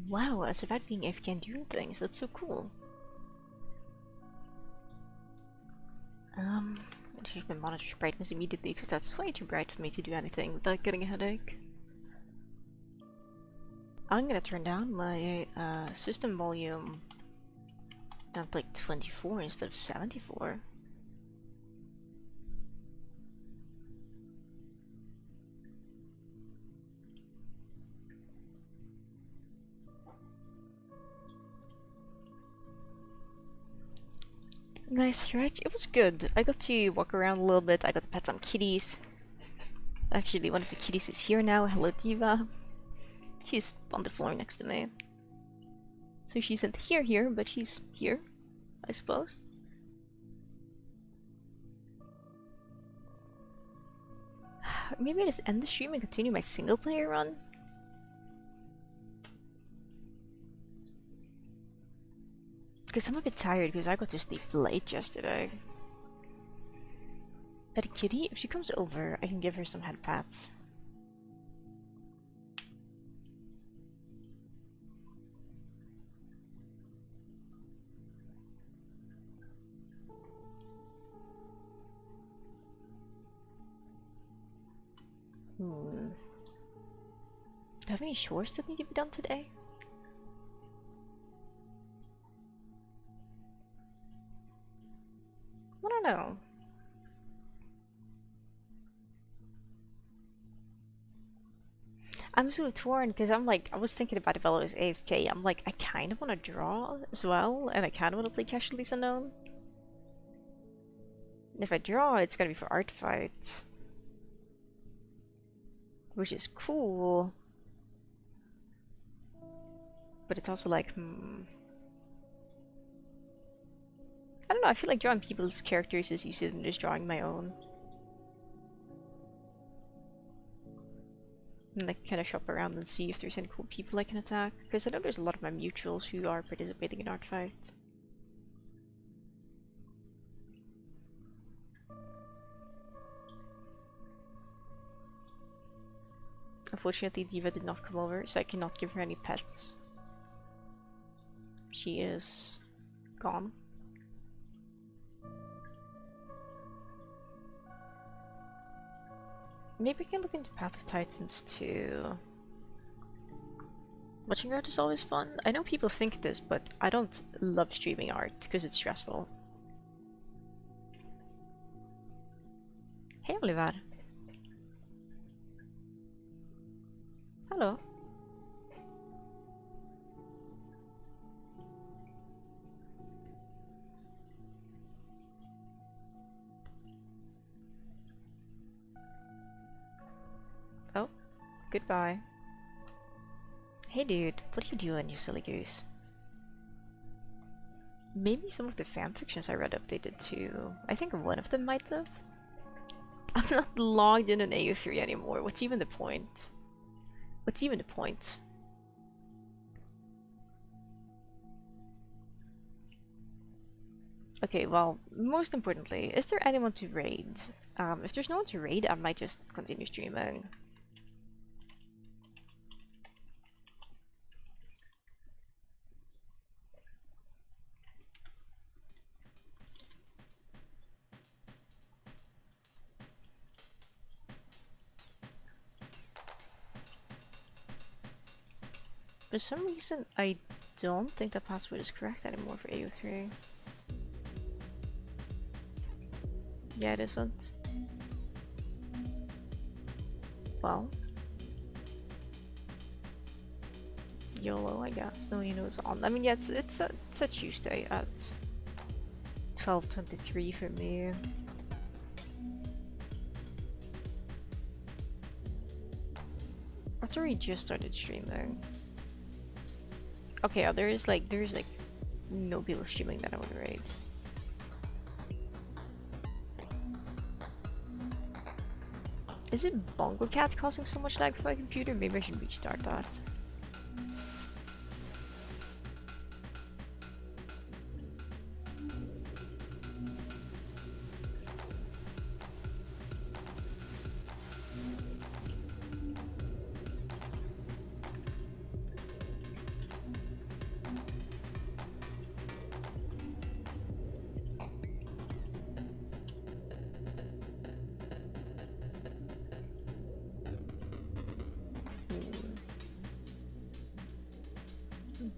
Wow, I survived being AFK and doing things. That's so cool. I change my monitor's brightness immediately because that's way too bright for me to do anything without getting a headache. I'm gonna turn down my system volume down to like 24 instead of 74. Nice stretch. It was good. I got to walk around a little bit. I got to pet some kitties. Actually, one of the kitties is here now. Hello, Diva. She's on the floor next to me. So she isn't here, but she's here, I suppose. Maybe I just end the stream and continue my single player run? Because I'm a bit tired because I got to sleep late yesterday. Pet a kitty? If she comes over, I can give her some head pats. Do I have any chores that need to be done today? I don't know. I'm so torn because I'm like, I was thinking about if I was AFK. I'm like, I kind of want to draw as well, and I kind of want to play Casualties Unknown. And if I draw, it's gonna be for art fight, which is cool. But it's also like, I don't know, I feel like drawing people's characters is easier than just drawing my own. And like kind of shop around and see if there's any cool people I can attack. Because I know there's a lot of my mutuals who are participating in art fights. Unfortunately, Diva did not come over, so I cannot give her any pets. She is gone. Maybe we can look into Path of Titans too. Watching art is always fun. I know people think this, but I don't love streaming art because it's stressful. Hey Oliver. Hello. Oh, goodbye. Hey dude, what are you doing, you silly goose? Maybe some of the fanfictions I read updated too. I think one of them might have. I'm not logged in an AU3 anymore. What's even the point? What's even the point? Okay, well, most importantly, is there anyone to raid? If there's no one to raid, I might just continue streaming. For some reason, I don't think the password is correct anymore for AU3. Yeah, it isn't. Well, YOLO, I guess. No, you know it's on. I mean, yeah, it's a Tuesday at 12:23 for me. After we just started streaming. Okay, yeah, there's like no people streaming that I would raid. Is it Bongo Cat causing so much lag for my computer? Maybe I should restart that.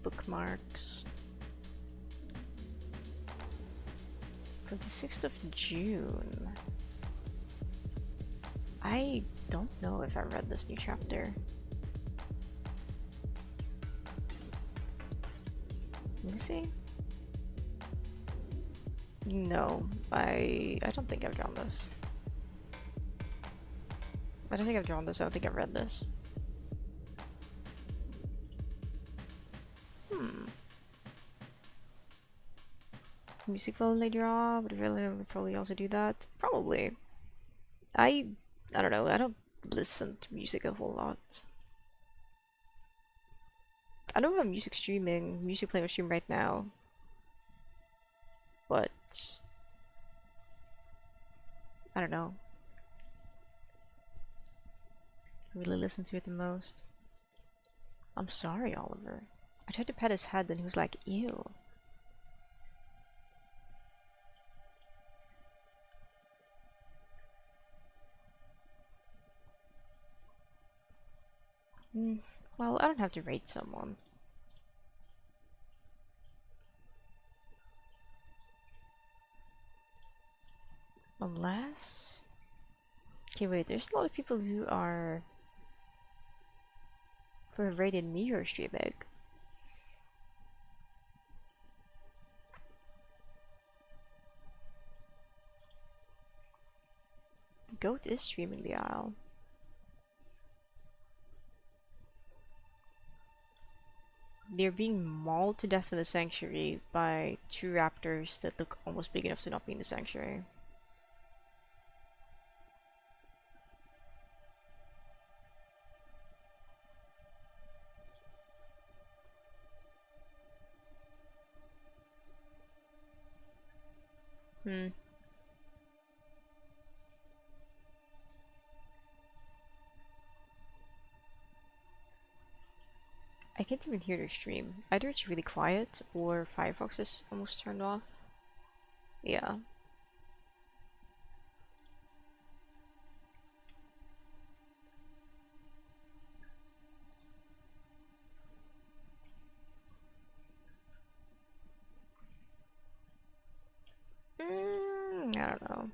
Bookmarks. 26th of June. I don't know if I read this new chapter. Let me see. No, I don't think I've drawn this. I don't think I've drawn this. I don't think I've read this. Music will later on, but really I would probably also do that. Probably. I don't know. I don't listen to music a whole lot. I don't have music playing on stream right now, but I don't know. I really listen to it the most. I'm sorry, Oliver. I tried to pet his head and he was like, ew. Well, I don't have to rate someone. Unless... Okay, wait, there's a lot of people who have rated me or streaming. The goat is streaming the aisle. They're being mauled to death in the sanctuary by two raptors that look almost big enough to not be in the sanctuary. I can't even hear their stream. Either it's really quiet or Firefox is almost turned off. Yeah. I don't know.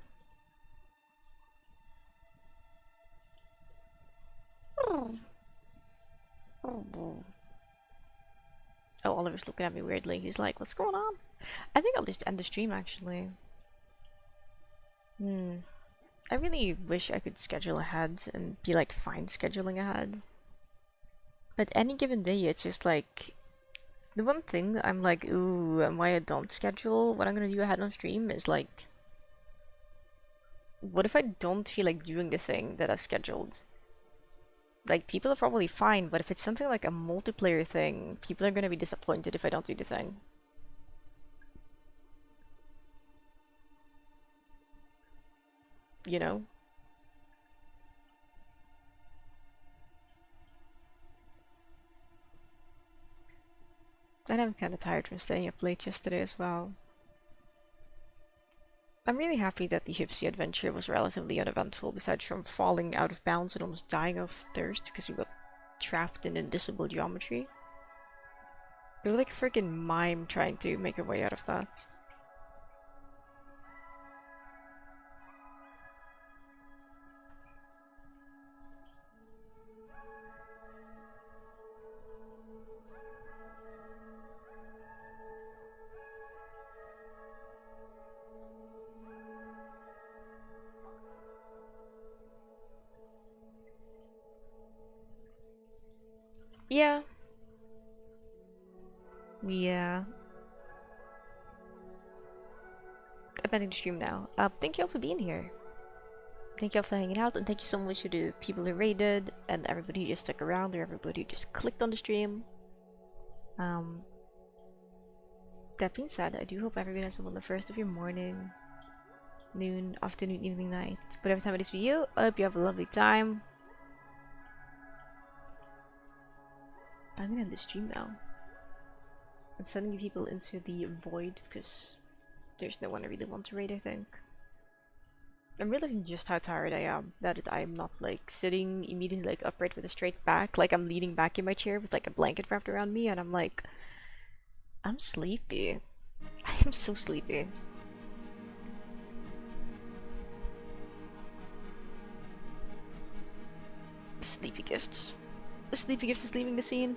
Oh, Oliver's looking at me weirdly. He's like, what's going on? I think I'll just end the stream actually. I really wish I could schedule ahead and be like fine scheduling ahead. But any given day, it's just like the one thing I'm like, ooh, why I don't schedule what I'm gonna do ahead on stream is like, what if I don't feel like doing the thing that I've scheduled? Like, people are probably fine, but if it's something like a multiplayer thing, people are gonna be disappointed if I don't do the thing. You know? And I'm kinda tired from staying up late yesterday as well. I'm really happy that the Gypsy adventure was relatively uneventful, besides from falling out of bounds and almost dying of thirst because we got trapped in invisible geometry. We were like a freaking mime trying to make our way out of that. Yeah. Yeah. I'm ending the stream now. Thank you all for being here. Thank you all for hanging out, and thank you so much to the people who raided, and everybody who just stuck around, or everybody who just clicked on the stream. That being said, I do hope everybody has a wonderful of your morning, noon, afternoon, evening, night. Whatever time it is for you, I hope you have a lovely time. I'm gonna end the stream now. I'm sending people into the void because there's no one I really want to raid, I think. I'm realizing just how tired I am, that I'm not like sitting immediately like upright with a straight back, like I'm leaning back in my chair with like a blanket wrapped around me, and I'm like, I'm sleepy. I am so sleepy. Sleepy gifts. The sleepy gift is leaving the scene.